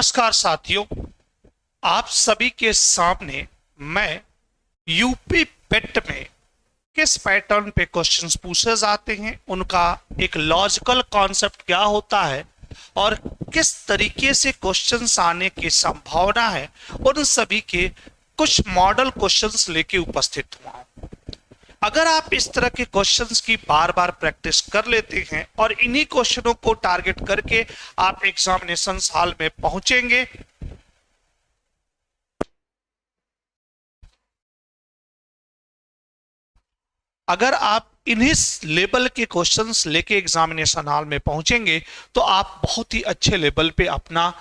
नमस्कार साथियों, आप सभी के सामने मैं यूपी पेट में किस पैटर्न पे क्वेश्चंस पूछे जाते हैं, उनका एक लॉजिकल कॉन्सेप्ट क्या होता है और किस तरीके से क्वेश्चंस आने की संभावना है, उन सभी के कुछ मॉडल क्वेश्चंस लेके उपस्थित हुआ हूं। अगर आप इस तरह के क्वेश्चंस की बार बार प्रैक्टिस कर लेते हैं और इन्हीं क्वेश्चनों को टारगेट करके आप एग्जामिनेशन हॉल में पहुंचेंगे, अगर आप इन्हीं लेवल के क्वेश्चंस लेके एग्जामिनेशन हॉल में पहुंचेंगे तो आप बहुत ही अच्छे लेवल पे अपना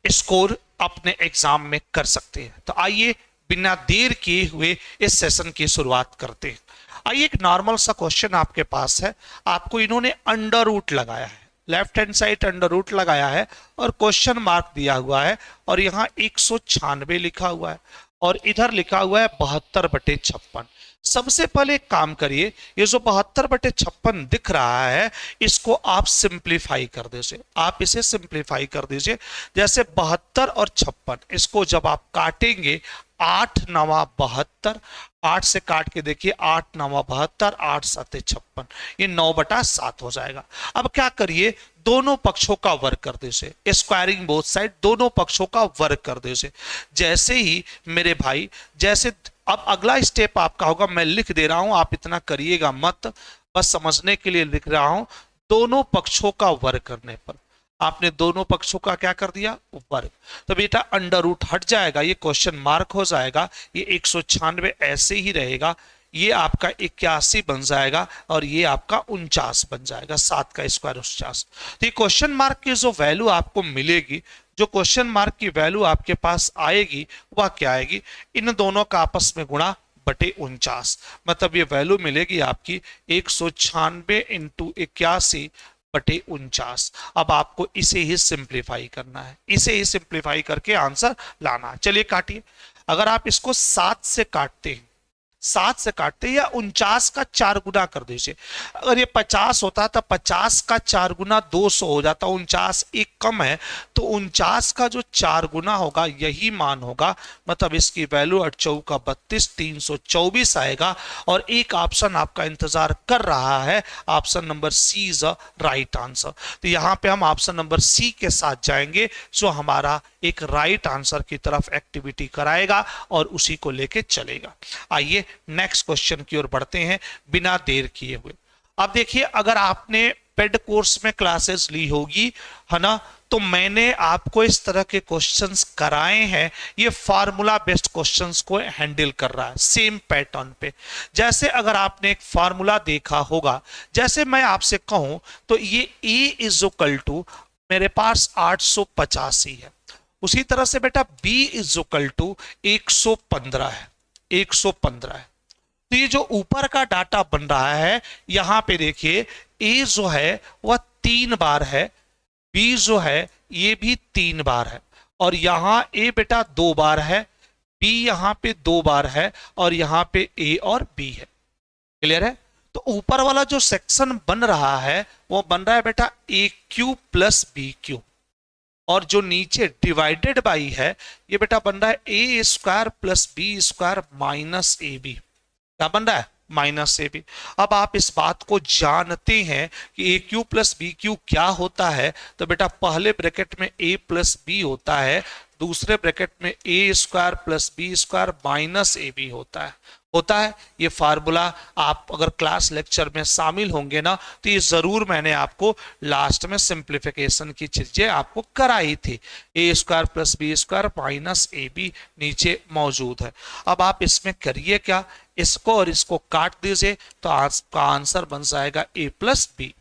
स्कोर अपने एग्जाम में कर सकते हैं। तो आइए बिना देर किए हुए इस सेशन की शुरुआत करते हैं। आइए, एक नॉर्मल सा क्वेश्चन आपके पास है। आपको इन्होंने अंडर रूट लगाया है, left hand side under root लगाया है और क्वेश्चन मार्क दिया हुआ है और यहाँ 196 लिखा हुआ है और इधर लिखा हुआ है 72/56। सबसे पहले एक काम करिए, ये जो 72/56 दिख रहा है इसको आप सिंप्लीफाई कर दीजिए। आप इसे सिंप्लीफाई कर दीजिए। जैसे 72 और 56, इसको जब आप काटेंगे 8 9 72, 8 से काट के देखिए 8 9 72, 8 7 56, ये 9/7 हो जाएगा। अब क्या करिए, दोनों पक्षों का वर्ग कर दीजिए, स्क्वायरिंग बोथ साइड, दोनों पक्षों का वर्ग कर दीजिए। जैसे ही मेरे भाई, जैसे अब अगला स्टेप आपका होगा, मैं लिख दे रहा हूं, आप इतना करिएगा मत, बस समझने के लिए लिख रहा हूं। दोनों पक्षों का वर्ग करने पर आपने दोनों पक्षों का क्या कर दिया, वर्ग, तो बेटा अंडर रूट हट जाएगा, ये क्वेश्चन मार्क हो जाएगा, ये 196 ऐसे ही रहेगा, ये आपका 81 बन जाएगा और ये आपका 49 बन जाएगा। 7 का स्क्वायर 49। तो ये क्वेश्चन मार्क की जो वैल्यू आपको मिलेगी, जो क्वेश्चन मार्क की वैल्यू आपके पास आएगी, वह क्या आएगी, इन दोनों का आपस में गुणा बटे 49, मतलब ये वैल्यू मिलेगी आपकी 196 इंटू 81/49। अब आपको इसे ही सिंप्लीफाई करना है, इसे ही सिंप्लीफाई करके आंसर लाना है। चलिए काटिए। अगर आप इसको 7 से काटते हैं, 7 से काटते हैं, या 49 का 4 गुना कर दीजिए। अगर ये 50 होता तो 50 का 4 गुना 200 हो जाता, 49 एक कम है, तो 49 का जो 4 गुना होगा यही मान होगा, मतलब इसकी वैल्यू 8 चौका 32, 324 आएगा। और एक ऑप्शन आपका इंतजार कर रहा है, option number C is a right answer. तो यहां पे हम ऑप्शन नंबर सी के साथ जाएंगे, जो हमारा एक राइट आंसर की तरफ एक्टिविटी कराएगा और उसी को लेके चलेगा। आइए नेक्स्ट क्वेश्चन की ओर बढ़ते हैं बिना देर किए हुए। अब देखिए, अगर आपने पेड कोर्स में क्लासेस ली होगी, है ना, तो मैंने आपको इस तरह के क्वेश्चंस कराए हैं। ये फार्मूला बेस्ड क्वेश्चंस को हैंडल कर रहा है सेम पैटर्न पे। जैसे अगर आपने एक फार्मूला देखा होगा, जैसे मैं आपसे कहूं तो ये ए इज इक्वल टू, मेरे पास 885 है, उसी तरह से बेटा b इज इक्वल टू 115 है, 115 है। तो ये जो ऊपर का डाटा बन रहा है, यहां पे देखिए a जो है वह 3 बार है, b जो है ये भी 3 बार है, और यहां a बेटा 2 बार है, b यहां पे 2 बार है, और यहां पे a और b है। क्लियर है? तो ऊपर वाला जो सेक्शन बन रहा है वो बन रहा है बेटा AQ प्लस BQ, और जो नीचे डिवाइडेड बाई है ये बेटा बन रहा है A square plus B square minus A B. क्या बन रहा है? Minus A B. अब आप इस बात को जानते हैं कि A cube plus B cube क्या होता है, तो बेटा पहले ब्रैकेट में ए प्लस बी होता है, दूसरे ब्रैकेट में A square plus B square minus A B होता है। ये फार्मूला आप अगर क्लास लेक्चर में शामिल होंगे ना, तो ये जरूर मैंने आपको लास्ट में सिंप्लीफिकेशन की चीजें आपको कराई थी। A square plus B square minus A B नीचे मौजूद है। अब आप इसमें करिए क्या, इसको और इसको काट दीजिए, तो आपका आंसर बन जाएगा ए प्लस बी।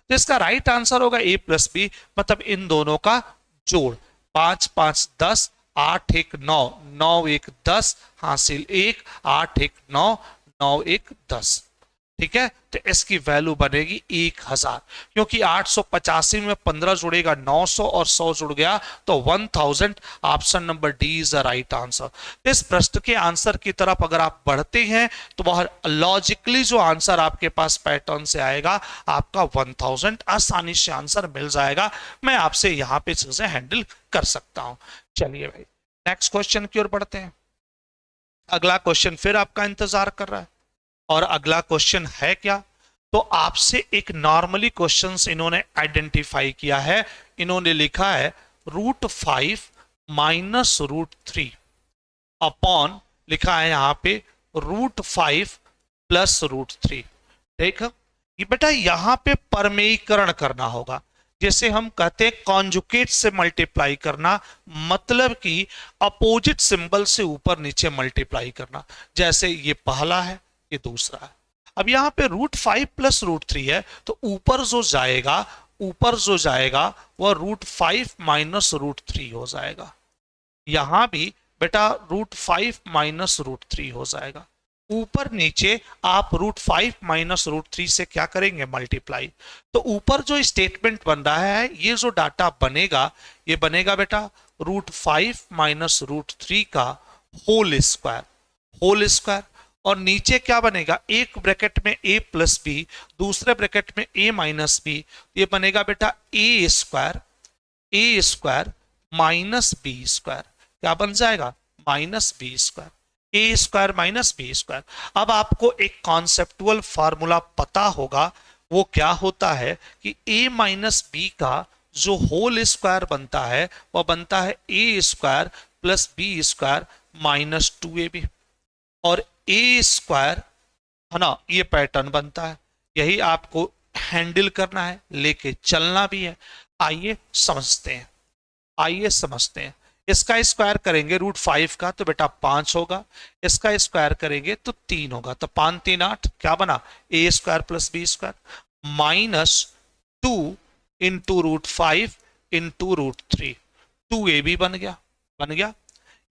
तो इसका राइट आंसर होगा ए प्लस बी, मतलब इन दोनों का जोड़। 5 5 10, 8 1 9, 9 1 10, हासिल 1, 8 1 9, 9 1 10। ठीक है, तो इसकी वैल्यू बनेगी 1000, क्योंकि 885 में 15 जुड़ेगा 900 और 100 जुड़ गया तो 1000। Option number D is the right answer. इस प्रश्न के आंसर की तरफ अगर आप बढ़ते हैं तो वह लॉजिकली जो आंसर आपके पास पैटर्न से आएगा आपका 1000 आसानी से आंसर मिल जाएगा। मैं आपसे यहां पे चीजें हैंडल कर सकता हूं। चलिए भाई नेक्स्ट क्वेश्चन की ओर बढ़ते हैं। अगला क्वेश्चन फिर आपका इंतजार कर रहा है और अगला क्वेश्चन है क्या, तो आपसे एक नॉर्मली क्वेश्चंस इन्होंने आइडेंटिफाई किया है। इन्होंने लिखा है √5 माइनस √3 अपॉन, लिखा है यहां पे √5 प्लस √3। देखो ये बेटा यहां पे परमेयीकरण करना होगा, जैसे हम कहते हैं कॉन्जुगेट से मल्टीप्लाई करना, मतलब कि अपोजिट सिंबल से ऊपर नीचे मल्टीप्लाई करना। जैसे ये पहला है ये दूसरा है। अब यहां पे √5 प्लस √3 है तो ऊपर जो जाएगा वह √5 माइनस √3 हो जाएगा। यहां भी बेटा √5 माइनस √3 हो जाएगा। ऊपर नीचे आप √5 माइनस √3 से क्या करेंगे मल्टीप्लाई। तो ऊपर जो स्टेटमेंट बन रहा है ये जो डाटा बनेगा ये बनेगा बेटा √5 माइनस √3 का होल स्क्वायर। और नीचे क्या बनेगा, एक ब्रैकेट में a प्लस बी, दूसरे ब्रैकेट में a माइनस बी, ये बनेगा बेटा a square minus B square. क्या बन जाएगा minus B square, a square minus B square. अब आपको एक कॉन्सेप्टुअल फार्मूला पता होगा, वो क्या होता है कि a माइनस बी का जो होल स्क्वायर बनता है वह बनता है a square plus B square minus 2ab, और ए स्क्वायर है ना, ये पैटर्न बनता है। यही आपको हैंडल करना है, लेके चलना भी है। आइए समझते हैं। इसका स्क्वायर करेंगे √5 का तो बेटा 5 होगा, इसका स्क्वायर करेंगे तो 3 होगा, तो 5 3 8, क्या बना A square plus B square minus 2 into √5 into √3, 2ab बन गया।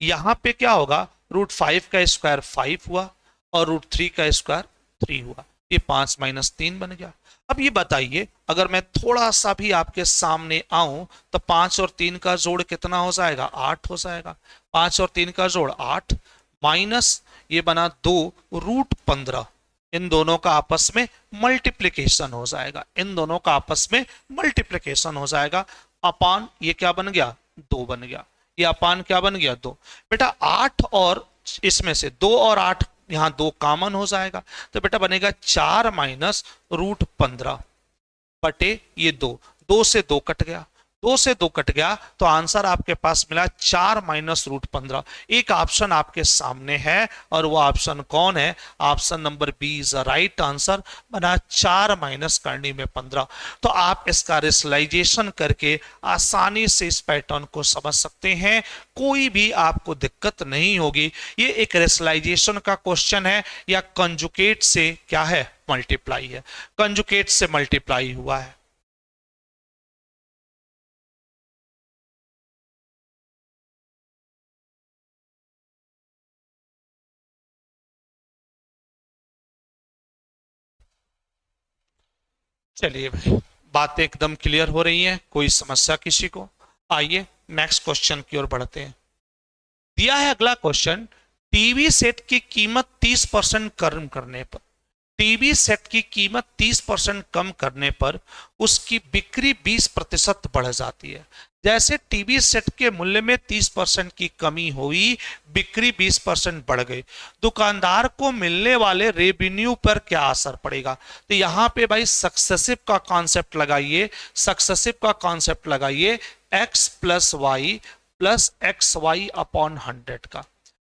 यहां पे क्या होगा, √5 का स्क्वायर 5 हुआ और √3 का स्क्वायर 3 हुआ, ये 5 माइनस 3 बन गया। अब ये बताइए अगर मैं थोड़ा सा भी आपके सामने आऊं तो 5 और 3 का जोड़ कितना हो जाएगा, 8 हो जाएगा। 5 और 3 का जोड़ 8 माइनस ये बना 2 √15, इन दोनों का आपस में मल्टीप्लिकेशन हो जाएगा, अपान ये क्या बन गया 2 बन गया, ये अपान क्या बन गया 2। बेटा 8 और इसमें से 2 और 8 यहां 2 कॉमन हो जाएगा, तो बेटा बनेगा 4 माइनस √15 बटे ये 2 से 2 कट गया, तो आंसर आपके पास मिला 4 माइनस √15। एक ऑप्शन आपके सामने है और वो ऑप्शन कौन है, option number B is right answer, बना 4 माइनस करने में 15। तो आप इसका रेशनलाइजेशन करके आसानी से इस पैटर्न को समझ सकते हैं, कोई भी आपको दिक्कत नहीं होगी। ये एक रेशनलाइजेशन का क्वेश्चन है या कंजुगेट से क्या है मल्टीप्लाई है, कंजुगेट से मल्टीप्लाई हुआ है। चलिए भाई बात एकदम क्लियर हो रही है, कोई समस्या किसी को। आइए नेक्स्ट क्वेश्चन की ओर बढ़ते हैं। दिया है अगला क्वेश्चन, टीवी सेट की कीमत 30% कम करने पर, टीवी सेट की कीमत 30% कम करने पर उसकी बिक्री 20% बढ़ जाती है। जैसे टीवी सेट के मूल्य में 30% की कमी हुई, बिक्री 20% बढ़ गई, दुकानदार को मिलने वाले रेवेन्यू पर क्या असर पड़ेगा। तो यहां पे भाई सक्सेसिव का कॉन्सेप्ट लगाइए, x plus Y plus X Y upon 100 का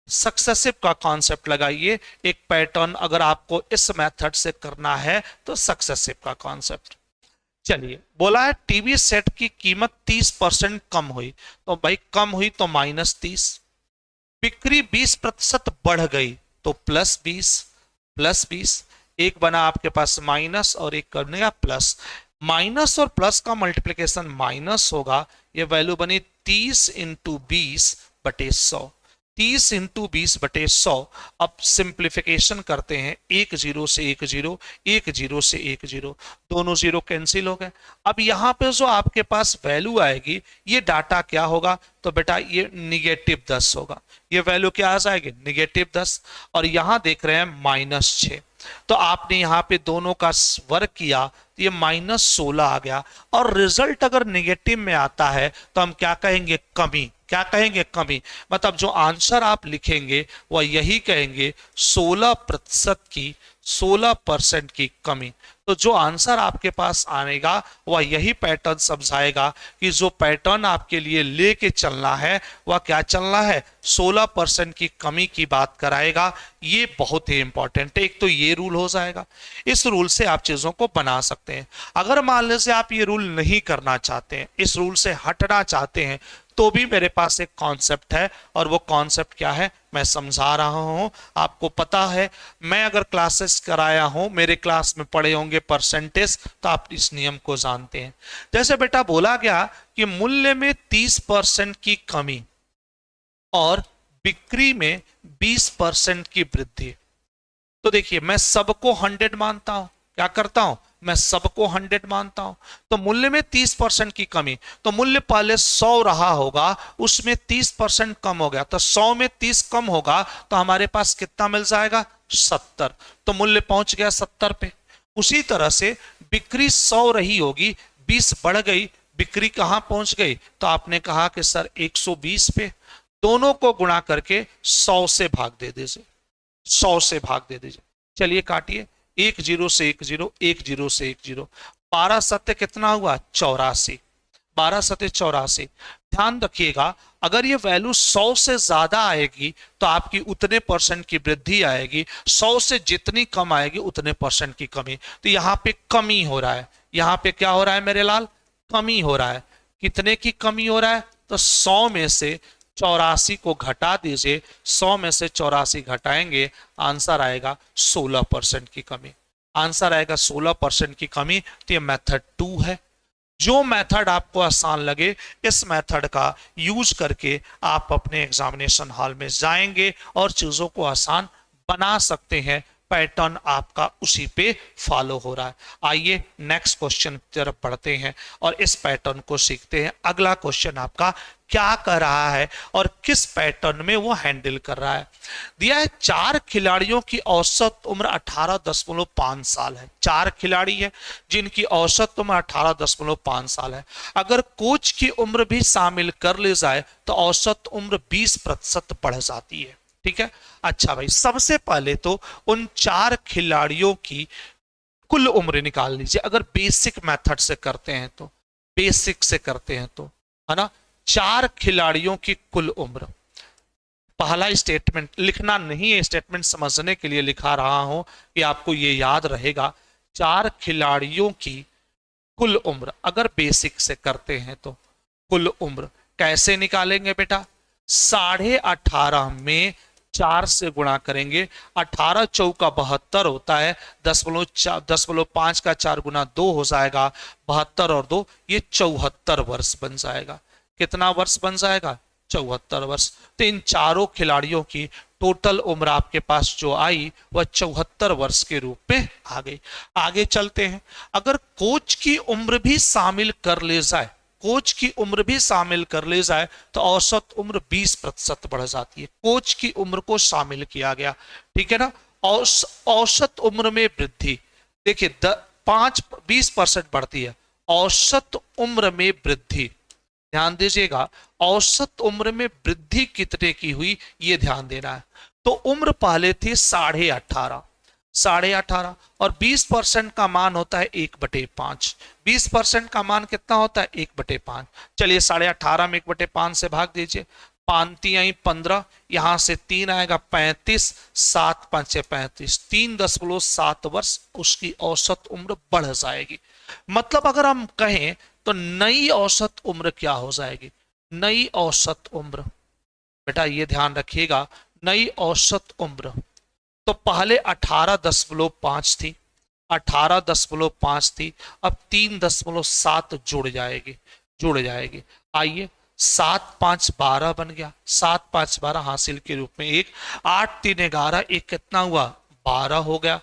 सक्सेसिव का कॉन्सेप्ट लगाइए। एक पैटर्न अगर आपको इस मेथड से करना है तो सक्सेसिव का कॉन्सेप्ट। चलिए बोला है टीवी सेट की कीमत 30% कम हुई, तो भाई कम हुई तो -30, बिक्री 20% बढ़ गई तो +20, एक बना आपके पास माइनस और एक करने प्लस, माइनस और प्लस का मल्टीप्लिकेशन माइनस होगा, ये वैल्यू बनी 30 × 20 बटे 100, 30 इंटू 20/100। अब सिंप्लीफिकेशन करते हैं, 1 0 से 1 0, 1 0 से 1 0, दोनों जीरो कैंसिल हो गए। अब यहाँ पे जो आपके पास वैल्यू आएगी, ये डाटा क्या होगा, तो बेटा ये -10 होगा। ये वैल्यू क्या आ जाएगी, -10। और यहाँ देख रहे हैं -6, तो आपने यहाँ पे दोनों का वर्ग किया तो ये -16 आ गया। और रिजल्ट अगर नेगेटिव में आता है तो हम क्या कहेंगे, कमी। क्या कहेंगे, कमी। मतलब जो आंसर आप लिखेंगे वह यही कहेंगे 16% की कमी। तो जो आंसर आपके पास आएगा वह यही पैटर्न समझाएगा कि जो पैटर्न आपके लिए लेके चलना है वह क्या चलना है, 16% की कमी की बात कराएगा। ये बहुत ही इंपॉर्टेंट है। एक तो ये रूल हो जाएगा, इस रूल से आप चीजों को बना सकते हैं। अगर मान लीजिए आप ये रूल नहीं करना चाहते हैं, इस रूल से हटना चाहते हैं, तो भी मेरे पास एक कॉन्सेप्ट है, और वो कॉन्सेप्ट क्या है मैं समझा रहा हूं। आपको पता है, मैं अगर क्लासेस कराया हूं, मेरे क्लास में पढ़े होंगे परसेंटेज, तो आप इस नियम को जानते हैं। जैसे बेटा बोला गया कि मूल्य में 30% की कमी और बिक्री में 20% की वृद्धि। तो देखिए, मैं सबको 100 मानता हूं। क्या करता हूं, मैं सबको 100 मानता हूं। तो मूल्य में 30% की कमी, तो मूल्य पहले 100 रहा होगा, उसमें 30% कम हो गया, तो 100 में 30 कम होगा तो हमारे पास कितना मिल जाएगा, 70। तो मूल्य पहुंच गया 70 पे। उसी तरह से बिक्री 100 रही होगी, 20 बढ़ गई, बिक्री कहां पहुंच गई, तो आपने कहा कि सर 120 पे। दोनों को गुणा करके 100 से भाग दे दीजिए, 100 से भाग दे दीजिए। चलिए काटिए, 1 0 से 1 0, 1 0 से 1 0, 12 सत्य कितना हुआ, 84। 12 सत्य 84। ध्यान रखिएगा, अगर ये वैल्यू 100 से ज्यादा आएगी तो आपकी उतने परसेंट की वृद्धि आएगी, 100 से जितनी कम आएगी उतने परसेंट की कमी। तो यहाँ पे कमी हो रहा है, यहाँ पे क्या हो रहा है मेरे लाल, कमी हो रहा है। कितने की कमी हो रहा है, तो 100 में से 84 को घटा दीजिए, 100 में से 84 घटाएंगे, आंसर आएगा 16% की कमी। आंसर आएगा 16% की कमी। तो ये मेथड 2 है। जो मेथड आपको आसान लगे, इस मेथड का यूज करके आप अपने एग्जामिनेशन हॉल में जाएंगे और चीजों को आसान बना सकते हैं। पैटर्न आपका उसी पे फॉलो हो रहा है। आइए नेक्स्ट क्वेश्चन की तरफ बढ़ते हैं और इस पैटर्न को सीखते हैं। अगला क्वेश्चन आपका क्या कर रहा है और किस पैटर्न में वो हैंडल कर रहा है। दिया है 4 खिलाड़ियों की औसत उम्र 18.5 साल है। 4 खिलाड़ी है जिनकी औसत उम्र 18.5 साल है। अगर कोच की उम्र भी शामिल कर ली जाए तो औसत उम्र 20% बढ़ जाती है। ठीक है, अच्छा भाई, सबसे पहले तो उन 4 खिलाड़ियों की कुल उम्र निकाल लीजिए। अगर बेसिक मेथड से करते हैं तो, बेसिक से करते हैं तो, है ना, 4 खिलाड़ियों की कुल उम्र। पहला स्टेटमेंट लिखना नहीं है, स्टेटमेंट समझने के लिए लिखा रहा हूं कि आपको ये याद रहेगा। 4 खिलाड़ियों की कुल उम्र अगर बेसिक से करते हैं तो कुल उम्र कैसे निकालेंगे बेटा, 18.5 में 4 से गुणा करेंगे। 18 चौका 72 होता है, 10.5 का 4 गुना 2 हो जाएगा, 72 और 2 ये 74 वर्ष बन जाएगा। कितना वर्ष बन जाएगा, 74 वर्ष। तो इन चारों खिलाड़ियों की टोटल उम्र आपके पास जो आई वह 74 वर्ष के रूप में आ गई। आगे चलते हैं। अगर कोच की उम्र भी शामिल कर ले जाए, कोच की उम्र भी शामिल कर ले जाए तो औसत उम्र 20% बढ़ जाती है। कोच की उम्र को शामिल किया गया, ठीक है ना। औसत उम्र में वृद्धि देखिए 20% बढ़ती है। औसत उम्र में वृद्धि, ध्यान दीजिएगा, औसत उम्र में वृद्धि कितने की हुई ये ध्यान देना है। तो उम्र पहले थी 18.5, 18.5 और 20% का मान होता है 1/5। 20% का मान कितना होता है, 1/5। चलिए 18.5 में 1/5 से भाग दीजिए, 5 आई 15, यहां से 3 आएगा 35, 7 5 35, 3.7 वर्ष उसकी औसत उम्र बढ़ जाएगी। मतलब अगर हम कहें तो नई औसत उम्र क्या हो जाएगी, नई औसत उम्र, बेटा ये ध्यान रखिएगा, नई औसत उम्र तो पहले 18.5 थी, 18.5 थी, अब 3.7 जुड़ जाएगी, जुड़ जाएगी। आइए 7 5 12 बन गया, 7 5 12 हासिल के रूप में एक, 8 3 11, एक कितना हुआ 12 हो गया,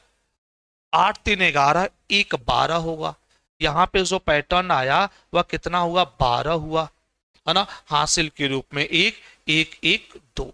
8 3 11, एक 12 होगा। यहाँ पे जो पैटर्न आया वह कितना हुआ 12 हुआ, है ना, हासिल के रूप में एक, एक एक 2,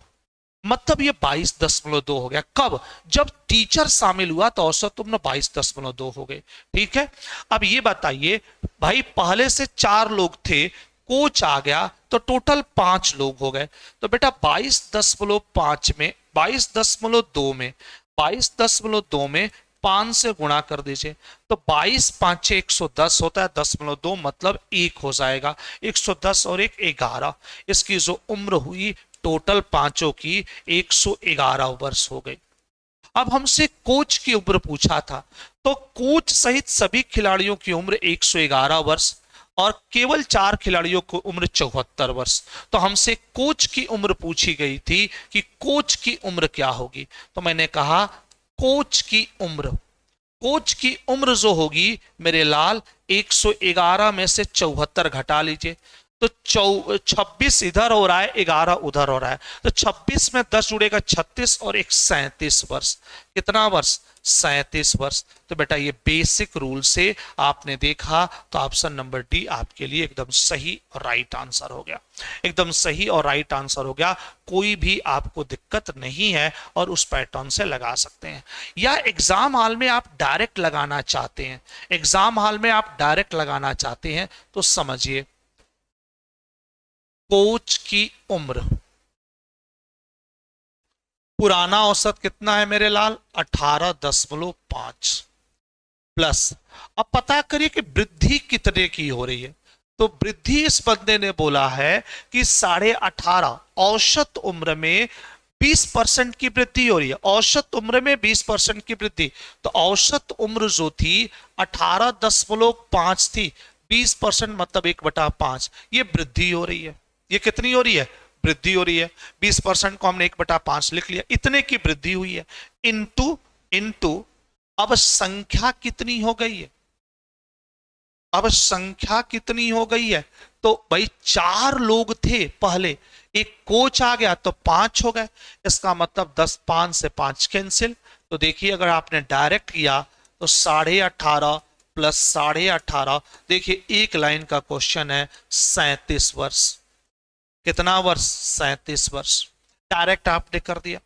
मतलब ये 22.2 हो गया। कब? जब टीचर शामिल हुआ तो औसत तुमने 22.2 हो गए। ठीक है, अब ये बताइए भाई, पहले से 4 लोग थे, कोच आ गया तो टोटल 5 लोग हो गए। तो बेटा 22.5 में 22.2 में 22.2 में 5 से गुणा कर दीजिए, तो 22 5 6 110 होता है, 10.2 मतलब 1 हो जाएगा, 110 और 1 11। इसकी जो उम्र हुई टोटल पांचों की 111 वर्ष हो गई। अब हमसे कोच की उम्र पूछा था, तो कोच सहित सभी खिलाड़ियों की उम्र 111 वर्ष और केवल 4 खिलाड़ियों की उम्र 74 वर्ष। तो हमसे कोच की उम्र पूछी गई थी कि कोच की उम्र क्या होगी, तो मैंने कहा कोच की उम्र, कोच की उम्र जो होगी मेरे लाल 111 में से 74 घटा लीजिए, तो 26 इधर हो रहा है, 11 उधर हो रहा है, तो 26 में 10 जुड़ेगा 36 और एक 37 वर्ष। कितना वर्ष? 37 वर्ष। तो बेटा ये बेसिक रूल से आपने देखा, तो ऑप्शन नंबर डी आपके लिए एकदम सही और राइट आंसर हो गया, एकदम सही और राइट आंसर हो गया। कोई भी आपको दिक्कत नहीं है और उस पैटर्न से लगा सकते हैं। या एग्जाम हॉल में आप डायरेक्ट लगाना चाहते हैं, एग्जाम हॉल में आप डायरेक्ट लगाना चाहते हैं, तो समझिए कोच की उम्र, पुराना औसत कितना है मेरे लाल 18.5 प्लस, अब पता करिए कि वृद्धि कितने की हो रही है। तो वृद्धि इस बंदे ने बोला है कि 18.5 औसत उम्र में 20% की वृद्धि हो रही है, औसत उम्र में 20% की वृद्धि। तो औसत उम्र जो थी 18.5 थी, 20% मतलब 1/5, ये वृद्धि हो रही है। ये कितनी हो रही है? वृद्धि हो रही है। 20% को हमने 1/5 लिख लिया, इतने की वृद्धि हुई है। इंटू इंटू अब संख्या कितनी हो गई है? अब संख्या कितनी हो गई है? तो भाई 4 लोग थे पहले, एक कोच आ गया तो 5 हो गए, इसका मतलब 10 5 से 5 कैंसिल। तो देखिए अगर आपने डायरेक्ट किया तो 18.5 प्लस 18.5, देखिए एक लाइन का क्वेश्चन है, 37 वर्ष। कितना वर्ष? 37 वर्ष। डायरेक्ट आपने कर दिया,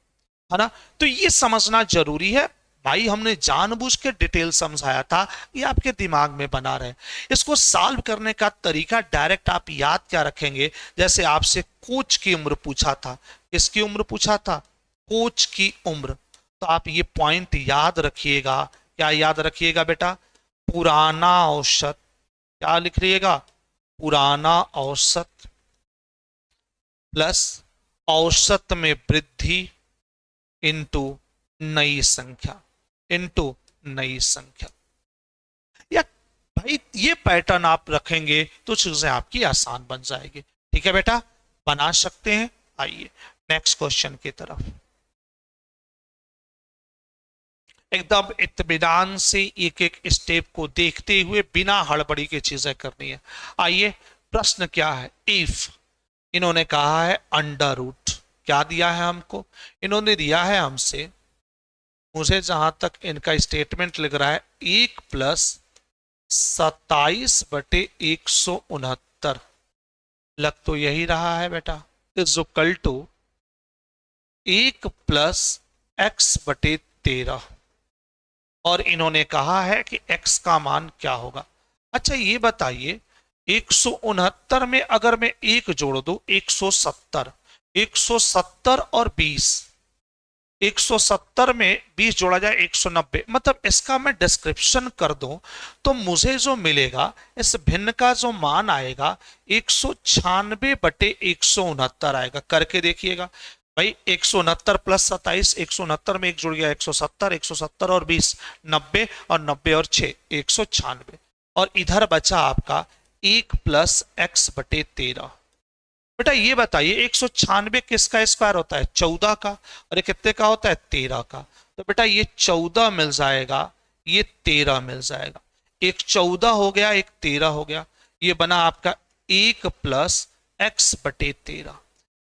है ना। तो ये समझना जरूरी है भाई, हमने जानबूझ के डिटेल समझाया था, ये आपके दिमाग में बना रहे। इसको सॉल्व करने का तरीका डायरेक्ट आप याद क्या रखेंगे, जैसे आपसे कोच की उम्र पूछा था, किसकी उम्र पूछा था? कोच की उम्र। तो आप ये पॉइंट याद रखिएगा। क्या याद रखिएगा बेटा? पुराना औसत, क्या लिख रहिएगा? पुराना औसत प्लस औसत में वृद्धि इंटू नई संख्या, इंटू नई संख्या। या भाई ये पैटर्न आप रखेंगे तो चीजें आपकी आसान बन जाएगी। ठीक है बेटा, बना सकते हैं। आइए नेक्स्ट क्वेश्चन की तरफ। एकदम इत्मीनान से एक एक स्टेप को देखते हुए बिना हड़बड़ी की चीजें करनी है। आइए प्रश्न क्या है? इफ इन्होंने कहा है अंडर रूट, क्या दिया है हमको? इन्होंने दिया है हमसे, मुझे जहां तक इनका स्टेटमेंट लग रहा है, 1 प्लस 27/169 लग तो यही रहा है बेटा, is equal to 1 plus x/13। और इन्होंने कहा है कि x का मान क्या होगा। अच्छा ये बताइए, 169 में अगर मैं 1 जोड़ दूं, 170, 170 और 20, 170 में 20 जोड़ा जाए 190, मतलब इसका मैं डिस्क्रिप्शन कर दूं तो मुझे जो मिलेगा, इस भिन्न का जो मान आएगा 196/169 आएगा। करके देखिएगा भाई, 169 प्लस 27, 169 में 1 जुड़ गया 170, 170 और 20 90, और 90 और 6 196, और इधर बचा आपका 1 प्लस x/13। बेटा ये बताइए 196 किसका स्क्वायर होता है? 14 का, और ये कितने का होता है? 13 का। तो बेटा ये 14 मिल जाएगा, ये 13 मिल जाएगा, एक 14 हो गया, एक 13 हो गया। ये बना आपका 1 प्लस x/13,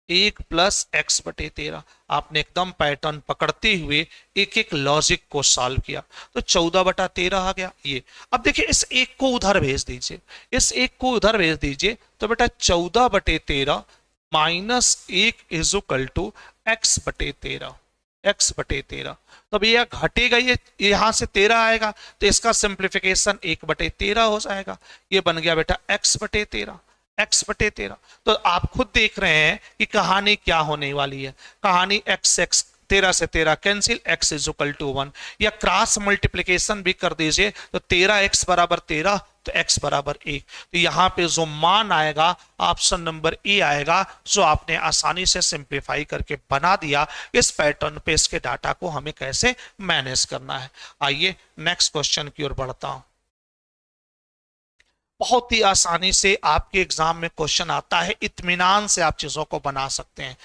1+x/13। आपने एकदम पैटर्न पकड़ते हुए एक एक लॉजिक को सॉल्व किया तो 14/13 आ गया ये। अब देखिए इस एक को उधर भेज दीजिए, इस एक को उधर भेज दीजिए तो बेटा 14/13 -1 is equal to x/13, x/13। तो अब ये घटेगा, ये यहां से 13 आएगा तो इसका सिंप्लीफिकेशन 1/13 हो जाएगा। ये बन गया बेटा x/13, x/13। तो आप खुद देख रहे हैं कि कहानी क्या होने वाली है। कहानी x 13 से 13 कैंसिल, x इज इक्वल टू 1, या क्रॉस मल्टीप्लीकेशन भी कर दीजिए तो 13x बराबर 13 तो x बराबर 1। तो यहां पे जो मान आएगा ऑप्शन नंबर ए आएगा, जो आपने आसानी से सिंप्लीफाई करके बना दिया। इस पैटर्न पे इसके डाटा को हमें कैसे मैनेज करना है। आइए नेक्स्ट क्वेश्चन की ओर बढ़ता हूं। बहुत ही आसानी से आपके एग्जाम में क्वेश्चन आता है, इत्मीनान से आप चीजों को बना सकते हैं।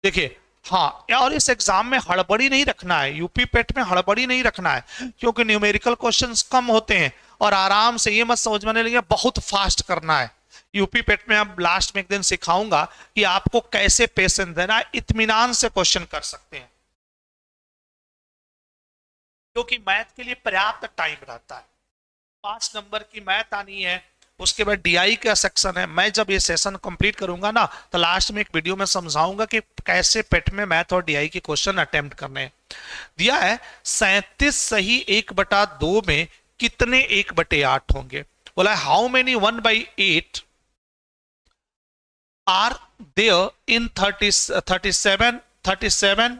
देखिए हाँ, और इस एग्जाम में हड़बड़ी नहीं रखना है, यूपी पेट में हड़बड़ी नहीं रखना है, क्योंकि न्यूमेरिकल क्वेश्चंस कम होते हैं और आराम से, ये मत समझने लगे बहुत फास्ट करना है। यूपी पेट में अब लास्ट में एक दिन सिखाऊंगा कि आपको कैसे पेशेंस देना है, इत्मीनान से क्वेश्चन कर सकते हैं, क्योंकि मैथ के लिए पर्याप्त टाइम रहता है। 5 नंबर की मैथ आनी है, उसके बाद डीआई का सेक्शन है। मैं जब ये सेशन कंप्लीट करूंगा ना तो लास्ट में एक वीडियो में समझाऊंगा कि कैसे पेट में मैथ और डीआई के क्वेश्चन अटेम्प्ट करने हैं। दिया है 37 सही 1/2 में कितने 1/8 होंगे। बोला how many 1/8 are there in 37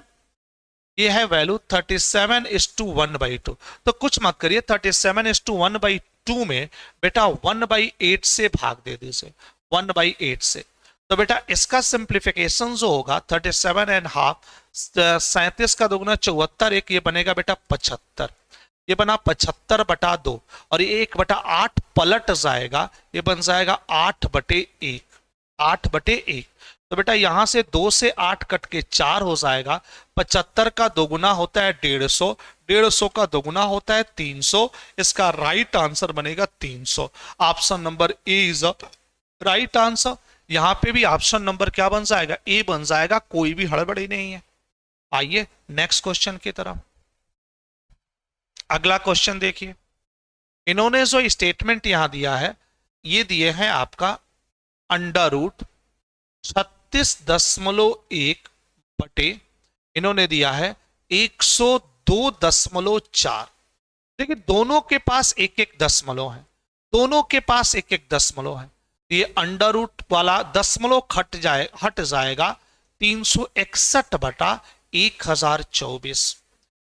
ये है वैल्यू 37:1/2। तो कुछ मत करिए, 37:1/2 में बेटा 1/8 से भाग दे दीजिए, 1/8 से। तो बेटा इसका सिंप्लीफिकेशन जो होगा 37.5, 37 का दोगुना 74, एक ये बनेगा बेटा 75, ये बना 75/2 और ये 1/8 पलट जाएगा, ये बन जाएगा 8/1, 8/1। तो बेटा यहां से 2 से 8 कट के 4 हो जाएगा। 75 का दोगुना होता है 150, 150 का दोगुना होता है 300। इसका राइट आंसर बनेगा 300। Option number A is right answer. यहां पे भी ऑप्शन नंबर क्या बन जाएगा, ए बन जाएगा, कोई भी हड़बड़ी नहीं है। आइए नेक्स्ट क्वेश्चन की तरफ। अगला क्वेश्चन देखिए, इन्होंने जो स्टेटमेंट यहां दिया है, ये दिए हैं आपका √36.1 बटे इन्होंने दिया है 102.4। देखिए दोनों के पास एक एक दशमलव है, दोनों के पास एक एक दशमलव है। ये अंडर रूट वाला दशमलव हट जाएगा 361/1024,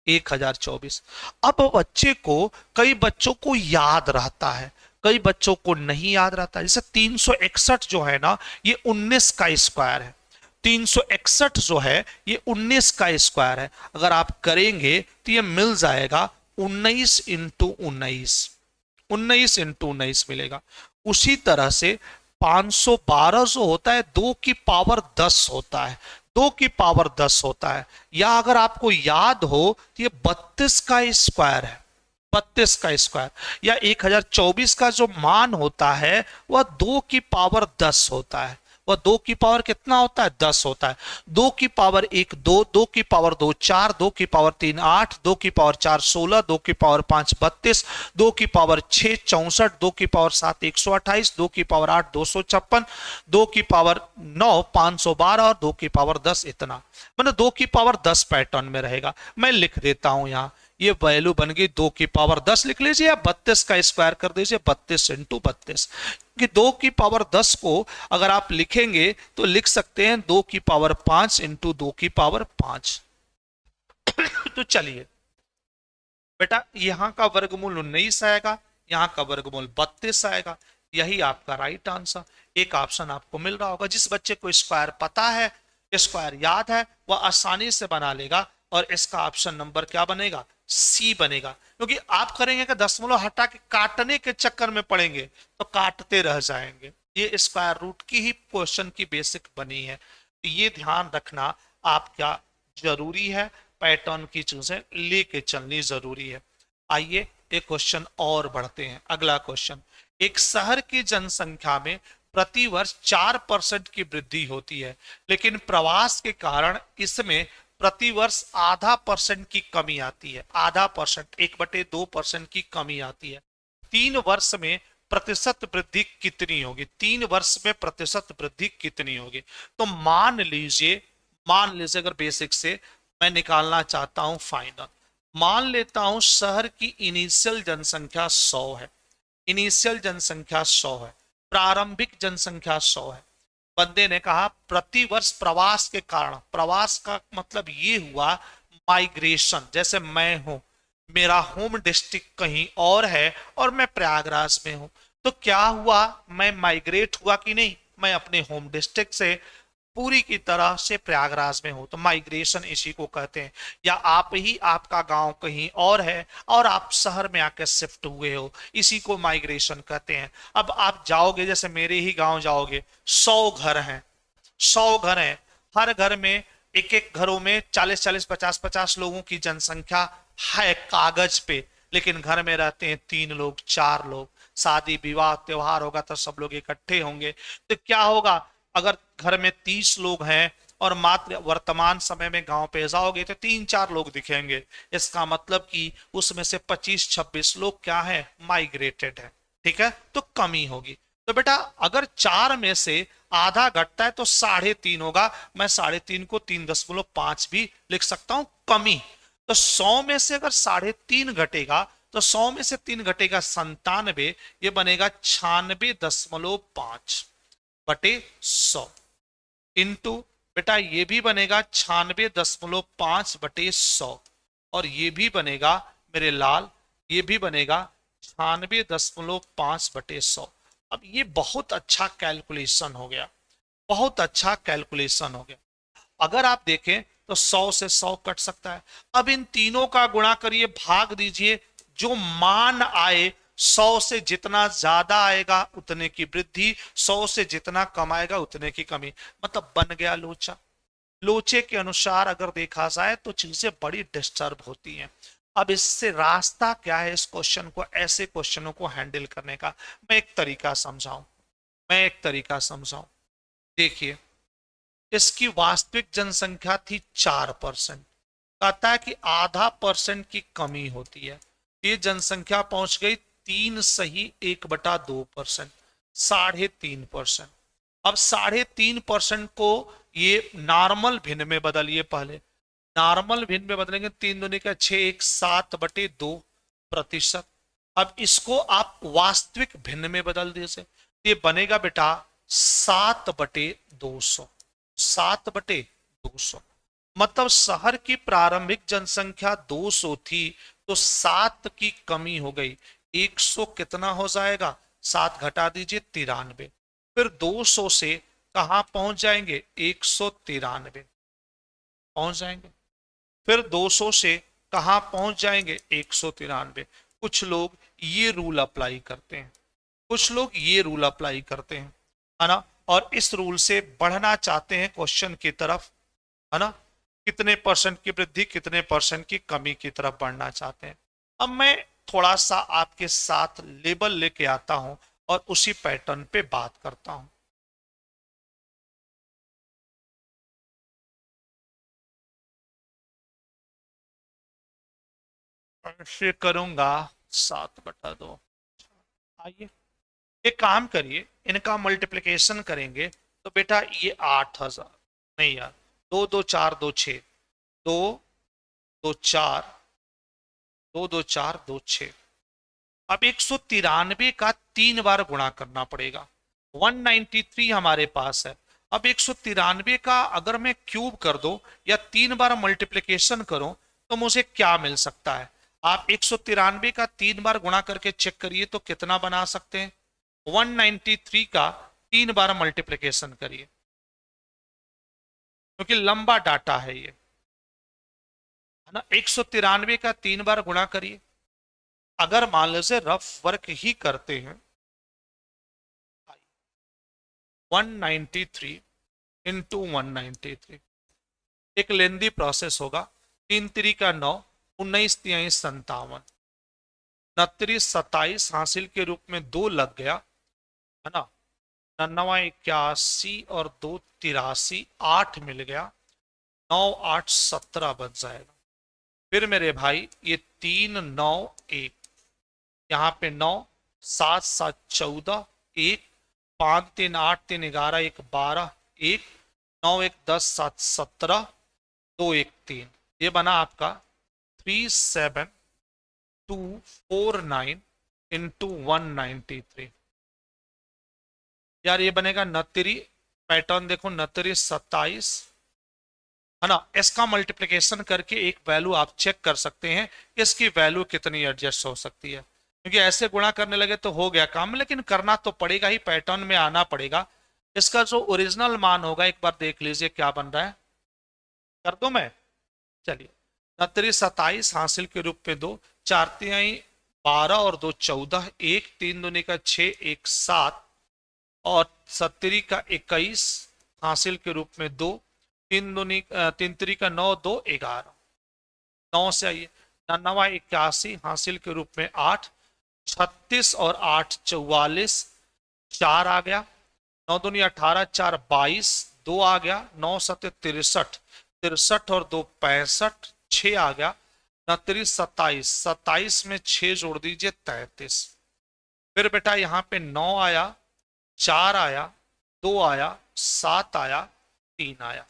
1024। अब बच्चे को, कई बच्चों को याद रहता है, कई बच्चों को नहीं याद रहता। जैसे 361 जो है ना, ये 19 का स्क्वायर है। 361 जो है ये 19 का स्क्वायर है। अगर आप करेंगे तो ये मिल जाएगा 19 × 19, 19 × 19 मिलेगा। उसी तरह से 512 जो होता है 2 की पावर 10 होता है, 2 की पावर 10 होता है। या अगर आपको याद हो तो ये 32 का स्क्वायर है, 32 का स्क्वायर। या 1024 का जो मान होता है वह 2 की पावर 10 होता है, वह 2 की पावर कितना होता है, 10 होता है। 2 की पावर 1 2, 2 की पावर 2 4, 2 की पावर 3 8, 2 की पावर 4 16, 2 की पावर 5 32, 2 की पावर 6 64, 2 की पावर 7 128, 2 की पावर 8 256, 2 की पावर 9 512 और 2 की पावर 10 इतना। मतलब 2 की पावर 10 पैटर्न में रहेगा। मैं लिख देता हूं यहां, ये वैल्यू बन गई 2 की पावर 10 लिख लीजिए, या 32 का स्क्वायर कर दीजिए, 32 × 32। कि 2 की पावर 10 को अगर आप लिखेंगे तो लिख सकते हैं 2 की पावर 5 × 2 की पावर 5। तो चलिए बेटा यहां का वर्गमूल 19 आएगा, यहां का वर्गमूल 32 आएगा। यही आपका राइट आंसर। एक ऑप्शन आपको मिल रहा होगा। जिस बच्चे को स्क्वायर पता है, स्क्वायर याद है, वह आसानी से बना लेगा और इसका ऑप्शन नंबर क्या बनेगा, सी बनेगा। क्योंकि आप करेंगे कि दशमलव हटा के काटने के चक्कर में पड़ेंगे तो काटते रह जाएंगे। ये स्क्वायर रूट की ही क्वेश्चन की बेसिक बनी है। तो ये ध्यान रखना आप क्या जरूरी है, पैटर्न की चीजें लेके चलनी जरूरी है। आइए एक क्वेश्चन और बढ़ते हैं। अगला क्वेश्चन, एक शहर की जनसंख्या में प्रतिवर्ष 4% की वृद्धि होती है, लेकिन प्रवास के कारण इसमें प्रतिवर्ष आधा परसेंट की कमी आती है। आधा परसेंट, 1/2% की कमी आती है। 3 वर्ष में प्रतिशत वृद्धि कितनी होगी? 3 वर्ष में प्रतिशत वृद्धि कितनी होगी? तो मान लीजिए अगर बेसिक से मैं निकालना चाहता हूं फाइनल, मान लेता हूं शहर की इनिशियल जनसंख्या 100 है। इनिशियल जनसंख्या 100 है, प्रारंभिक जनसंख्या 100 है। बंदे ने कहा प्रतिवर्ष प्रवास के कारण, प्रवास का मतलब ये हुआ माइग्रेशन। जैसे मैं हूं, मेरा होम डिस्ट्रिक्ट कहीं और है और मैं प्रयागराज में हूं, तो क्या हुआ, मैं माइग्रेट हुआ कि नहीं? मैं अपने होम डिस्ट्रिक्ट से पूरी की तरह से प्रयागराज में हो, तो माइग्रेशन इसी को कहते हैं। या आप ही, आपका गांव कहीं और है और आप शहर में आकर शिफ्ट हुए हो, इसी को माइग्रेशन कहते हैं। अब आप जाओगे, जैसे मेरे ही गांव जाओगे, 100 घर हैं, 100 घर हैं, हर घर में एक एक घरों में 40-40, 50-50 लोगों की जनसंख्या है कागज पे, लेकिन घर में रहते हैं 3 लोग, 4 लोग। शादी विवाह त्योहार होगा तो सब लोग इकट्ठे होंगे, तो क्या होगा, अगर घर में 30 लोग हैं और मात्र वर्तमान समय में गांव पे जाओगे तो 3-4 लोग दिखेंगे। इसका मतलब कि उसमें से 25-26 लोग क्या है, माइग्रेटेड है। ठीक है, तो कमी होगी। तो बेटा अगर 4 में से आधा घटता है तो 3.5 होगा। मैं 3.5 को 3.5 भी लिख सकता हूं, कमी। तो 100 में से अगर 3.5 घटेगा तो 100 में से 3 घटेगा 97, ये बनेगा 96.5 बटे 100 इंटू, बेटा ये भी बनेगा 96.5 बटे 100, और ये भी बनेगा मेरे लाल, ये भी बनेगा 96.5 बटे 100। अब ये बहुत अच्छा कैलकुलेशन हो गया, बहुत अच्छा कैलकुलेशन हो गया। अगर आप देखें तो 100 से 100 कट सकता है। अब इन तीनों का गुणा करिए, भाग दीजिए, जो मान आए, 100 से जितना ज्यादा आएगा उतने की वृद्धि, 100 से जितना कम आएगा उतने की कमी। मतलब बन गया लोचा। लोचे के अनुसार अगर देखा जाए तो चीजें बड़ी डिस्टर्ब होती हैं। अब इससे रास्ता क्या है इस क्वेश्चन को, ऐसे क्वेश्चनों को हैंडल करने का? मैं एक तरीका समझाऊं। देखिए, इसकी वास्तविक जनसंख्या थी 4%, कहता है कि आधा परसेंट की कमी होती है। ये जनसंख्या पहुंच गई 3.1/2%, 3.5%। अब 3.5% को ये नॉर्मल भिन्न में बदलिए। पहले नॉर्मल भिन्न में बदलेंगे, 3×2=6, 7/2%। अब इसको आप वास्तविक भिन्न में बदल दीजिए, ये बनेगा बेटा 7/200। 7/200 मतलब शहर की प्रारंभिक जनसंख्या 200 थी तो 7 की कमी हो गई, 100 कितना हो जाएगा, 7 घटा दीजिए 93। फिर 200 से कहां पहुंच जाएंगे, 193 पहुंच जाएंगे। फिर 200 से कहां पहुंच जाएंगे, 193। कुछ लोग ये रूल अप्लाई करते हैं, कुछ लोग ये रूल अप्लाई करते हैं, है ना, और इस रूल से बढ़ना चाहते हैं क्वेश्चन की तरफ, है ना, कितने परसेंट की वृद्धि, कितने परसेंट की कमी की तरफ बढ़ना चाहते हैं। अब मैं थोड़ा सा आपके साथ लेबल लेके आता हूं और उसी पैटर्न पे बात करता हूं। ऐसे करूंगा 7/2। आइए एक काम करिए, इनका मल्टीप्लिकेशन करेंगे तो बेटा ये 8,000, नहीं यार, 2 2 4 2 6, 2 2 4 2 2 4 2 6। अब 193 का 3 बार गुणा करना पड़ेगा। 193 हमारे पास है। अब 193 का अगर मैं क्यूब कर दूं या 3 बार मल्टीप्लिकेशन करूं तो मुझे क्या मिल सकता है? आप 193 का 3 बार गुणा करके चेक करिए तो कितना बना सकते हैं। 193 का 3 बार मल्टीप्लिकेशन करिए, क्योंकि लंबा डाटा है ये, है ना। 193 का 3 बार गुणा करिए। अगर मान लीजिए रफ वर्क ही करते हैं, 193 इंटू 193, एक लेंदी प्रोसेस होगा। 3×3=9, 19×3=57, 29 27 हासिल के रूप में 2 लग गया, है ना। 99 81 और 2 83, 8 मिल गया, 9 8 17 बन जाएगा। फिर मेरे भाई ये 3 9 1, यहाँ पे 9, 7 7 14, 1, 5 3 8 3 11, 1 12, 1 9 1 10 7 17, 2 1 3, ये बना आपका 37249 इंटू 193। यार ये बनेगा नतरी, पैटर्न देखो नतरी 27, है ना। इसका मल्टीप्लिकेशन करके एक वैल्यू आप चेक कर सकते हैं इसकी वैल्यू कितनी एडजस्ट हो सकती है, क्योंकि ऐसे गुणा करने लगे तो हो गया काम, लेकिन करना तो पड़ेगा ही, पैटर्न में आना पड़ेगा। इसका जो ओरिजिनल मान होगा एक बार देख लीजिए क्या बन रहा है, कर दो मैं। चलिए 29 हासिल के रूप में 2, 4 तिहाई 12 और 2 14, 1 3 दूनी का 6, 1 7 और 70 का 21 हासिल के रूप में 2, 3 दूनी 3 3 का 9, 2 11, 9 से आइए 99 81 हासिल के रूप में 8, 36 और 8 44, 4 आ गया, 9 दूनी 18, 4 22, 2 आ गया, 9 7 63, 63 और 2 65, 6 आ गया, 29 27, 27 में 6 जोड़ दीजिए 33। फिर बेटा यहाँ पे 9 आया, 4 आया, 2 आया, 7 आया, 3 आया।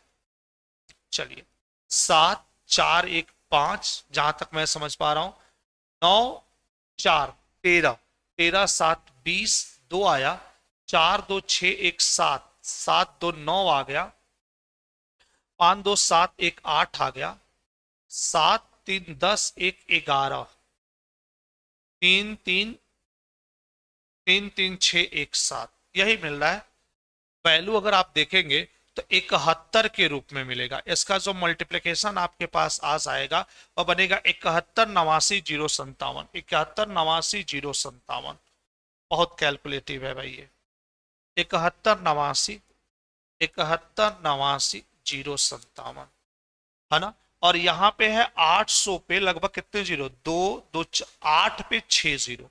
चलिए 7 4 1 5, जहां तक मैं समझ पा रहा हूं, 9 4 13, 13 7 20, 2 आया, 4 2 6 1 7, 7 2 9 आ गया, 5 2 7 1 8 आ गया, 7 3 10 1 11, 3 3 3 3 6 1 7, यही मिल रहा है। वैल्यू अगर आप देखेंगे तो 71 के रूप में मिलेगा। इसका जो मल्टीप्लिकेशन आपके पास आ जाएगा वह बनेगा 71 89 057, 71 89 057। बहुत कैलकुलेटिव है भाई ये, 71 89 71 89 057, है ना। और यहाँ पे है 800 पे लगभग कितने जीरो, 2 2 8 पे 6 जीरो।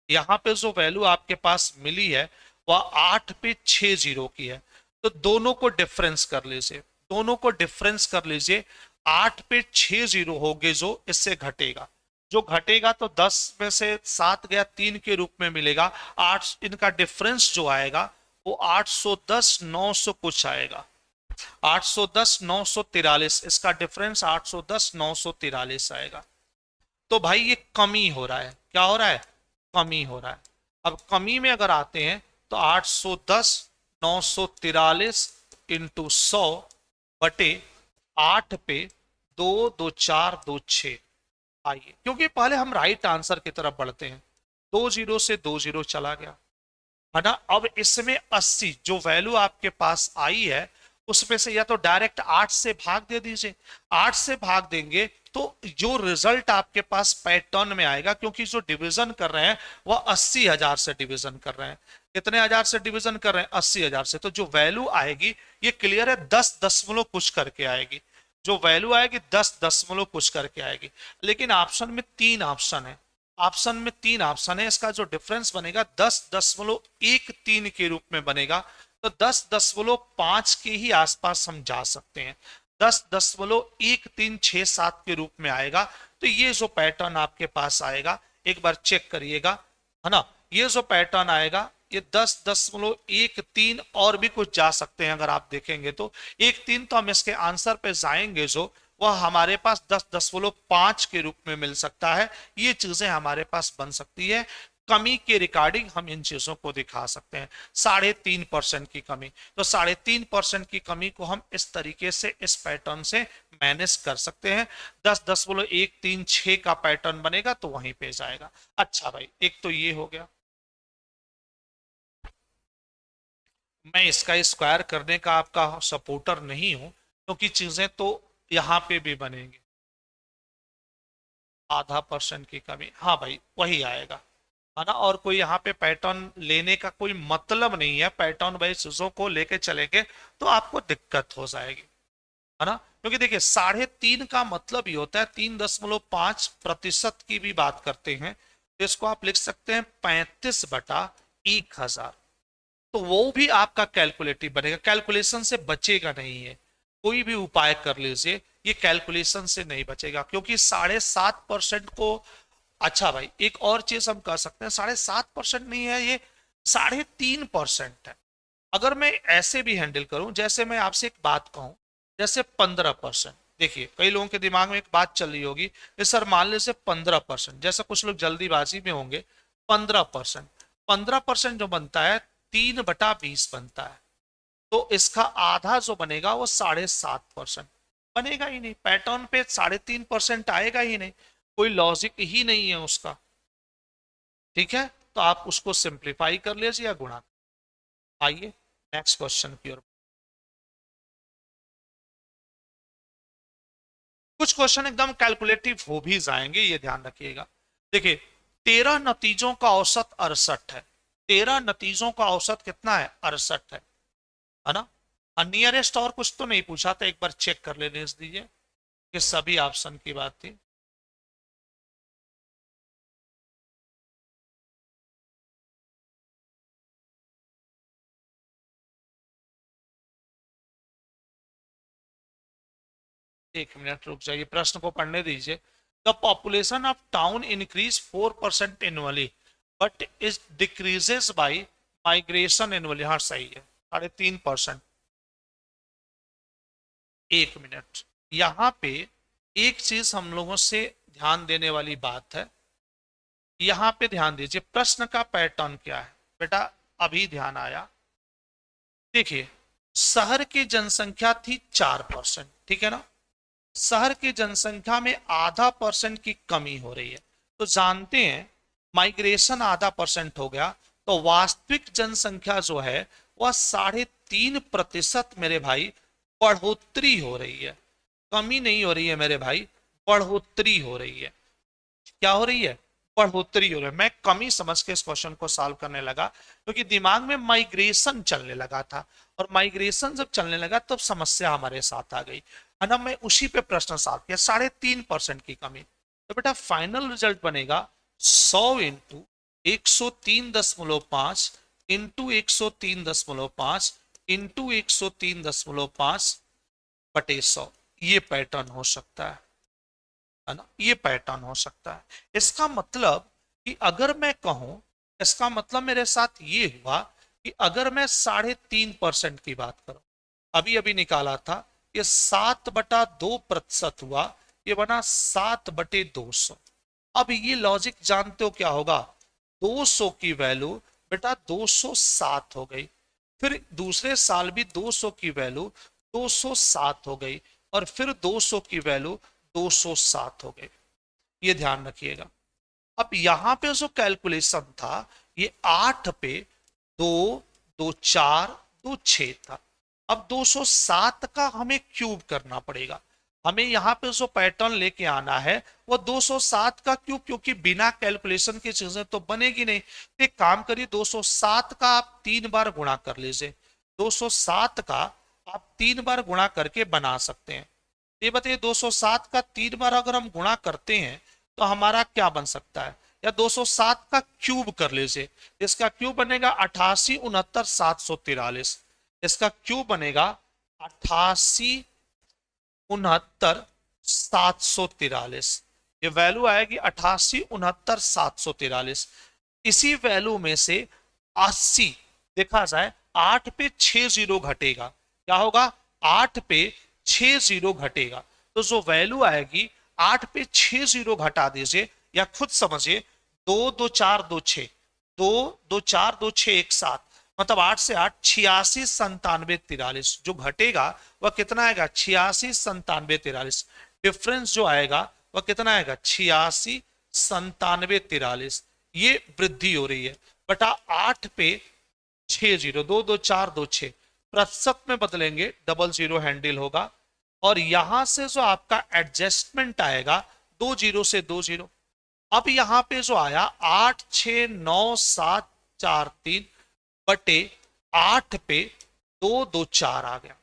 यहाँ पे जो वैल्यू आपके पास मिली है वह 8 पे 6 जीरो की है, तो दोनों को डिफरेंस कर लीजिए, दोनों को डिफरेंस कर लीजिए। 8 पे 6 जीरो हो गए जो इससे घटेगा, जो घटेगा तो 10 में से 7 गया 3 के रूप में मिलेगा। 8 इनका डिफरेंस जो आएगा वो 810 900 कुछ आएगा, 810 943, इसका डिफरेंस 810 943 आएगा। तो भाई ये कमी हो रहा है, क्या हो रहा है, कमी हो रहा है। अब कमी में अगर आते हैं तो 810 943 इंटू 100 बटे 8 पे 2 2 4 2 6। आइए, क्योंकि पहले हम राइट आंसर की तरफ बढ़ते हैं, 2 जीरो से 2 जीरो चला गया, है ना। अब इसमें 80 जो वैल्यू आपके पास आई है उसमें से या तो डायरेक्ट 8 से भाग दे दीजिए, 8 से भाग देंगे तो जो रिजल्ट आपके पास पैटर्न में आएगा, क्योंकि जो डिवीजन कर रहे हैं वह 80,000 से डिवीजन कर रहे हैं। कितने हजार से डिवीजन कर रहे हैं, 80,000 से। तो जो वैल्यू आएगी ये क्लियर है 10 दशमलव कुछ करके आएगी, जो वैल्यू आएगी 10 दशमलव कुछ करके आएगी। लेकिन ऑप्शन में 3 ऑप्शन है, ऑप्शन में 3 ऑप्शन है, इसका जो डिफरेंस बनेगा 10.13 के रूप में बनेगा। तो 10.5 के ही आसपास हम जा सकते हैं, 10.1367 के रूप में आएगा। तो ये जो पैटर्न आपके पास आएगा एक बार चेक करिएगा, है ना। ये जो पैटर्न आएगा ये 10.13 और भी कुछ जा सकते हैं, अगर आप देखेंगे तो 1 3 तो हम इसके आंसर पे जाएंगे जो वह हमारे पास 10.5 के रूप में मिल सकता है। ये चीजें हमारे पास बन सकती है, कमी के रिगार्डिंग हम इन चीजों को दिखा सकते हैं। 3.5% की कमी, तो 3.5% की कमी को हम इस तरीके से इस पैटर्न से मैनेज कर सकते हैं। 10.136 का पैटर्न बनेगा तो वहीं पे जाएगा। अच्छा भाई, एक तो ये हो गया, मैं इसका स्क्वायर करने का आपका सपोर्टर नहीं हूं, क्योंकि चीजें तो यहां पे भी बनेंगी। 0.5% की कमी, हाँ भाई वही आएगा, है ना। और कोई यहाँ पे पैटर्न लेने का कोई मतलब नहीं है, पैटर्न वाइज चीजों को लेके चलेंगे तो आपको दिक्कत हो जाएगी, है ना। क्योंकि देखिए 3.5 का मतलब ही होता है 3.5% की भी बात करते हैं तो इसको आप लिख सकते हैं 35/1000। तो वो भी आपका कैलकुलेटिव बनेगा, कैलकुलेशन से बचेगा नहीं है। कोई भी उपाय कर लीजिए, ये कैलकुलेशन से नहीं बचेगा, क्योंकि 7.5% को, अच्छा भाई एक और चीज हम कर सकते हैं, 7.5% नहीं है ये, 3.5% है। अगर मैं ऐसे भी हैंडल करूं, जैसे मैं आपसे एक बात कहूं, जैसे 15%, देखिए कई लोगों के दिमाग में एक बात चल रही होगी, ये सर मान लीजिए 15%, जैसा कुछ लोग जल्दीबाजी में होंगे, 15%, 15% जो बनता है 3/20 बनता है, तो इसका आधा जो बनेगा वो 7.5% बनेगा ही नहीं, पैटर्न पे 3.5% आएगा ही नहीं, कोई लॉजिक ही नहीं है उसका। ठीक है, तो आप उसको सिंप्लीफाई कर लीजिए या गुणा। आइए नेक्स्ट क्वेश्चन की ओर। कुछ क्वेश्चन एकदम कैलकुलेटिव हो भी जाएंगे, ये ध्यान रखिएगा। देखिए 13 नतीजों का औसत 68 है, 13 नतीजों का औसत कितना है, 68 है ना। नियरेस्ट और कुछ तो नहीं पूछा था, एक बार चेक कर लेने दीजिए कि सभी ऑप्शन की बात थी। एक मिनट रुक जाइए, प्रश्न को पढ़ने दीजिए। The population of town increase 4% annually but is decreases by migration annually, हाँ सही है, 3.5%। एक मिनट, यहाँ पे एक चीज हम लोगों से ध्यान देने वाली बात है, यहाँ पे ध्यान दीजिए, प्रश्न का पैटर्न क्या है बेटा, अभी ध्यान आया। देखिए शहर की जनसंख्या थी 4%, ठीक है ना, शहर की जनसंख्या में आधा परसेंट की कमी हो रही है, तो जानते हैं माइग्रेशन आधा परसेंट हो गया, तो वास्तविक जनसंख्या जो है वह 3.5% मेरे भाई बढ़ोतरी हो रही है, कमी नहीं हो रही है मेरे भाई, बढ़ोतरी हो रही है। क्या हो रही है, बढ़ोतरी हो रही है। मैं कमी समझ के इस क्वेश्चन को सॉल्व करने लगा, क्योंकि दिमाग में माइग्रेशन चलने लगा था, और माइग्रेशन जब चलने लगा तब समस्या हमारे साथ आ गई है ना। मैं उसी पे प्रश्न सॉल्व किया, 3.5% की कमी, तो बेटा फाइनल रिजल्ट बनेगा 100 इंटू 103.5 इंटू 103.5 इंटू 103.5 बटे 100, ये पैटर्न हो सकता है ना, ये पैटर्न हो सकता है। इसका मतलब कि अगर मैं कहूं, इसका मतलब मेरे साथ ये हुआ कि अगर मैं 3.5% की बात करूं, अभी अभी निकाला था, ये 7/2% हुआ, ये बना 7/200। अब ये लॉजिक जानते हो क्या होगा, 200 की वैल्यू बेटा 207 हो गई, फिर दूसरे साल भी 200 की वैल्यू 207 हो गई, और फिर 200 की वैल्यू 207 हो गई, ये ध्यान रखिएगा। अब यहां पे जो कैलकुलेशन था, ये 8 पे 2 2 4 2 6 था, अब 207 का हमें क्यूब करना पड़ेगा, हमें यहाँ पे जो पैटर्न लेके आना है वो 207 का क्यूब, क्योंकि बिना कैलकुलेशन की चीजें तो बनेगी नहीं। तो एक काम करिए, 207 का आप 3 बार गुणा कर लीजिए, 207 का आप 3 बार गुणा करके बना सकते हैं। ये बताइए 207 का 3 बार अगर हम गुणा करते हैं तो हमारा क्या बन सकता है, या 207 का क्यूब कर लीजिए, इसका क्यूब बनेगा 88 69 743, इसका क्यूब बनेगा 88 69 743, ये वैल्यू आएगी 88 69 743। इसी वैल्यू में से 80 देखा जाए, 8 पे 6 जीरो घटेगा, क्या होगा, 8 पे 6 जीरो घटेगा, तो जो वैल्यू आएगी 8 पे 6 जीरो घटा दीजिए, या खुद समझिए, 2 2 4 2 6, 2 2 4 2 6 एक साथ, मतलब 8 से 8 86 97 43, जो घटेगा वह कितना आएगा, 86 97 43, डिफरेंस जो आएगा वह कितना आएगा, 86 97 43, ये वृद्धि हो रही है। बटा 8 पे 6 जीरो, 2 2 4 2 6, प्रतिशत में बदलेंगे, डबल जीरो हैंडल होगा, और यहां से जो आपका एडजस्टमेंट आएगा, 2 जीरो से 2 जीरो। अब यहां पे जो आया 8 6 9 7 4 3 बटे 8 पे 2 2 4 आ गया,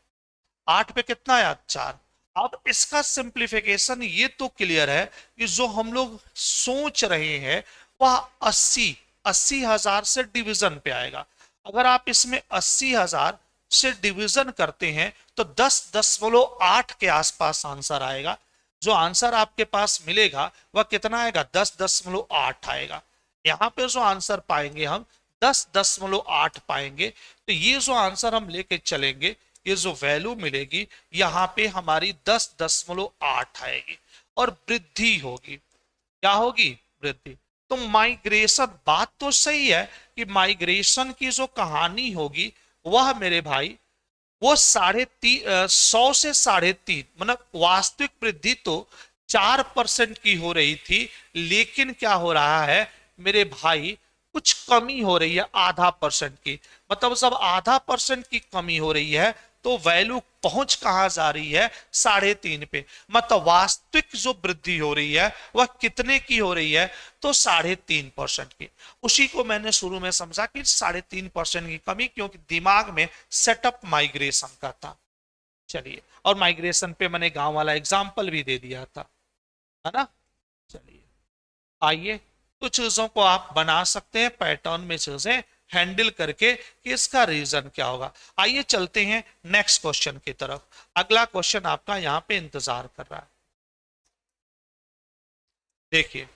8 पे कितना आया, 4। अब इसका सिंप्लीफिकेशन ये तो क्लियर है कि जो हम लोग सोच रहे हैं वह 80 80,000 से डिवीजन पे आएगा। अगर आप इसमें 80,000 से डिवीजन करते हैं तो 10.8 के आसपास आंसर आएगा। जो आंसर आपके पास मिलेगा वह कितना आएगा? 10.8 आएगा। यहां पे जो आंसर पाएंगे हम 10.8 पाएंगे। तो ये जो आंसर हम लेके चलेंगे, ये जो वैल्यू मिलेगी यहां पे हमारी 10.8 आएगी और वृद्धि होगी। क्या होगी? वृद्धि। तो माइग्रेशन, बात तो सही है कि माइग्रेशन की जो कहानी होगी वह मेरे भाई वो 100 से 3.5, मतलब वास्तविक वृद्धि तो 4% की हो रही थी, लेकिन क्या हो रहा है मेरे भाई, कुछ कमी हो रही है आधा परसेंट की। मतलब जब आधा परसेंट की कमी हो रही है तो वैल्यू पहुंच कहां जा रही है? 3.5 पे। मतलब वास्तविक जो वृद्धि हो रही है वह कितने की हो रही है? तो 3.5% की। उसी को मैंने शुरू में समझा कि 3.5% की कमी, क्योंकि दिमाग में सेटअप माइग्रेशन का था। चलिए, और माइग्रेशन पे मैंने गांव वाला एग्जाम्पल भी दे दिया था, है ना। चलिए, आइए तो चीजों को आप बना सकते हैं पैटर्न में, चीजें हैंडल करके कि इसका रीजन क्या होगा। आइए चलते हैं नेक्स्ट क्वेश्चन की तरफ। अगला क्वेश्चन आपका यहां पे इंतजार कर रहा है। देखिए,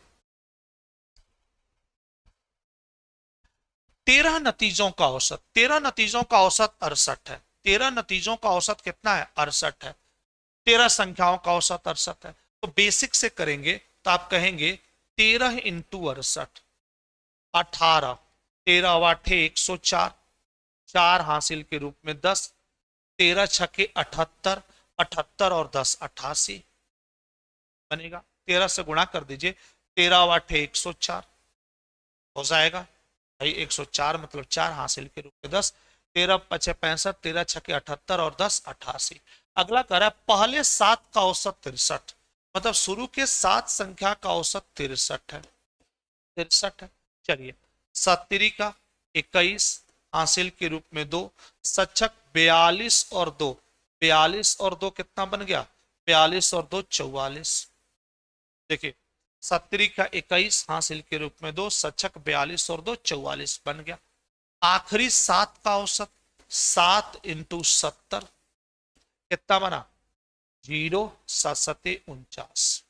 13 नतीजों का औसत, 13 नतीजों का औसत 68 है। 13 नतीजों का औसत कितना है? 68 है। 13 संख्याओं का औसत 68 है। तो बेसिक से करेंगे तो आप कहेंगे 13 इंटू 68, 18, 13 वाठे 104, 4 हासिल के रूप में 10, 13 छके 78, 78 और 10 88 बनेगा। 13 से गुणा कर दीजिए, 13 वाठे 104 हो जाएगा भाई। 104 मतलब 4 हासिल के रूप में 10, 13 पचे 65, 13 छके 78 और 10 88। अगला कह रहा है पहले 7 का औसत 63, मतलब शुरू के 7 संख्या का औसत 63 है। 63 है। चलिए, 70 का 21 हासिल के रूप में 2, सचक 42 और 2, 42 और 2 कितना बन गया? 42 और 2 44। देखिए, 70 का 21 हासिल के रूप में 2, सचक 42 और 2 44 बन गया। आखिरी 7 का औसत 7 इंटू 70 कितना बना? 0 7 49।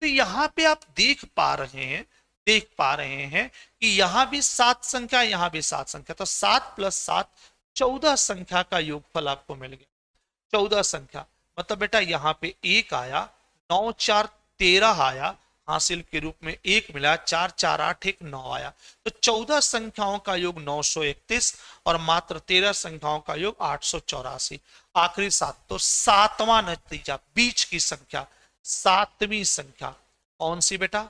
तो यहां पे आप देख पा रहे हैं, देख पा रहे हैं कि यहां भी 7 संख्या, यहां भी 7 संख्या, तो 7 + 7 14 संख्या का योगफल आपको मिल गया। 14 संख्या मतलब बेटा यहां पे 1 आया, 9 4 13 आया, हासिल के रूप में 1 मिला, 4 4 8 1 9 आया। तो 14 संख्याओं का योग 931 और मात्र 13 संख्याओं का योग 884। आखिरी 7, तो 7वां नतीजा, बीच की संख्या, 7वीं संख्या कौन सी बेटा?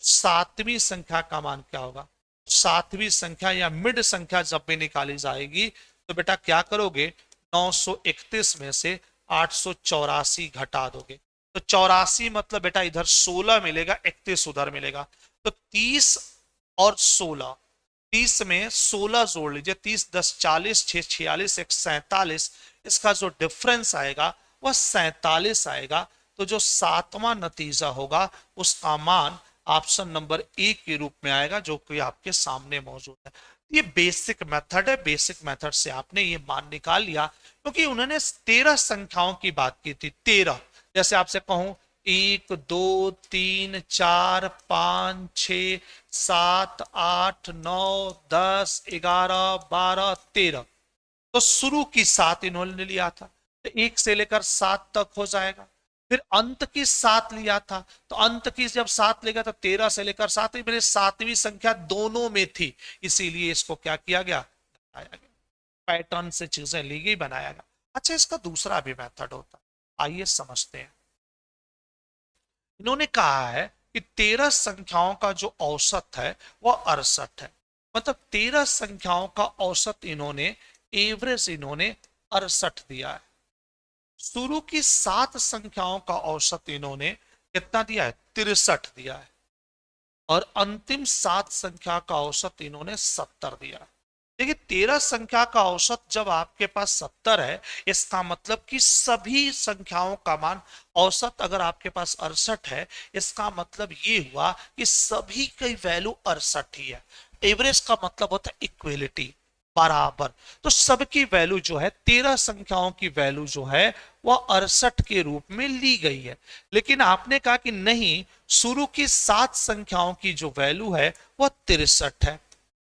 7वीं संख्या का मान क्या होगा? 7वीं संख्या या मिड संख्या जब भी निकाली जाएगी तो बेटा क्या करोगे? 931 में से 884 घटा दोगे। तो 84 मतलब बेटा इधर 16 मिलेगा, 31 उधर मिलेगा। तो 30 और 16, 30 में 16 जोड़ लीजिए, 30 10 40, 6 46, 1 47। इसका जो डिफरेंस आएगा वह 47 आएगा। तो जो 7वां नतीजा होगा उसका मान ऑप्शन नंबर ए के रूप में आएगा, जो कि आपके सामने मौजूद है। ये बेसिक मेथड है, बेसिक मेथड से आपने ये मान निकाल लिया, क्योंकि उन्होंने 13 संख्याओं की बात की थी। 13, जैसे आपसे कहूं 1 2 3 4 5 6 7 8 9 10 11 12 13, तो शुरू की 7 इन्होंने लिया था, तो 1 से लेकर 7 तक हो जाएगा। फिर अंत की 7 लिया था, तो अंत की जब 7 लेगा तो 13 से लेकर 7, मेरे 7वीं संख्या दोनों में थी, इसीलिए इसको क्या किया गया? घटाया गया। पैटर्न से चीजें ली गई, बनाया गया। अच्छा, इसका दूसरा भी मेथड होता है, आइए समझते हैं। इन्होंने कहा है कि 13 संख्याओं का जो औसत है वह 68 है। मतलब 13 संख्याओं का औसत इन्होंने, एवरेज इन्होंने 68 दिया है। शुरू की 7 संख्याओं का औसत इन्होंने कितना दिया है? 63 दिया है। और अंतिम 7 संख्या का औसत इन्होंने 70 दिया है। देखिए, 13 संख्या का औसत जब आपके पास 70 है, इसका मतलब कि सभी संख्याओं का मान, औसत अगर आपके पास 68 है, इसका मतलब ये हुआ कि सभी की वैल्यू 68 ही है। एवरेज का मतलब होता है इक्वलिटी। बराबर। तो सबकी वैल्यू जो है 13 संख्याओं की वैल्यू जो है वह 68 के रूप में ली गई है। लेकिन आपने कहा कि नहीं, शुरू की 7 संख्याओं की जो वैल्यू है वह 63 है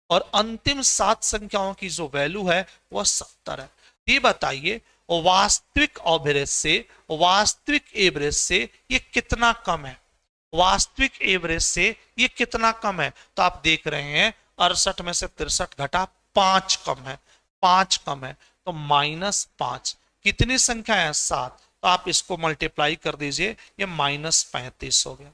और अंतिम 7 संख्याओं की जो वैल्यू है वह 70 है। ये बताइए वास्तविक एवरेज से, वास्तविक एवरेज से ये कितना कम है? वास्तविक एवरेज से ये कितना कम है? तो आप देख रहे हैं 68 में से 63 घटा 5 कम है, 5 कम है, तो -5। कितनी संख्या है? 7। तो आप इसको मल्टीप्लाई कर दीजिए, ये -35 हो गया।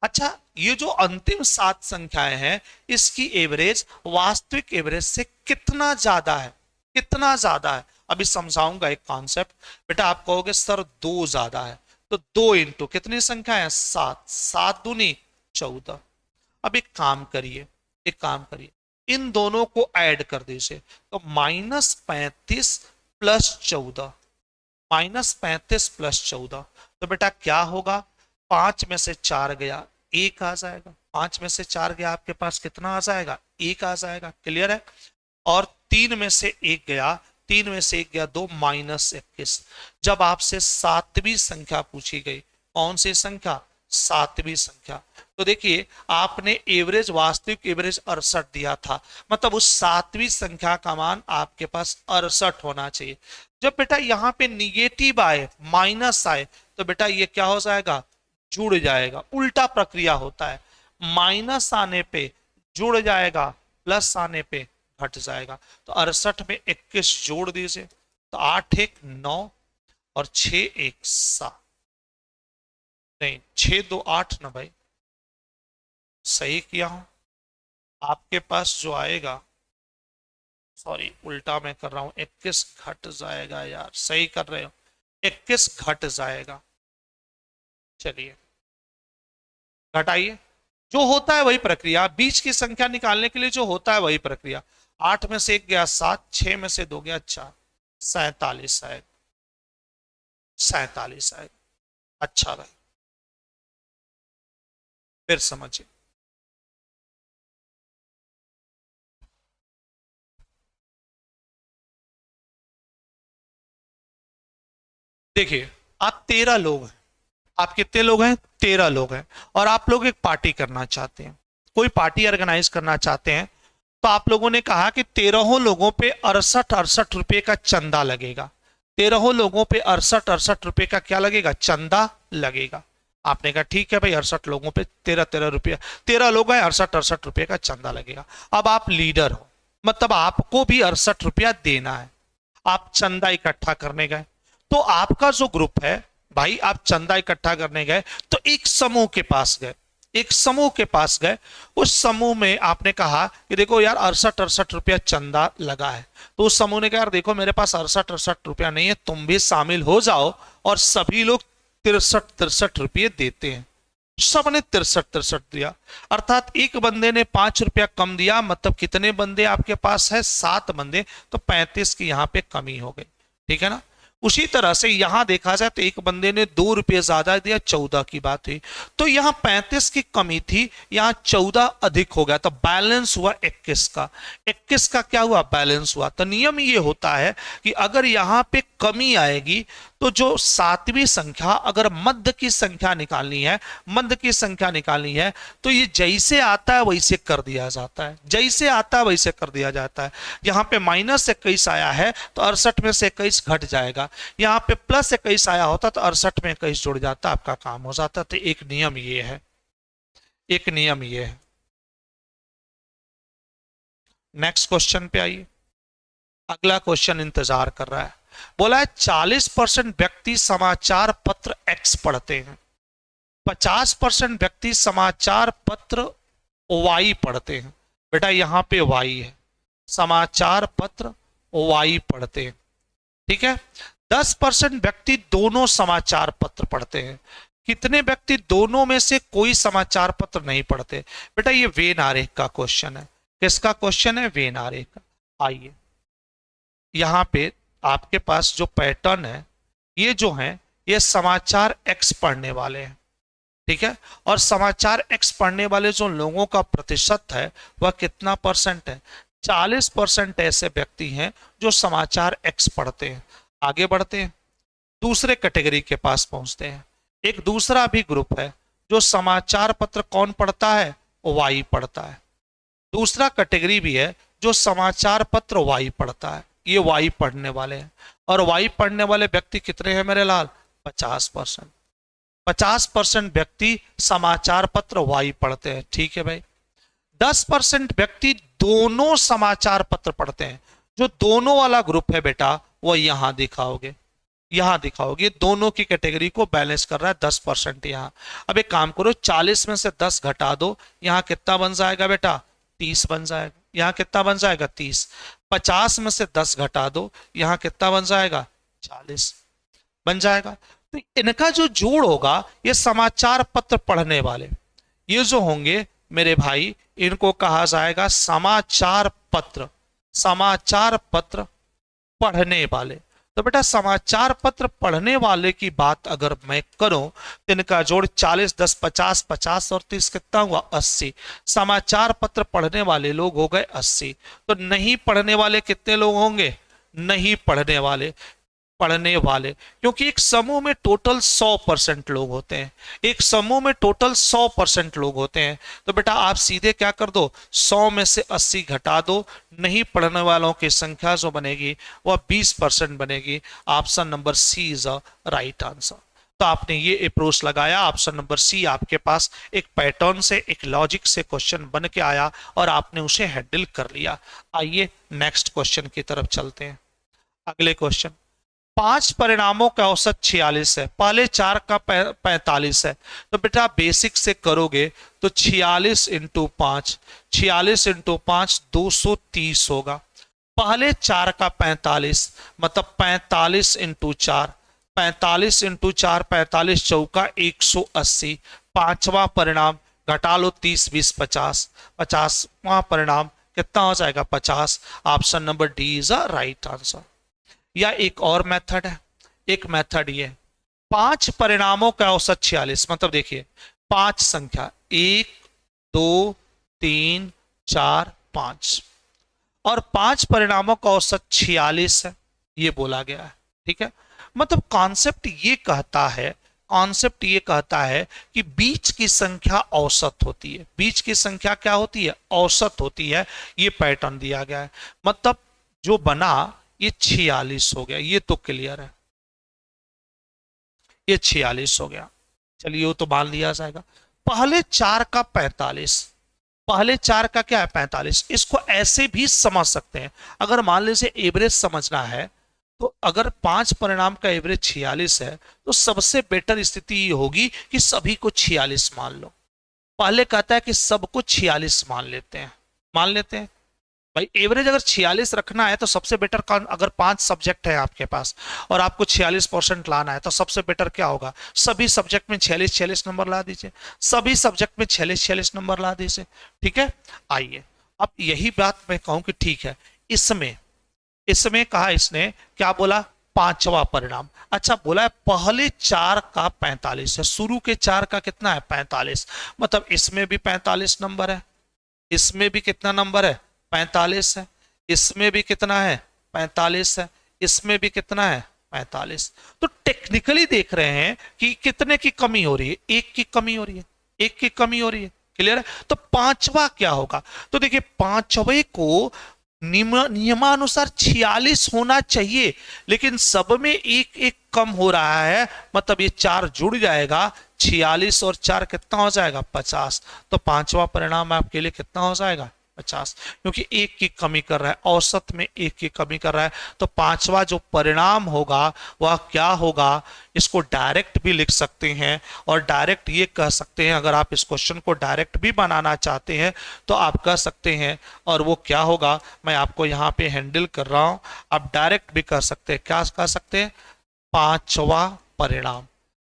अच्छा, ये जो अंतिम 7 संख्याएं हैं इसकी एवरेज वास्तविक एवरेज से कितना ज्यादा है? कितना ज्यादा है? अभी समझाऊंगा एक कॉन्सेप्ट। बेटा आप कहोगे सर 2 ज्यादा है, तो 2 इंटू कितनी संख्या है? 7। 7 दूनी 14। अब एक काम करिए, एक काम करिए, इन दोनों को ऐड कर दीजिए, तो -35 प्लस 14, -35 प्लस 14, तो बेटा क्या होगा? 5 में से 4 गया, 1 आ जाएगा। 5 में से 4 गया, आपके पास कितना आ जाएगा? 1 आ जाएगा। क्लियर है? और 3 में से 1 गया, 3 में से 1 गया 2, -21। जब आपसे 7वीं संख्या पूछी गई, कौन सी संख्या? 7वीं संख्या। तो देखिए आपने एवरेज, वास्तविक एवरेज 68 दिया था, मतलब उस 7वीं संख्या का मान आपके पास 68 होना चाहिए। जब बेटा यहाँ पे निगेटिव आए, माइनस आए, तो बेटा ये क्या हो जाएगा? जुड़ जाएगा। उल्टा प्रक्रिया होता है, माइनस आने पे जुड़ जाएगा, प्लस आने पे घट जाएगा। तो 68 में 21 जोड़ दीजिए, तो 8 1 9 और 6 1 7, नहीं 6 2 8 ना भाई, सही किया हूं। आपके पास जो आएगा, सॉरी उल्टा मैं कर रहा हूं, 21 घट जाएगा यार, सही कर रहे हो, 21 घट जाएगा। चलिए घटाइए, जो होता है वही प्रक्रिया, बीच की संख्या निकालने के लिए जो होता है वही प्रक्रिया। 8 में से 1 गया 7, 6 में से 2 गया 4, 47 आएगा, 47 आएगा। अच्छा भाई, फिर समझिए, देखिए आप 13 लोग हैं, आप कितने लोग हैं? 13 लोग हैं, और आप लोग एक पार्टी करना चाहते हैं, कोई पार्टी ऑर्गेनाइज करना चाहते हैं। तो आप लोगों ने कहा कि 13 लोगों पे 68 रुपए का चंदा लगेगा। 13 लोगों पे 68 रुपए का क्या लगेगा? चंदा लगेगा। आपने कहा ठीक है भाई, 68 लोगों पे 13 रुपया, 13 लोग हैं, 68 रुपए का चंदा लगेगा। अब आप लीडर हो, मतलब आपको भी 68 रुपया देना है। आप चंदा इकट्ठा करने गए, तो आपका जो ग्रुप है भाई, आप चंदा इकट्ठा करने गए, तो एक समूह के पास गए, एक समूह के पास गए, उस समूह में आपने कहा कि देखो यार 68 रुपया चंदा लगा है। तो उस समूह ने कहा यार देखो मेरे पास 68 रुपया नहीं है, तुम भी शामिल हो जाओ, और सभी लोग 63 रुपये देते हैं। सबने 63 दिया, अर्थात एक बंदे ने 5 रुपया कम दिया, मतलब कितने बंदे आपके पास है? 7 बंदे, तो 35 की यहां पे कमी हो गई। ठीक है ना? उसी तरह से यहां देखा जाए तो एक बंदे ने 2 रुपये ज्यादा दिया, 14 की बात हुई, तो यहां 35 की कमी थी, यहां 14 अधिक हो गया, तो बैलेंस हुआ 21 का। 21 का क्या हुआ? बैलेंस हुआ। तो नियम ये होता है कि अगर यहां पे कमी आएगी, तो जो 7वीं संख्या, अगर मध्य की संख्या निकालनी है, मध्य की संख्या निकालनी है, तो ये जैसे आता है वैसे कर दिया जाता है, जैसे आता है वैसे कर दिया जाता है। यहां पे -21 आया है, तो 68 में से 21 घट जाएगा। यहाँ पे +21 आया होता तो 68 में 21 जुड़ जाता, आपका काम हो जाता। तो एक नियम ये है, एक नियम ये है। नेक्स्ट क्वेश्चन पे आइए, अगला क्वेश्चन इंतजार कर रहा है। बोला है 40% व्यक्ति समाचार पत्र X पढ़ते हैं, 50% व्यक्ति समाचार पत्र Y पढ़ते हैं। बेटा यहां पे Y है, समाचार पत्र Y पढ़ते हैं। ठीक है? 10% व्यक्ति दोनों समाचार पत्र पढ़ते हैं। कितने व्यक्ति दोनों में से कोई समाचार पत्र नहीं पढ़ते? बेटा ये वेन आरेख का क्वेश्चन है। किसका क्वेश्चन है? वेन आरेख का। आइए यहां पे आपके पास जो पैटर्न है, ये जो है ये समाचार X पढ़ने वाले हैं। ठीक है? और समाचार X पढ़ने वाले जो लोगों का प्रतिशत है वह कितना % है? 40% ऐसे व्यक्ति हैं जो समाचार एक्स पढ़ते हैं। आगे बढ़ते हैं, दूसरे कैटेगरी के पास पहुंचते हैं। एक दूसरा भी ग्रुप है जो समाचार पत्र कौन पढ़ता है, वाई पढ़ता है। दूसरा कैटेगरी भी है जो समाचार पत्र वाई पढ़ता है, ये वाई पढ़ने वाले हैं। और वाई पढ़ने वाले व्यक्ति कितने हैं मेरे लाल, 50%। 50% व्यक्ति समाचार पत्र वाई पढ़ते हैं, ठीक है भाई। 10% व्यक्ति दोनों समाचार पत्र पढ़ते हैं। जो दोनों वाला ग्रुप है बेटा, वो यहां दिखाओगे, यहां दिखाओगे, दोनों की कैटेगरी को बैलेंस कर रहा है 10% यहां। अब एक काम करो, 40 में से 10 घटा दो, यहां कितना बन जाएगा बेटा, 30 बन जाएगा। यहां कितना बन जाएगा, 30। 50 में से 10 घटा दो, यहां कितना बन जाएगा, 40 बन जाएगा। तो इनका जो जोड़ होगा, ये समाचार पत्र पढ़ने वाले, ये जो होंगे मेरे भाई, इनको कहा जाएगा समाचार पत्र, समाचार पत्र पढ़ने वाले। तो बेटा समाचार पत्र पढ़ने वाले की बात अगर मैं करूं तो इनका जोड़ 40, 10, 50, 50 और 30 कितना हुआ, 80। समाचार पत्र पढ़ने वाले लोग हो गए 80। तो नहीं पढ़ने वाले कितने लोग होंगे, नहीं पढ़ने वाले, क्योंकि एक समूह में टोटल 100% लोग होते हैं, एक समूह में टोटल 100% लोग होते हैं। तो बेटा आप सीधे क्या कर दो, 100 में से 80 घटा दो, नहीं पढ़ने वालों की संख्या जो बनेगी वह 20% बनेगी। Option number C is a right answer. तो आपने ये अप्रोच लगाया, ऑप्शन नंबर सी आपके पास एक पैटर्न से, एक लॉजिक से क्वेश्चन बन के आया और आपने उसे हैंडल कर लिया। आइए नेक्स्ट क्वेश्चन की तरफ चलते हैं। अगले क्वेश्चन, 5 परिणामों का औसत 46 है, पहले 4 का 45 है। तो बेटा बेसिक से करोगे तो 46 इंटू 5, 46 इंटू 5 230 होगा। पहले 4 का 45 मतलब 45 इंटू 4, 45 इंटू 4, 45 चौका 180। पांचवा परिणाम घटा लो 30, 20, 50, 50वां परिणाम कितना हो जाएगा, 50। Option number D is a right answer. या एक और मेथड है, एक मेथड ये, 5 परिणामों का औसत 46, मतलब देखिए 5 संख्या 1, 2, 3, 4, 5 और 5 परिणामों का औसत 46 है, ये बोला गया है। ठीक है, मतलब कॉन्सेप्ट ये कहता है, कॉन्सेप्ट ये कहता है कि बीच की संख्या औसत होती है। बीच की संख्या क्या होती है, औसत होती है। ये पैटर्न दिया गया है, मतलब जो बना ये 46 हो गया, ये तो क्लियर है, ये 46 हो गया। चलिए वो तो मान लिया जाएगा। पहले 4 का 45, पहले 4 का क्या है, 45। इसको ऐसे भी समझ सकते हैं, अगर मान लीजिए एवरेज समझना है तो अगर 5 परिणाम का एवरेज 46 है तो सबसे बेटर स्थिति ये होगी कि सभी को 46 मान लो। पहले कहता है कि सबको 46 मान लेते हैं, मान लेते हैं भाई। एवरेज अगर 46 रखना है तो सबसे बेटर कौन, अगर 5 सब्जेक्ट है आपके पास और आपको 46% लाना है तो सबसे बेटर क्या होगा, सभी सब्जेक्ट में 46 नंबर ला दीजिए, सभी सब्जेक्ट में 46 नंबर ला दीजिए। ठीक है, आइए अब यही बात मैं कहूं कि ठीक है, इसमें इसमें कहा इसने क्या बोला, पांचवा परिणाम। अच्छा बोला है पहले 4 का 45 है, शुरू के 4 का कितना है, 45, मतलब इसमें भी 45 नंबर है, इसमें भी कितना नंबर है, 45 है, इसमें भी कितना है, 45 है, इसमें भी कितना है, 45। तो टेक्निकली देख रहे हैं कि कितने की कमी हो रही है, एक की कमी हो रही है, एक की कमी हो रही है। क्लियर है, तो पांचवा क्या होगा, तो देखिए पांचवे को नियमानुसार 46 होना चाहिए, लेकिन सब में एक एक कम हो रहा है, मतलब ये 4 जुड़ जाएगा, 46 और 4 कितना हो जाएगा, 50। तो पांचवा परिणाम आपके लिए कितना हो जाएगा, 50, क्योंकि एक की कमी कर रहा है, औसत में एक की कमी कर रहा है। तो पांचवा जो परिणाम होगा वह क्या होगा, इसको डायरेक्ट भी लिख सकते हैं और डायरेक्ट ये कह सकते हैं, अगर आप इस क्वेश्चन को डायरेक्ट भी बनाना चाहते हैं तो आप कह सकते हैं। और वो क्या होगा, मैं आपको यहाँ पे हैंडल कर रहा हूं, आप डायरेक्ट भी कर सकते हैं, क्या कह सकते हैं, पांचवा परिणाम।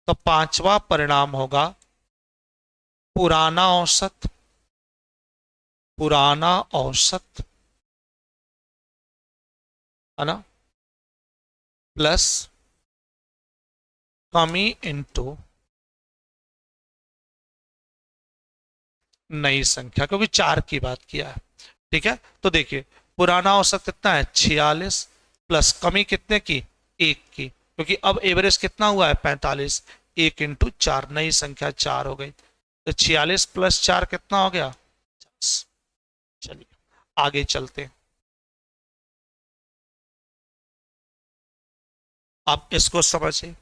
तो पांचवा परिणाम होगा पुराना औसत, पुराना औसत है ना, प्लस कमी इनटू नई संख्या, क्योंकि 4 की बात किया है। ठीक है, तो देखिए पुराना औसत कितना है 46, प्लस कमी कितने की, एक की, क्योंकि अब एवरेज कितना हुआ है 45, एक इंटू चार, नई संख्या चार हो गई, तो 46 प्लस चार कितना हो गया 50। चलिए आगे चलते हैं, आप इसको समझिए।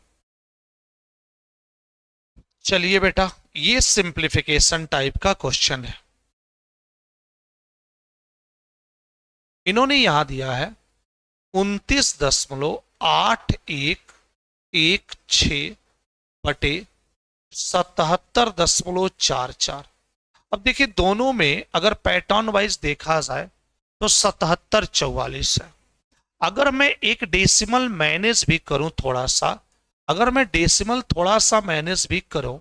चलिए बेटा, ये सिंप्लीफिकेशन टाइप का क्वेश्चन है। इन्होंने यहां दिया है 29.8116 बटे 77.44। अब देखिए दोनों में अगर पैटर्न वाइज देखा जाए तो 7744 है। अगर मैं एक डेसिमल मैनेज भी करूं थोड़ा सा, अगर मैं डेसिमल थोड़ा सा मैनेज भी करूं,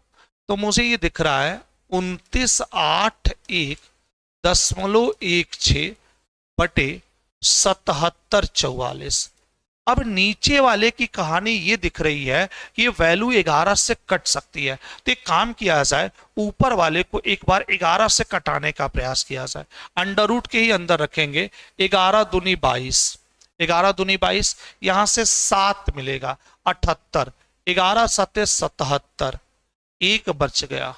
तो मुझे ये दिख रहा है 2981.16 बटे 7744। अब नीचे वाले की कहानी ये दिख रही है कि ये वैल्यू 11 से कट सकती है, तो एक काम किया जाए, ऊपर वाले को एक बार 11 से कटाने का प्रयास किया जाए। अंडर रूट के ही अंदर रखेंगे, 11 दूनी 22, 11 दूनी 22, यहां से 7 मिलेगा 78, 11 सत्ते 77, एक बच गया,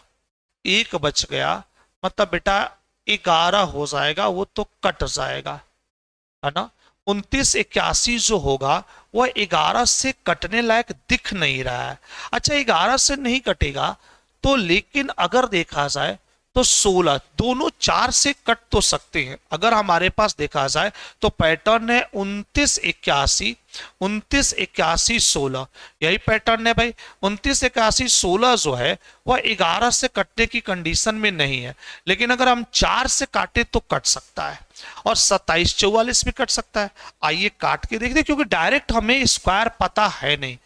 एक बच गया, मतलब बेटा 11 हो जाएगा, वो तो कट जाएगा, है ना। 2981 जो होगा वह 11 से कटने लायक दिख नहीं रहा है। अच्छा 11 से नहीं कटेगा तो, लेकिन अगर देखा जाए तो 16, दोनों 4 से कट तो सकते हैं। अगर हमारे पास देखा जाए तो पैटर्न है 2981, 2981 16, यही पैटर्न है भाई। 2981 16 जो है वह 11 से कटने की कंडीशन में नहीं है, लेकिन अगर हम 4 से काटे तो कट सकता है, और 2744 भी कट सकता है। आइए काट के देखते हैं, क्योंकि डायरेक्ट हमें स्क्वायर पता है नहीं,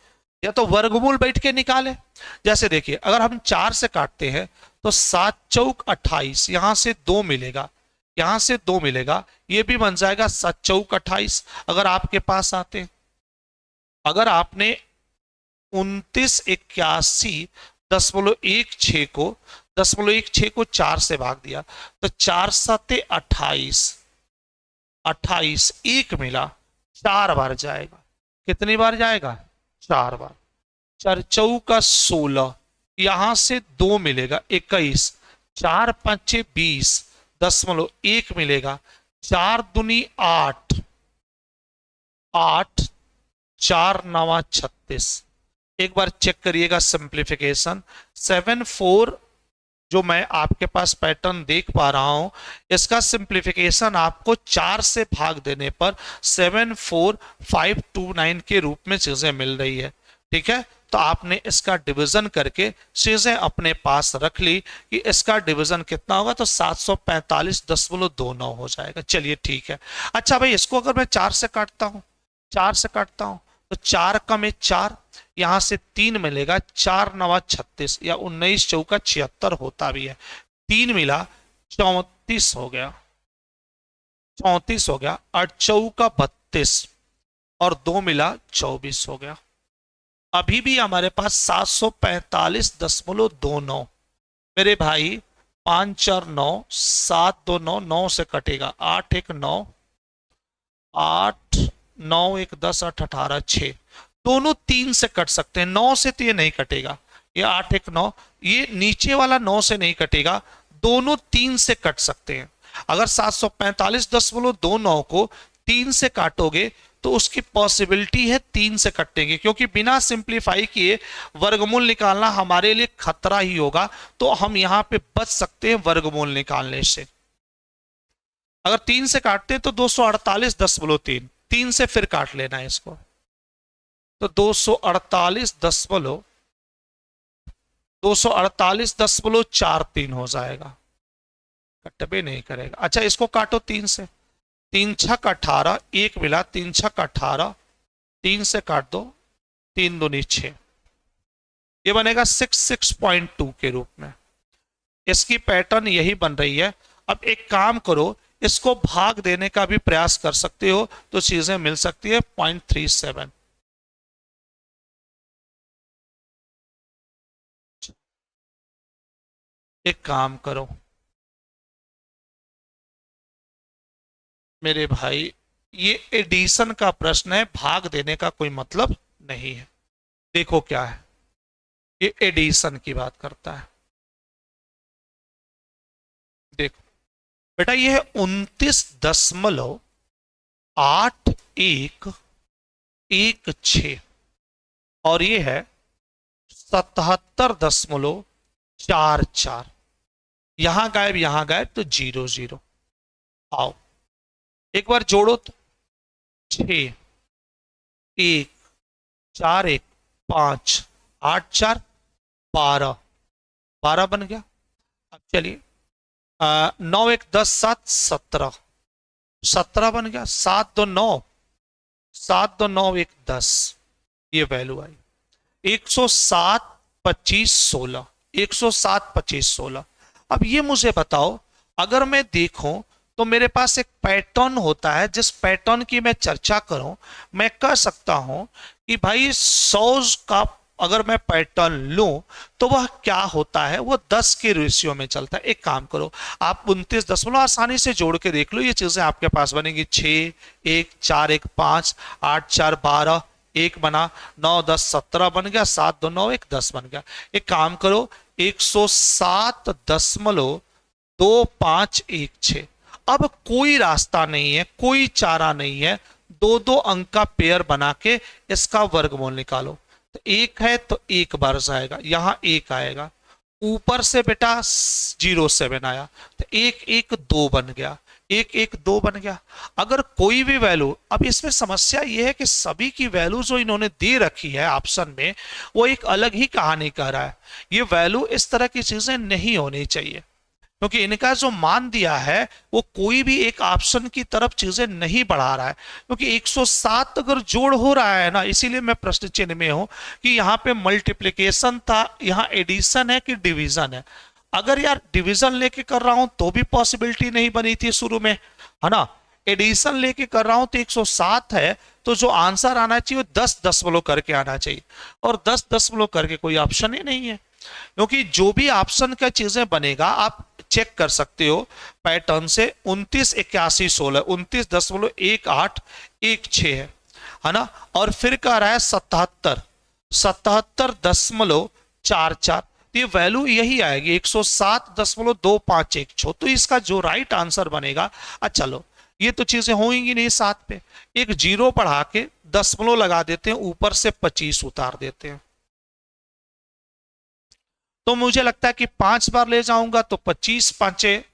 या तो वर्गमूल बैठ के निकाले। जैसे देखिए अगर हम 4 से काटते हैं तो 7 चौक 28, यहां से 2 मिलेगा, यहां से 2 मिलेगा, ये भी बन जाएगा 7 चौक 28। अगर आपके पास आते हैं, अगर आपने 2981.16 को 0.16 को 4 से भाग दिया तो 4 सत्ते 28, 28 एक मिला, 4 बार जाएगा। कितनी बार जाएगा, 4 बार। चार चौका 16, यहां से 2 मिलेगा 21, 4 5 20, 0.1 मिलेगा, 4 दूनी 8, 8, 4 नवा 36। एक बार चेक करिएगा सिंप्लीफिकेशन, 7 4 जो मैं आपके पास पैटर्न देख पा रहा हूं, इसका सिंप्लीफिकेशन आपको 4 से भाग देने पर 74529 के रूप में चीजें मिल रही है। ठीक है, तो आपने इसका डिवीजन करके चीजें अपने पास रख ली कि इसका डिवीजन कितना होगा, तो 745.29 हो जाएगा। चलिए ठीक है। अच्छा भाई इसको अगर मैं 4 से काटता हूं, 4 से काटता हूं तो 4 का में 4, यहां से 3 मिलेगा, 4 नवा 36, या 19 चौका 76 होता भी है, 3 मिला 34 हो गया, 34 हो गया, 8 चौका 32, और 2 मिला 24 हो गया। अभी भी हमारे पास 745.29। मेरे भाई 5 4 9, 7 2 9, 9 से कटेगा, 8 1 9, 8 9 1 10 8 18 6, दोनों 3 से कट सकते हैं, 9 से तो ये नहीं कटेगा, ये 8 1 9, ये नीचे वाला 9 से नहीं कटेगा, दोनों 3 से कट सकते हैं। अगर 745.29 को 3 से काटोगे तो उसकी पॉसिबिलिटी है 3 से कटने की, क्योंकि बिना सिंप्लीफाई किए वर्गमूल निकालना हमारे लिए खतरा ही होगा, तो हम यहां पे बच सकते हैं वर्गमूल निकालने से। अगर 3 से काटते हैं तो 248.3, 3 से फिर काट लेना है इसको, तो 248.43 हो जाएगा, कटबे नहीं करेगा। अच्छा इसको काटो 3 से, 3 छक 18, एक मिला, 3 छक 18, 3 से काट दो, 3 दूनी 6, ये बनेगा 6.2 के रूप में। इसकी पैटर्न यही बन रही है। अब एक काम करो, इसको भाग देने का भी प्रयास कर सकते हो तो चीजें मिल सकती है 0.37। एक काम करो, मेरे भाई ये एडिशन का प्रश्न है, भाग देने का कोई मतलब नहीं है। देखो क्या है, ये एडिशन की बात करता है। देखो बेटा, ये है 29.8116 और ये है 77.44। यहां गायब यहां गायब तो 0 0। आओ एक बार जोड़ो तो, 6 1 4 1 5 8 4 12, 12 बन गया। अब चलिए 9 1 10 7 17, 17 बन गया। 7 2 9, 7 2 9 1 10, ये वैल्यू आई। 107 25 16, 107 25 16। अब ये मुझे बताओ, अगर मैं देखूं तो मेरे पास एक पैटर्न होता है, जिस पैटर्न की मैं चर्चा करूं, मैं कह सकता हूं कि भाई 100 का अगर मैं पैटर्न लूं तो वह क्या होता है, वो 10 के रेशियो में चलता है। एक काम करो, आप 29 आसानी से जोड़ के देख लो, ये चीजें आपके पास बनेगी। 6 1 4 1 5 8 4 12, एक बना, 9 10 17 बन गया, 7 2 9 1 10 बन गया। एक काम करो, 107.2516। अब कोई रास्ता नहीं है, कोई चारा नहीं है, दो दो अंक का पेयर बना के इसका वर्गमूल निकालो। तो एक है तो एक बार जाएगा, यहां एक आएगा, ऊपर से बेटा 07 आया, तो 1 1 2 बन गया, 1 1 2 बन गया। अगर कोई भी वैल्यू, अब इसमें समस्या यह है कि सभी की वैल्यू जो इन्होंने दे रखी है ऑप्शन में, वो एक अलग ही कहानी कह रहा है। ये वैल्यू इस तरह की चीजें नहीं होनी चाहिए, क्योंकि इनका जो मान दिया है वो कोई भी एक ऑप्शन की तरफ चीजें नहीं बढ़ा रहा है। क्योंकि 107 अगर जोड़ हो रहा है ना, इसीलिए मैं प्रश्न चिन्ह में हूं कि यहां पे मल्टीप्लिकेशन था, यहां एडिशन है कि डिवीजन है। अगर यार डिवीजन लेके कर रहा हूं तो भी पॉसिबिलिटी नहीं बनी थी शुरू में, है ना। एडिशन लेके कर रहा हूं तो 107 है, तो जो आंसर आना चाहिए वो 10 दशमलव करके आना चाहिए, और 10 दशमलव करके कोई ऑप्शन ही नहीं है। क्योंकि जो भी ऑप्शन का चीजें बनेगा आप चेक कर सकते हो पैटर्न से, 29 81 16, 29.1816 है ना। और फिर कह रहा है 77.44। ये वैल्यू यही आएगी, 107.251। तो इसका जो राइट आंसर बनेगा, अच्छा चलो ये तो चीजें होंगी नहीं, साथ पे एक जीरो बढ़ा के दशमलव लगा देते हैं, ऊपर से 25 उतार देते हैं। तो मुझे लगता है कि 5 बार ले जाऊंगा तो 25 5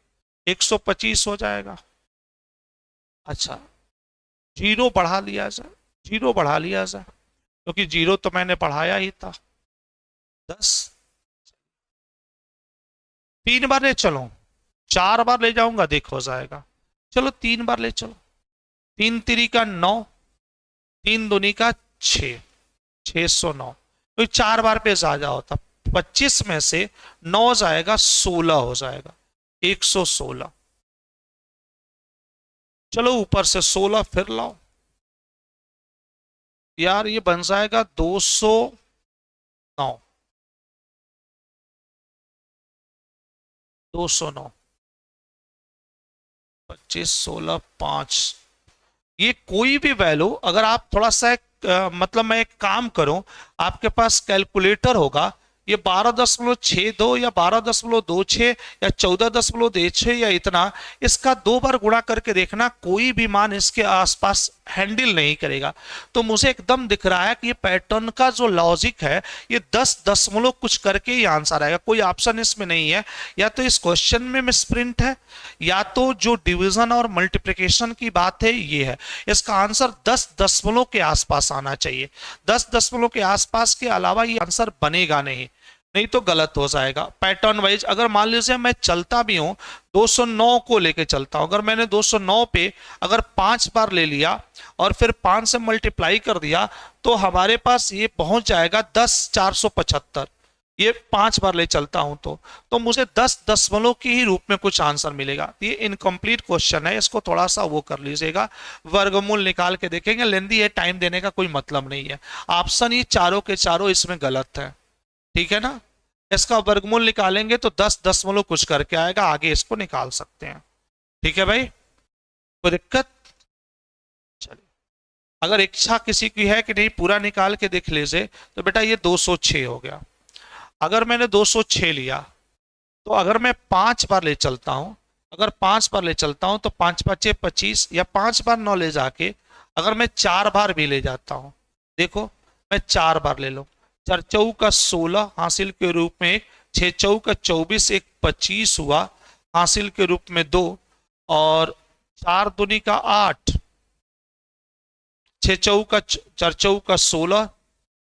125 हो जाएगा। अच्छा जीरो बढ़ा लिया जाए, जीरो बढ़ा लिया जाए, क्योंकि जीरो तो मैंने बढ़ाया ही था 10। 3 बार ले चलो, 4 बार ले जाऊंगा देख हो जाएगा। चलो 3 बार ले चलो, 3 3 का 9, 3 दूनी का 6, 609। तो 4 बार पे जा जाओ, तब 25 में से 9 जाएगा, 16 हो जाएगा, 116। चलो ऊपर से 16 फिर लाओ, यार ये बन जाएगा 209, 209, 25 16 5। ये कोई भी वैल्यू अगर आप थोड़ा सा मतलब मैं एक काम करूं, आपके पास कैलकुलेटर होगा, ये 12.62 या 12.26 या 14.26 या इतना, इसका 2 बार गुणा करके देखना, कोई भी मान इसके आसपास हैंडल नहीं करेगा। तो मुझे एकदम दिख रहा है कि ये पैटर्न का जो लॉजिक है, ये 10 दशमलव कुछ करके ही आंसर आएगा, कोई ऑप्शन इसमें नहीं है। या तो इस क्वेश्चन में मिसप्रिंट है, या तो जो डिवीजन और मल्टीप्लिकेशन की बात है ये है। इसका आंसर 10 दशमलव के आसपास आना चाहिए, 10 दशमलव के आसपास के अलावा ये आंसर बनेगा नहीं, नहीं तो गलत हो जाएगा। पैटर्न वाइज अगर मान लीजिए मैं चलता भी हूं, 209 को लेके चलता हूं, अगर मैंने 209 पे अगर 5 बार ले लिया और फिर 5 से मल्टीप्लाई कर दिया, तो हमारे पास ये पहुंच जाएगा 10,475। ये 5 बार ले चलता हूं तो मुझे 10 दशमलव के ही रूप में कुछ आंसर मिलेगा। ये इनकम्प्लीट क्वेश्चन है, इसको थोड़ा सा वो कर लीजिएगा, वर्गमूल निकाल के देखेंगे, लेंदी है, टाइम देने का कोई मतलब नहीं है। ऑप्शन ये चारों के चारों इसमें गलत है, ठीक है ना। इसका वर्गमूल निकालेंगे तो 10 दशमलव कुछ करके आएगा, आगे इसको निकाल सकते हैं। ठीक है भाई, कोई दिक्कत? अगर इच्छा किसी की है कि नहीं पूरा निकाल के देख लीजिए, तो बेटा ये 206 हो गया। अगर मैंने 206 लिया, तो अगर मैं 5 बार ले चलता हूं, अगर 5 बार ले चलता हूं तो 5 5 25, या 5 बार 9 ले जाके अगर मैं 4 बार भी ले जाता हूं, देखो मैं 4 बार ले लो, 4 चौका 16 हासिल के रूप में 1, 6 चौका 24, एक 25 हुआ हासिल के रूप में 2, और 4 दूनी का 8, 6 चौका 16,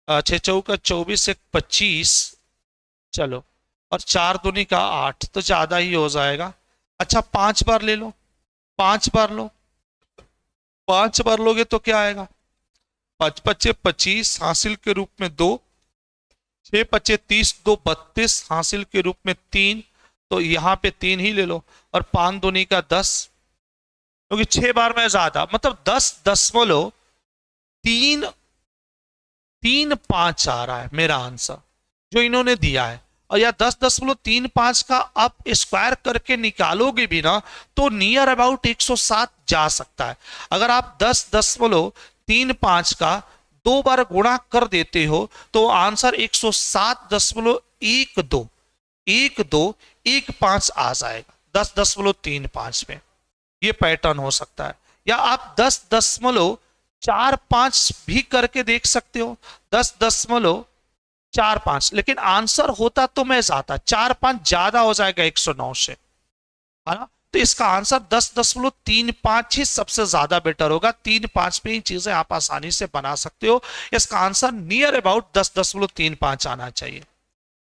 6 चौका 24, एक 25, चलो, और 4 दूनी का 8, तो ज्यादा ही हो जाएगा। अच्छा 5 बार ले लो, 5 बार लो, 5 बार लोगे तो क्या आएगा, 5 5 25 हासिल के रूप में 2, 6 5 30, 2 32 हासिल के रूप में 3, तो यहाँ पे 3 ही ले लो, और 5 दूनी का 10, क्योंकि 6 बार में ज्यादा, मतलब 10.35 आ रहा है मेरा आंसर जो इन्होंने दिया है। और या 10.35 का आप स्क्वायर करके निकालोगे भी ना, तो नियर अबाउट 107 जा सकता है। अगर आप 10.35 का 2 बार गुणा कर देते हो, तो आंसर 107.12 आ जाएगा 10.35 में। ये पैटर्न हो सकता है। या आप 10.45 भी करके देख सकते हो, 10.45, लेकिन आंसर होता तो मैं ज्यादा, 4 5 ज्यादा हो जाएगा 109 से, है ना। तो इसका आंसर 10.35 ही सबसे ज्यादा बेटर होगा। 3 5 में ही चीजें आप आसानी से बना सकते हो। इसका आंसर नियर अबाउट 10.35 आना चाहिए।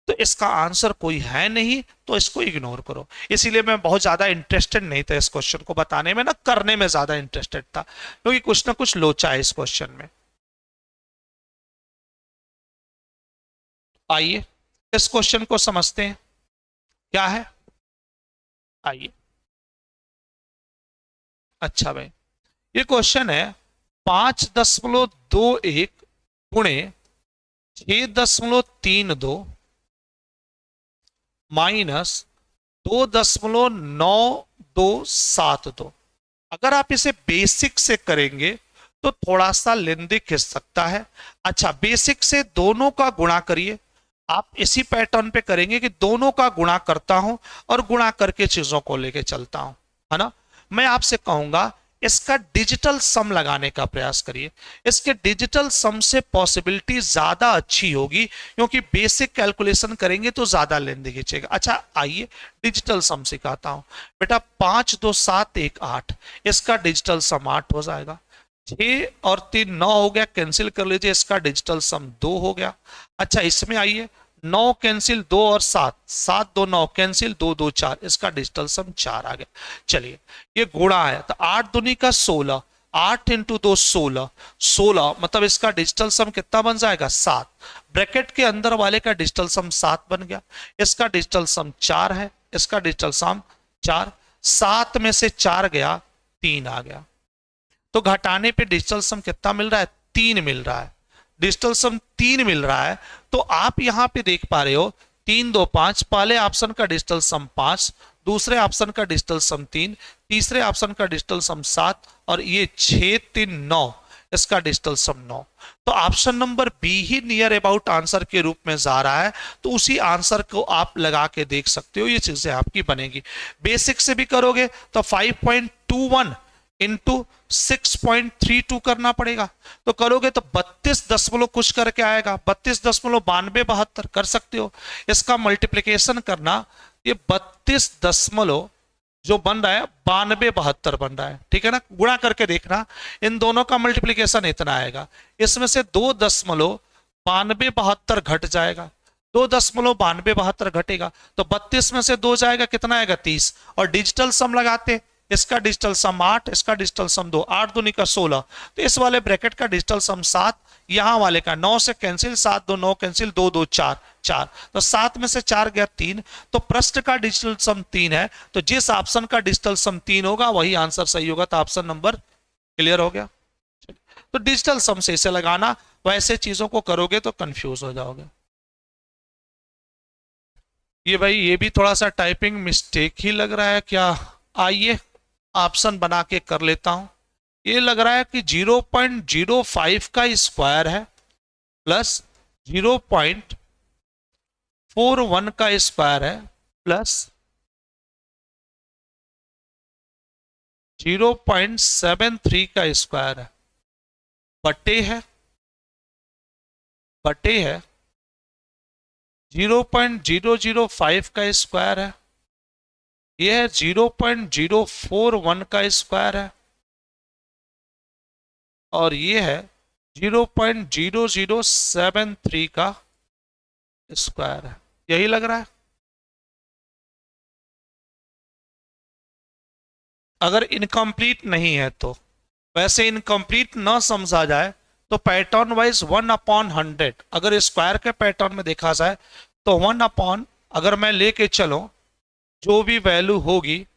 तो इसका आंसर कोई है नहीं, तो इसको इग्नोर करो। इसीलिए मैं बहुत ज्यादा इंटरेस्टेड नहीं था इस क्वेश्चन को बताने में, ना करने में ज्यादा इंटरेस्टेड था, क्योंकि कुछ ना कुछ लोचा है इस क्वेश्चन में। आइए इस क्वेश्चन को समझते हैं क्या है। आइए, अच्छा भाई, ये क्वेश्चन है 5.21 गुणे 6.32 माइनस 2.9272। अगर आप इसे बेसिक से करेंगे तो थोड़ा सा लेंदी खिंच सकता है। अच्छा, बेसिक से दोनों का गुणा करिए। आप इसी पैटर्न पे करेंगे कि दोनों का गुणा करता हूं और गुणा करके चीजों को लेके चलता हूं, है ना। मैं आपसे कहूंगा इसका डिजिटल सम लगाने का प्रयास करिए। इसके डिजिटल सम से पॉसिबिलिटी ज्यादा अच्छी होगी, क्योंकि बेसिक कैलकुलेशन करेंगे तो ज्यादा लेंदी खींचेगा। अच्छा आइए डिजिटल सम सिखाता हूं बेटा। 5 2 7 1 8, इसका डिजिटल सम 8 हो जाएगा। 6 और 3 9 हो गया, कैंसिल कर लीजिए, इसका डिजिटल सम 2 हो गया। अच्छा इसमें आइए, 9 कैंसिल, 2 और 7, 7 2 9 कैंसिल, 2 2 4, इसका डिजिटल सम 4 आ गया। चलिए ये गुणा है, तो 8 दूनी का 16, 8 इंटू 2 16, 16 मतलब इसका डिजिटल सम कितना बन जाएगा 7। ब्रैकेट के अंदर वाले का डिजिटल सम 7 बन गया, इसका डिजिटल सम 4 है, इसका डिजिटल सम 4। 7 में से 4 गया, 3 आ गया, तो घटाने पे डिजिटल सम कितना मिल रहा है, 3 मिल रहा है। डिजिटल सम 3 मिल रहा है, तो आप यहां पे देख पा रहे हो 3 2 5, पहले ऑप्शन का डिजिटल सम 5, दूसरे ऑप्शन का डिजिटल सम 3, तीसरे ऑप्शन का डिजिटल सम 7, और ये 6 3 9, इसका डिजिटल सम 9। तो ऑप्शन नंबर बी ही नियर अबाउट आंसर के रूप में जा रहा है, तो उसी आंसर को आप लगा के देख सकते हो, ये चीजें आपकी बनेगी। बेसिक से भी करोगे तो 5.21 इंटू 6.32 करना पड़ेगा, तो करोगे तो 32 दशमलव कुछ करके आएगा, 32.9272 कर सकते हो। इसका मल्टीप्लीकेशन करना, ये 32 दशमलव जो बन रहा है 9272 बन रहा है, ठीक है ना। गुणा करके देखना, इन दोनों का मल्टीप्लीकेशन इतना आएगा, इसमें से 2.9272 घट जाएगा, 2.9272 घटेगा, तो 32 में से 2 जाएगा, कितना आएगा 30। और डिजिटल सम लगाते, इसका डिजिटल सम 8, इसका डिजिटल सम 2, 8 दूनी का 16, तो इस वाले ब्रैकेट का डिजिटल सम 7, यहां वाले का 9 से कैंसिल, 7 2 9 कैंसिल, 2 2 4 4, तो 7 में से 4 गया 3, तो प्रश्न का डिजिटल सम 3 है, तो जिस ऑप्शन का डिजिटल सम 3 होगा वही आंसर सही होगा। तो ऑप्शन नंबर क्लियर हो गया। तो डिजिटल सम से इसे लगाना, वैसे चीजों को करोगे तो कंफ्यूज हो जाओगे। ये भाई ये भी थोड़ा सा टाइपिंग मिस्टेक ही लग रहा है क्या। आइए ऑप्शन बना के कर लेता हूं। ये लग रहा है कि 0.05 का स्क्वायर है प्लस 0.41 का स्क्वायर है प्लस 0.73 का स्क्वायर है, बटे है 0.005 का स्क्वायर है, यह है 0.041 का स्क्वायर है, और ये है 0.0073 का स्क्वायर है। यही लग रहा है। अगर इनकम्प्लीट नहीं है तो, वैसे इनकम्प्लीट ना समझा जाए तो पैटर्न वाइज 1/100, अगर स्क्वायर के पैटर्न में देखा जाए तो 1 अगर मैं लेके चलो जो भी वैल्यू होगी,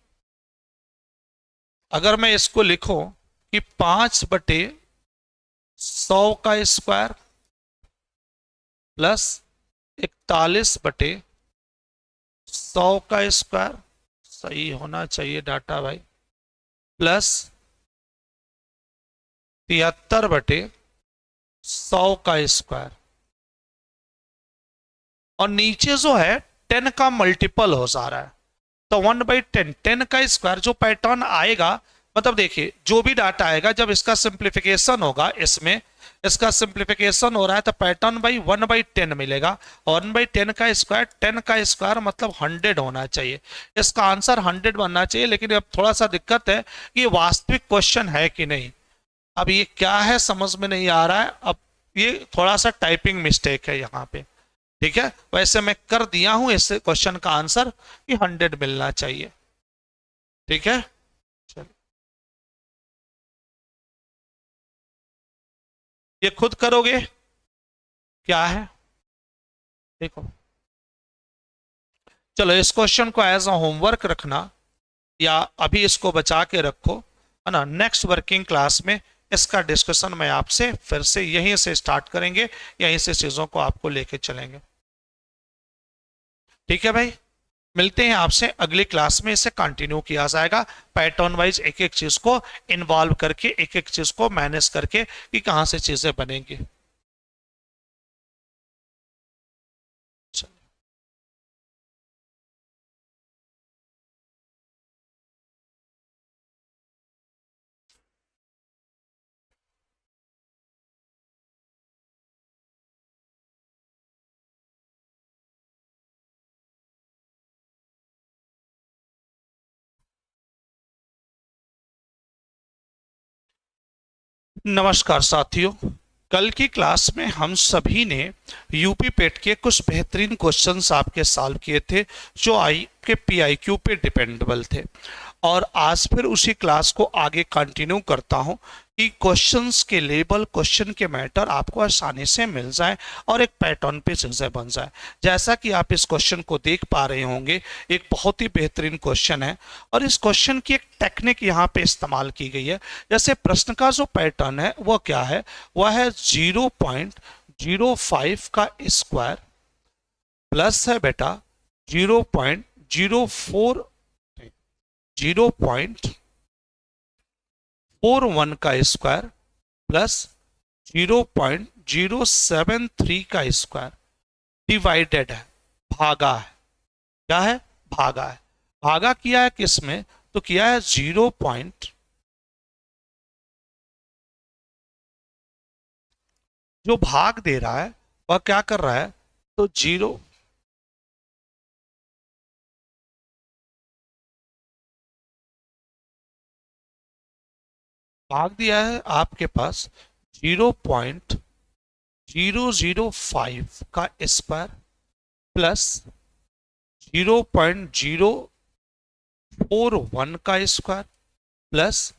अगर मैं इसको लिखूं कि 5/100 का स्क्वायर प्लस 41/100 का स्क्वायर, सही होना चाहिए डाटा भाई, प्लस 73/100 का स्क्वायर, और नीचे जो है 10 का मल्टीपल हो जा रहा है, तो 1/10, 10 का स्क्वायर जो पैटर्न आएगा, मतलब देखिए जो भी डाटा आएगा जब इसका सिंप्लीफिकेशन होगा, इसमें इसका सिंप्लीफिकेशन हो रहा है तो पैटर्न बाई 1/10 मिलेगा, और 1/10 का स्क्वायर, 10 का स्क्वायर मतलब 100 होना चाहिए। इसका आंसर 100 बनना चाहिए, लेकिन अब थोड़ा सा दिक्कत है कि ये वास्तविक क्वेश्चन है कि नहीं। अब ये क्या है समझ में नहीं आ रहा है, अब ये थोड़ा सा टाइपिंग मिस्टेक है यहाँ पे, ठीक है। वैसे मैं कर दिया हूं इस क्वेश्चन का आंसर कि 100 मिलना चाहिए, ठीक है। चलिए ये खुद करोगे, क्या है देखो, चलो इस क्वेश्चन को एज अ होमवर्क रखना, या अभी इसको बचा के रखो, है ना। नेक्स्ट वर्किंग क्लास में इसका डिस्कशन मैं आपसे फिर से यहीं से स्टार्ट करेंगे, यहीं से चीजों को आपको लेके चलेंगे, ठीक है भाई। मिलते हैं आपसे अगली क्लास में, इसे कंटिन्यू किया जाएगा पैटर्न वाइज, एक एक चीज को इन्वॉल्व करके, एक एक चीज को मैनेज करके कि कहां से चीजें बनेंगी। नमस्कार साथियों, कल की क्लास में हम सभी ने यूपी पेट के कुछ बेहतरीन क्वेश्चंस आपके सॉल्व किए थे जो आई के पीआईक्यू पे डिपेंडेबल थे, और आज फिर उसी क्लास को आगे कंटिन्यू करता हूं कि क्वेश्चंस के लेवल, क्वेश्चन के मैटर आपको आसानी से मिल जाए और एक पैटर्न पे चीजें बन जाए। जैसा कि आप इस क्वेश्चन को देख पा रहे होंगे, एक बहुत ही बेहतरीन क्वेश्चन है, और इस क्वेश्चन की एक टेक्निक यहाँ पे इस्तेमाल की गई है। जैसे प्रश्न का जो पैटर्न है वह क्या है, वह है 0.05 का स्क्वायर प्लस है बेटा 0.41 का स्क्वायर प्लस 0.073 का स्क्वायर, डिवाइडेड है, भागा है, क्या है, भागा है। भागा किया है किसमें, तो किया है 0. जो भाग दे रहा है वह क्या कर रहा है, तो 0, भाग दिया है आपके पास 0.005 का स्क्वायर प्लस 0.041 का स्क्वायर प्लस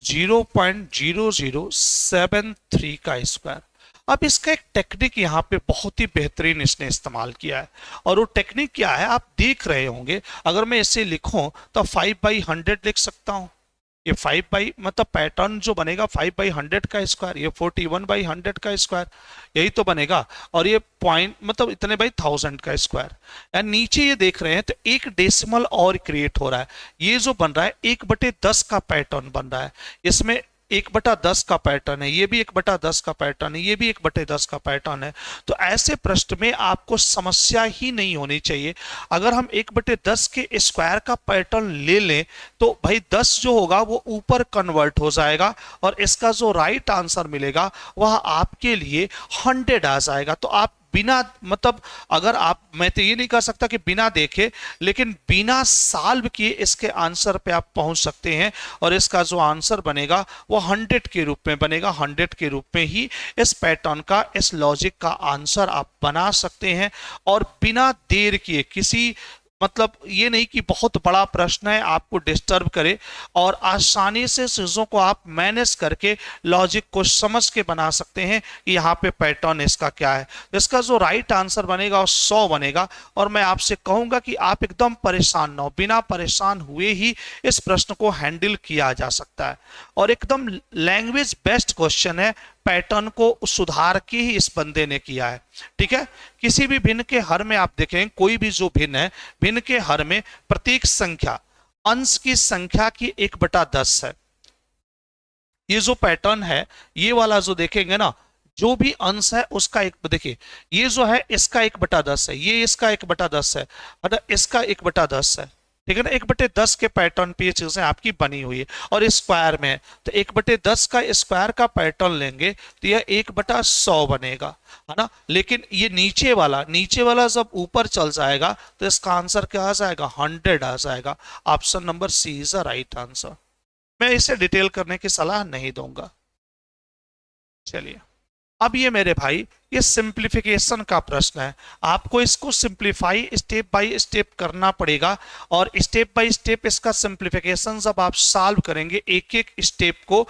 0.0073 का स्क्वायर। अब इसका एक टेक्निक यहाँ पे बहुत ही बेहतरीन इसने इस्तेमाल किया है, और वो टेक्निक क्या है आप देख रहे होंगे। अगर मैं इसे लिखूं तो 5/100 लिख सकता हूं, ये 5 मतलब पैटर्न जो बनेगा 5/100 का स्क्वायर, ये 41/100 का स्क्वायर, यही तो बनेगा, और ये पॉइंट मतलब इतने बाई 1000 का स्क्वायर। एंड नीचे ये देख रहे हैं तो एक डेसिमल और क्रिएट हो रहा है, ये जो बन रहा है 1/10 का पैटर्न बन रहा है। इसमें 1/10 का पैटर्न है, ये भी 1/10 का पैटर्न है, ये भी 1/10 का पैटर्न है। तो ऐसे प्रश्न में आपको समस्या ही नहीं होनी चाहिए। अगर हम 1/10 के स्क्वायर का पैटर्न ले लें तो भाई 10 जो होगा वो ऊपर कन्वर्ट हो जाएगा और इसका जो राइट आंसर मिलेगा वह आपके लिए 100 आ जाएगा। तो आप बिना मतलब अगर आप, मैं तो ये नहीं कह सकता कि बिना देखे, लेकिन बिना सॉल्व किए इसके आंसर पे आप पहुंच सकते हैं और इसका जो आंसर बनेगा वो 100 के रूप में बनेगा। 100 के रूप में ही इस पैटर्न का, इस लॉजिक का आंसर आप बना सकते हैं और बिना देर किए, किसी मतलब ये नहीं कि बहुत बड़ा प्रश्न है आपको डिस्टर्ब करे, और आसानी से चीजों को आप मैनेज करके लॉजिक को समझ के बना सकते हैं कि यहाँ पे पैटर्न इसका क्या है। इसका जो राइट आंसर बनेगा वो 100 बनेगा। और मैं आपसे कहूंगा कि आप एकदम परेशान ना हो, बिना परेशान हुए ही इस प्रश्न को हैंडल किया जा सकता है और एकदम लैंग्वेज बेस्ट क्वेश्चन है। पैटर्न को सुधार के ही इस बंदे ने किया है। ठीक है, किसी भी भिन्न के हर में आप देखें, कोई भी जो भिन्न है, भिन्न के हर में प्रत्येक संख्या अंश की संख्या की 1/10 है। ये जो पैटर्न है, ये वाला जो देखेंगे ना, जो भी अंश है उसका एक, देखिए ये जो है इसका 1/10 है, ये इसका 1/10 है, अगर इसका 1/10 है, ठीक है ना। 1/10 के पैटर्न पे ये चीजें आपकी बनी हुई है और स्क्वायर में है, तो 1/10 का स्क्वायर का पैटर्न लेंगे तो यह 1/100 बनेगा, है ना। लेकिन ये नीचे वाला जब ऊपर चल जाएगा तो इसका आंसर क्या आ जाएगा, 100 आ जाएगा। Option number C is the right answer. मैं इसे डिटेल करने की सलाह नहीं दूंगा। चलिए, अब ये मेरे भाई ये सिंप्लीफिकेशन का प्रश्न है, आपको इसको सिंप्लीफाई स्टेप बाय स्टेप करना पड़ेगा और स्टेप बाय स्टेप इसका सिंप्लीफिकेशन जब आप सॉल्व करेंगे, एक एक स्टेप को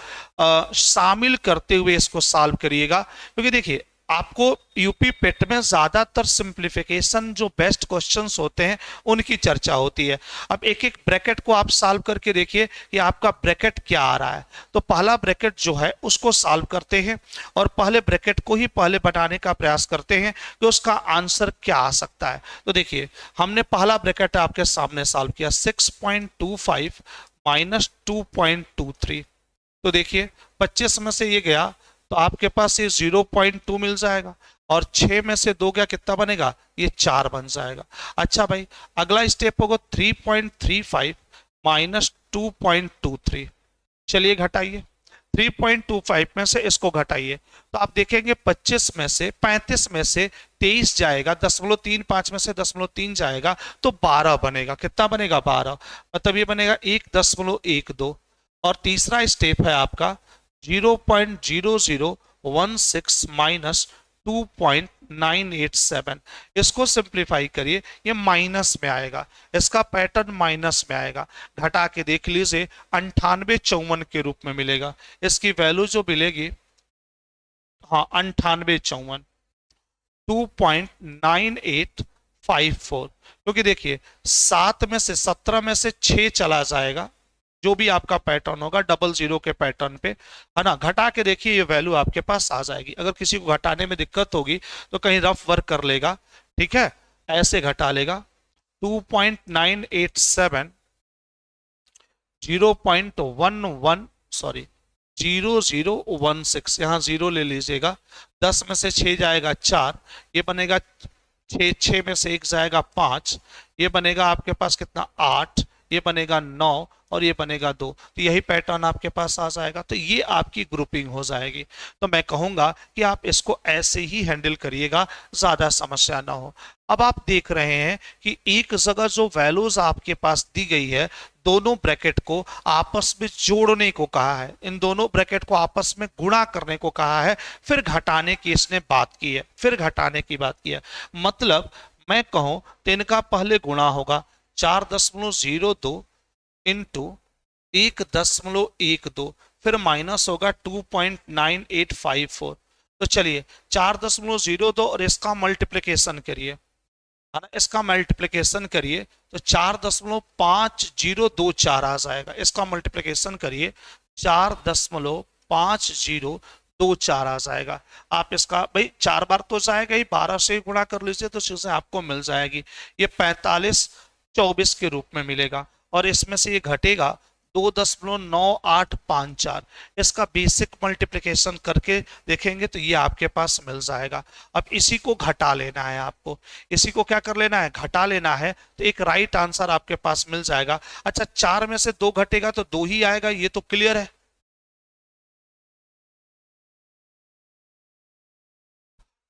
शामिल करते हुए इसको सॉल्व करिएगा। क्योंकि देखिए आपको यूपी पेट में ज्यादातर सिंप्लीफिकेशन जो बेस्ट क्वेश्चंस होते हैं उनकी चर्चा होती है। अब एक एक ब्रैकेट को आप सॉल्व करके देखिए कि आपका ब्रैकेट क्या आ रहा है। तो पहला ब्रैकेट जो है उसको सॉल्व करते हैं और पहले ब्रैकेट को ही पहले बनाने का प्रयास करते हैं कि उसका आंसर क्या आ सकता है। तो देखिए हमने पहला ब्रैकेट आपके सामने सॉल्व किया, 6.25 माइनस 2.23। तो देखिए 25 में से ये गया तो आपके पास ये 0.2 मिल जाएगा और 6 में से 2 गया, कितना बनेगा, ये 4 बन जाएगा। अच्छा भाई, अगला स्टेप होगा 3.35 माइनस 2.23। चलिए घटाइए, 3.25 में से इसको घटाइए तो आप देखेंगे 25 में से 35 में से 23 जाएगा, 0.35 में से 0.3 जाएगा तो 12 बनेगा। कितना बनेगा, 12। मतलब ये बनेगा 1.12। और तीसरा स्टेप है आपका 0.0016 माइनस 2.987। इसको सिंप्लीफाई करिए, ये माइनस में आएगा, इसका पैटर्न माइनस में आएगा। घटा के देख लीजिए 9854 के रूप में मिलेगा। इसकी वैल्यू जो मिलेगी, हाँ 9854, 2.9854। क्योंकि देखिए 7 में से 17 में से 6 चला जाएगा, जो भी आपका पैटर्न होगा 00 के पैटर्न पे, है ना। घटा के देखिए ये वैल्यू आपके पास आ जाएगी। अगर किसी को घटाने में दिक्कत होगी तो कहीं रफ वर्क कर लेगा, ठीक है, ऐसे घटा लेगा। 2.987 0.11 सॉरी 0016, यहाँ 0 ले लीजिएगा। 10 में से 6 जाएगा 4, ये बनेगा 6 में से 1 जाएगा 5, ये बनेगा आपके पास कितना, 8, ये बनेगा 9 और ये बनेगा 2। तो यही पैटर्न आपके पास आ जाएगा। तो ये आपकी ग्रुपिंग हो जाएगी। तो मैं कहूंगा कि आप इसको ऐसे ही हैंडल करिएगा, ज्यादा समस्या ना हो। अब आप देख रहे हैं कि एक जगह जो वैल्यूज आपके पास दी गई है, दोनों ब्रैकेट को आपस में जोड़ने को कहा है, इन दोनों ब्रैकेट को आपस में गुणा करने को कहा है, फिर घटाने की इसने बात की है, फिर घटाने की बात की है। मतलब मैं कहूं तो इनका पहले गुणा होगा 4.02 इंटू 1.12, फिर माइनस होगा 2.9854। तो चलिए 4.02 और इसका मल्टीप्लिकेशन करिए, है ना, इसका मल्टीप्लिकेशन करिए तो 4.5024 आ जाएगा। इसका मल्टीप्लिकेशन करिए 4.5024 आ जाएगा। आप इसका भाई 4 बार तो जाएगा ही, 12 से ही गुणा कर लीजिए तो चीजें आपको मिल जाएगी। ये 4524 के रूप में मिलेगा और इसमें से ये घटेगा 2.9854, इसका बेसिक मल्टीप्लिकेशन करके देखेंगे तो ये आपके पास मिल जाएगा। अब इसी को घटा लेना है आपको, इसी को क्या कर लेना है, घटा लेना है, तो एक राइट आंसर आपके पास मिल जाएगा। अच्छा, 4 में से 2 घटेगा तो 2 ही आएगा, ये तो क्लियर है।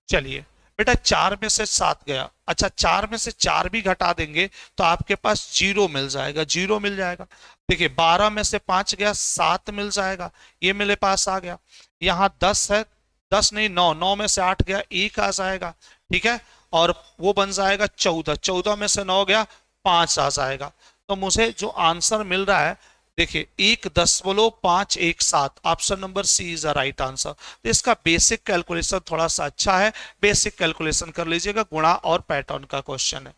चलिए बेटा, 4 में से 7 गया, अच्छा 4 में से 4 भी घटा देंगे तो आपके पास 0 मिल जाएगा, 0 मिल जाएगा। देखिए 12 में से 5 गया, 7 मिल जाएगा, ये मेरे पास आ गया। यहाँ 10 है, 10 नहीं 9, 9 में से 8 गया, 1 आ जाएगा, ठीक है। और वो बन जाएगा 14, 14 में से 9 गया, 5 आ जाएगा। तो मुझे जो आंसर मिल रहा है, देखिए 1.517, option number C is the right answer. तो इसका बेसिक कैलकुलेशन थोड़ा सा अच्छा है, बेसिक कैलकुलेशन कर लीजिएगा, गुणा और पैटर्न का क्वेश्चन है,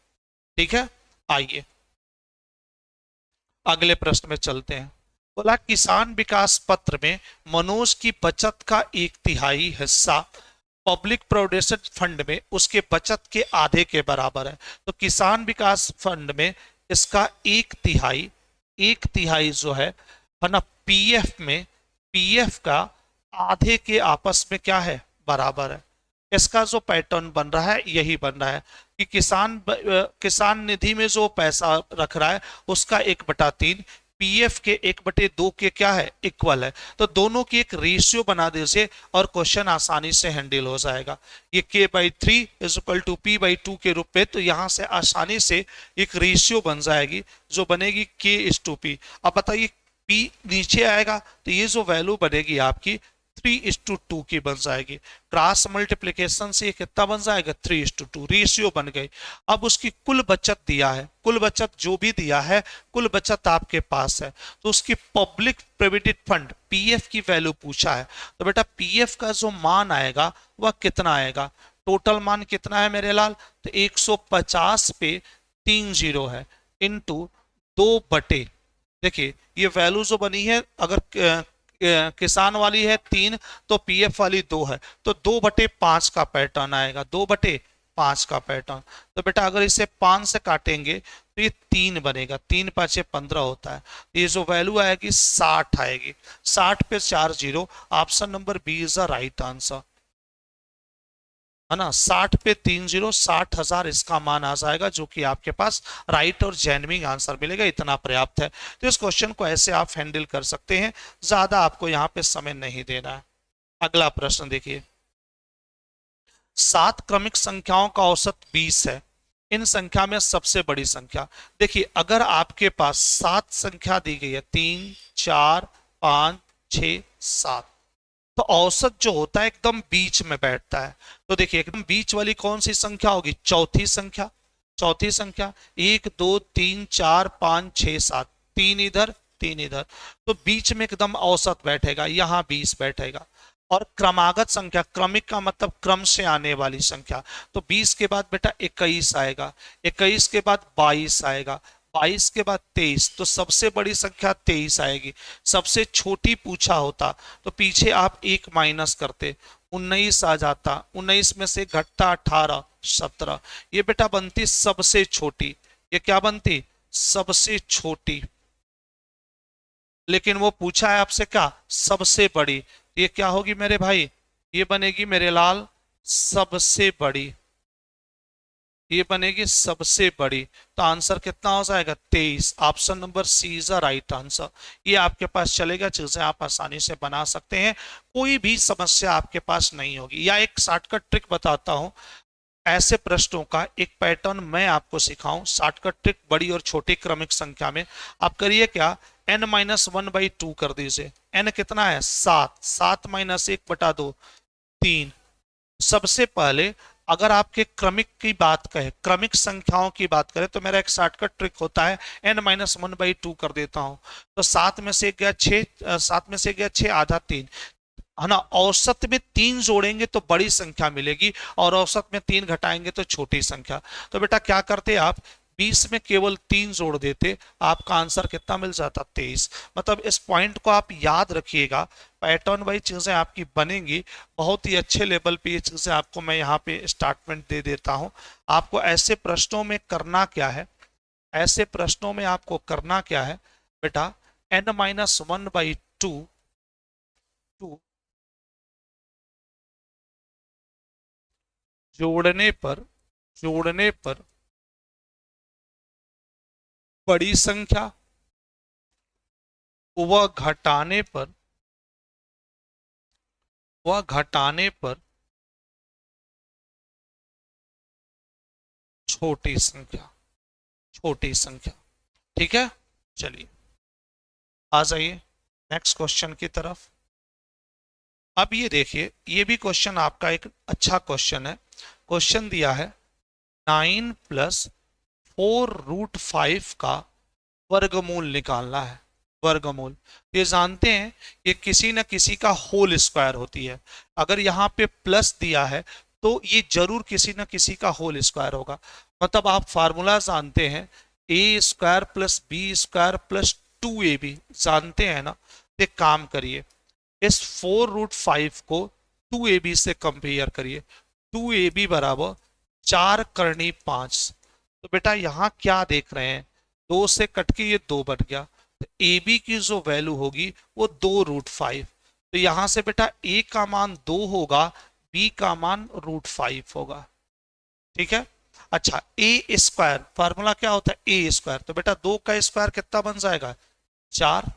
ठीक है। आइए अगले प्रश्न में चलते हैं। बोला किसान विकास पत्र में मनोज की बचत का 1/3 हिस्सा पब्लिक प्रोविडेंट फंड में उसके बचत के आधे के बराबर है। तो किसान विकास फंड में इसका 1/3, 1/3 जो है ना, पीएफ में, पीएफ का आधे के आपस में क्या है, बराबर है। इसका जो पैटर्न बन रहा है यही बन रहा है कि किसान निधि में जो पैसा रख रहा है उसका 1/3 पीएफ के 1/2 के क्या है, इक्वल है। तो दोनों की एक रेशियो बना दीजिए और क्वेश्चन आसानी से हैंडल हो जाएगा। ये k/3 is equal to p/2 के रूप में, तो यहां से आसानी से एक रेशियो बन जाएगी जो बनेगी k/p। अब बताइए p नीचे आएगा तो ये जो वैल्यू बनेगी आपकी 3:2 की बन जाएगी। क्रॉस मल्टीप्लीकेशन से ये कितना बन जाएगा, 3:2, रेशियो बन गई। अब उसकी कुल बचत दिया है, कुल बचत जो भी दिया है, कुल बचत आपके पास है, तो उसकी पब्लिक प्रोविडेंट फंड पीएफ की वैल्यू पूछा है। तो बेटा पीएफ का जो मान आएगा वह कितना आएगा, टोटल मान कितना है मेरे लाल, तो 150 पे 3 0 है, इंटू 2 देखिए ये वैल्यू जो बनी है, अगर किसान वाली है 3 तो पीएफ वाली 2 है, तो 2/5 का पैटर्न आएगा, 2/5 का पैटर्न। तो बेटा अगर इसे 5 से काटेंगे तो ये 3 बनेगा, 3×5 = 15 होता है। ये जो वैल्यू आएगी 60 आएगी, 60 पे 4 0, option number B is the right answer, है ना। 60 पे 3 0, 60,000 इसका मान आ जाएगा, जो कि आपके पास राइट और जेन्युइन आंसर मिलेगा, इतना पर्याप्त है। तो इस क्वेश्चन को ऐसे आप हैंडल कर सकते हैं, ज्यादा आपको यहाँ पे समय नहीं देना है। अगला प्रश्न देखिए, 7 क्रमिक संख्याओं का औसत 20 है, इन संख्या में सबसे बड़ी संख्या। देखिए अगर आपके पास 7 संख्या दी गई है, 3 4 5 6 7, तो औसत जो होता है एकदम बीच में बैठता है। तो देखिए एकदम बीच वाली कौन सी संख्या होगी, चौथी संख्या, चौथी संख्या 1 2 3 4 5 6 7, 3 इधर 3 इधर, तो बीच में एकदम औसत बैठेगा, यहां 20 बैठेगा। और क्रमागत संख्या, क्रमिक का मतलब क्रम से आने वाली संख्या, तो 20 के बाद बेटा 21 आएगा, 21 के बाद 22 आएगा, 22 के बाद 23, तो सबसे बड़ी संख्या 23 आएगी। सबसे छोटी पूछा होता तो पीछे आप 1 माइनस करते, 19 आ जाता, 19 में से घटता 18 17, ये बेटा बनती सबसे छोटी। ये क्या बनती, सबसे छोटी। लेकिन वो पूछा है आपसे क्या, सबसे बड़ी, ये क्या होगी मेरे भाई, ये बनेगी मेरे लाल सबसे बड़ी, ये बनेगी सबसे बड़ी। तो आंसर कितना हो जाएगा, 23, option number C is the right answer. ये आपके पास चलेगा, चीजें आप आसानी से बना सकते हैं, कोई भी समस्या आपके पास नहीं होगी। या एक शॉर्टकट ट्रिक बताता हूं, ऐसे प्रश्नों का एक पैटर्न मैं आपको सिखाऊं, शॉर्टकट ट्रिक बड़ी और छोटी क्रमिक संख्या में। आप करिए क्या, n-1/2 कर दीजिए। n कितना है, 7, 7 - 1/2 3। सबसे पहले अगर आपके क्रमिक की बात करें, क्रमिक संख्याओं की बात करें, तो मेरा एक शॉर्टकट ट्रिक होता है, n-1/2 कर देता हूं, तो 7 में से गया 6, 7 में से गया 6, आधा 3, है ना। औसत में 3 जोड़ेंगे तो बड़ी संख्या मिलेगी, और औसत में 3 घटाएंगे तो छोटी संख्या। तो बेटा क्या करते आप, 20 में केवल 3 जोड़ देते, आपका आंसर कितना मिल जाता, 23। मतलब इस पॉइंट को आप याद रखिएगा, पैटर्न वाइज चीजें आपकी बनेंगी, बहुत ही अच्छे लेवल पे ये चीजें आपको मैं यहाँ पे स्टार्टमेंट दे देता हूँ। आपको ऐसे प्रश्नों में करना क्या है, ऐसे प्रश्नों में आपको करना क्या है बेटा, n-1/2 टू जोड़ने पर बड़ी संख्या व घटाने पर छोटी संख्या। ठीक है, चलिए आ जाइए नेक्स्ट क्वेश्चन की तरफ। अब ये देखिए, ये भी क्वेश्चन आपका एक अच्छा क्वेश्चन है। क्वेश्चन दिया है 9+4√5 का वर्गमूल निकालना है। वर्गमूल, ये जानते हैं ये किसी न किसी का होल स्क्वायर होती है। अगर यहाँ पे प्लस दिया है तो ये जरूर किसी न किसी का होल स्क्वायर होगा। मतलब आप फार्मूला जानते हैं, a² + b² + 2ab जानते हैं ना। एक काम करिए, इस 4√5 को 2ab से कंपेयर करिए। 2ab बराबर 4 करनी 5। तो बेटा यहाँ क्या देख रहे हैं, 2 से कट के ये 2 बन गया, तो ab की जो वैल्यू होगी वो 2√5। तो यहां से बेटा a का मान 2 होगा, b का मान √5 होगा। ठीक है, अच्छा a², फार्मूला क्या होता है a², तो बेटा 2 का स्क्वायर कितना बन जाएगा 4,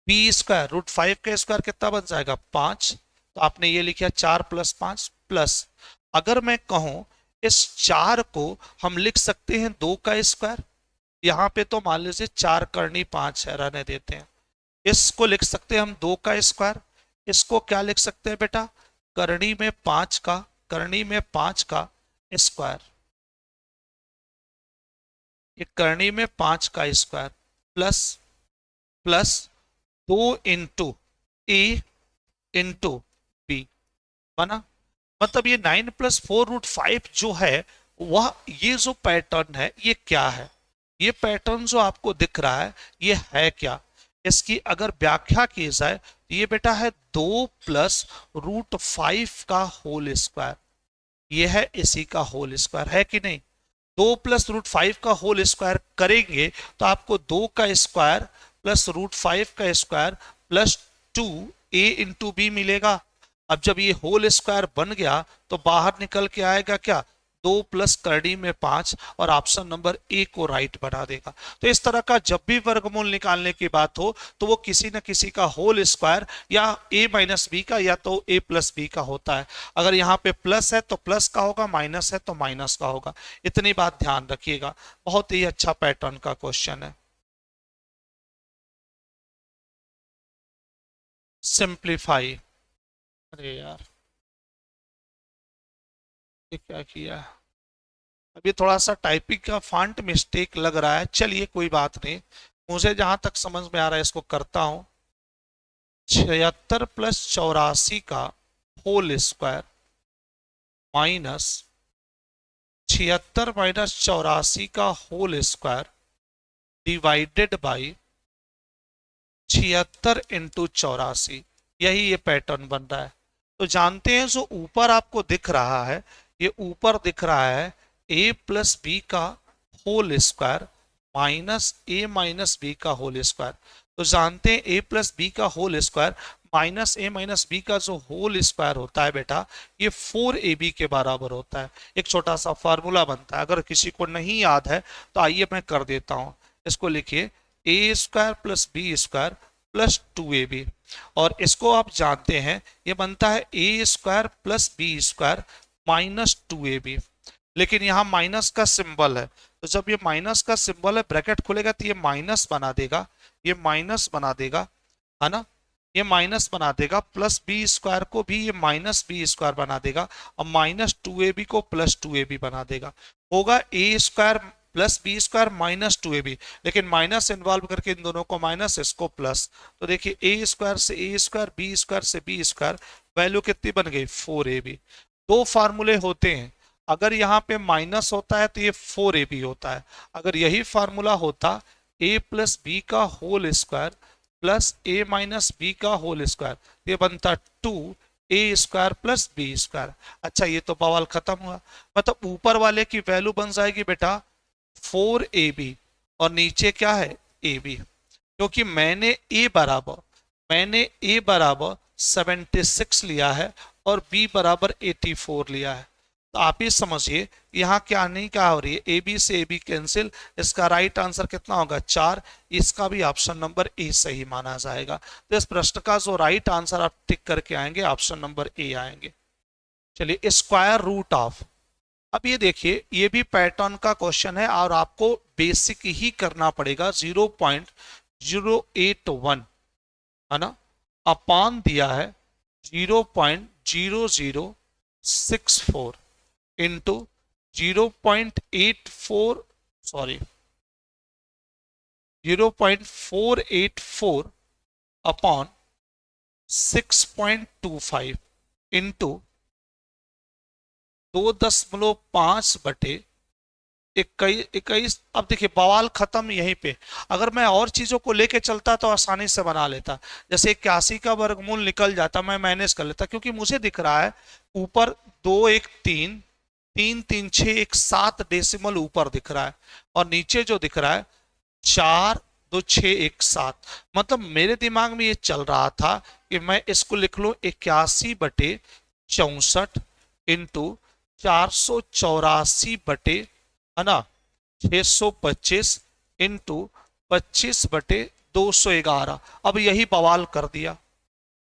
b² √5 का स्क्वायर कितना बन जाएगा 5। तो आपने ये लिखा 4 + 5 प्लस, अगर मैं कहूं इस 4 को हम लिख सकते हैं 2 का स्क्वायर। यहां पे तो मान लीजिए 4 करनी 5 है, रहने देते हैं। इसको लिख सकते हैं हम 2 का स्क्वायर। इसको क्या लिख सकते हैं बेटा, करनी में 5 का स्क्वायर। ये करनी में 5 का स्क्वायर प्लस 2 इंटू ए इंटू बी बना। मतलब ये 9+4√5 जो है वह, ये जो पैटर्न है ये क्या है, ये पैटर्न जो आपको दिख रहा है ये है क्या। इसकी अगर व्याख्या की जाए तो ये बेटा है 2+√5 का होल स्क्वायर। ये है इसी का होल स्क्वायर, है कि नहीं। 2+√5 का होल स्क्वायर करेंगे तो आपको 2 का स्क्वायर प्लस √5 का square plus 2a into B मिलेगा। अब जब ये होल स्क्वायर बन गया तो बाहर निकल के आएगा क्या, 2 प्लस करनी में 5, और ऑप्शन नंबर ए को राइट बना देगा। तो इस तरह का जब भी वर्गमूल निकालने की बात हो तो वो किसी न किसी का होल स्क्वायर या a माइनस बी का या तो a प्लस बी का होता है। अगर यहाँ पे प्लस है तो प्लस का होगा, माइनस है तो माइनस का होगा। इतनी बात ध्यान रखिएगा, बहुत ही अच्छा पैटर्न का क्वेश्चन है। सिंप्लीफाई, अरे यार ये क्या किया है, अभी थोड़ा सा टाइपिंग का फॉन्ट मिस्टेक लग रहा है। चलिए कोई बात नहीं, मुझे जहां तक समझ में आ रहा है इसको करता हूं। 76 + 84 का होल स्क्वायर माइनस 76 - 84 का whole square divided by 76 into 84। यही ये पैटर्न बन रहा है। तो जानते हैं जो ऊपर आपको दिख रहा है, ये ऊपर दिख रहा है a + b का whole square minus a minus b का होल स्क्वायर। तो जानते हैं a + b का whole square minus a minus b का जो होल स्क्वायर होता है बेटा, ये 4ab के बराबर होता है। एक छोटा सा फार्मूला बनता है, अगर किसी को नहीं याद है तो आइए मैं कर देता हूं। इसको लिखिए a² + b² + 2ab, और इसको आप जानते हैं ये बनता है a² + b² माइनस 2ab। लेकिन यहाँ माइनस का सिंबल है, तो जब ये माइनस का सिंबल है ब्रैकेट खुलेगा तो ये माइनस बना देगा, ये माइनस बना देगा, है ना, ये माइनस बना देगा। प्लस b² को भी ये माइनस b² बना देगा, और माइनस 2ab को प्लस 2ab बना देगा। होगा a² + b² माइनस 2ab, लेकिन माइनस इन्वॉल्व करके इन दोनों को माइनस, इसको प्लस। तो देखिए a² से a², b² से b², वैल्यू कितनी बन गई 4ab। दो फार्मूले होते हैं, अगर यहाँ पे माइनस होता है तो ये 4ab होता है। अगर यही फार्मूला होता a + b का whole square plus a minus b का होल स्क्वायर, ये बनता 2a² + b²। अच्छा ये तो बवाल खत्म हुआ। मतलब ऊपर वाले की वैल्यू बन जाएगी बेटा 4ab और नीचे क्या है ab। क्योंकि मैंने ए बराबर 76 लिया है और बी बराबर 84 लिया है। तो आप ही समझिए यहाँ क्या हो रही है, ए बी से ए बी कैंसिल, इसका राइट आंसर कितना होगा 4। इसका भी ऑप्शन नंबर ए सही माना जाएगा। तो इस प्रश्न का जो राइट आंसर आप टिक करके आएंगे ऑप्शन नंबर ए आएंगे। चलिए स्क्वायर रूट ऑफ, अब ये देखिए ये भी पैटर्न का क्वेश्चन है और आपको बेसिक ही करना पड़ेगा। 0.081 है ना, अपान दिया है 0.0064 इंटू 0.84 सॉरी 0.484 अपॉन 6.25 इंटू 2.5 बटे 21। अब देखिए बवाल खत्म यहीं पे। अगर मैं और चीजों को लेके चलता तो आसानी से बना लेता, जैसे 81 का वर्गमूल निकल जाता, मैं मैनेज कर लेता, क्योंकि मुझे दिख रहा है ऊपर 2 1 3 3 3 6 1 7 डेसिमल ऊपर दिख रहा है और नीचे जो दिख रहा है 4 2 6 1 7। मतलब मेरे दिमाग में ये चल रहा था कि मैं इसको लिख लूं 81 बटे 64 इंटू 484 बटे है ना 625 इंटू 25 बटे 211। अब यही बवाल कर दिया।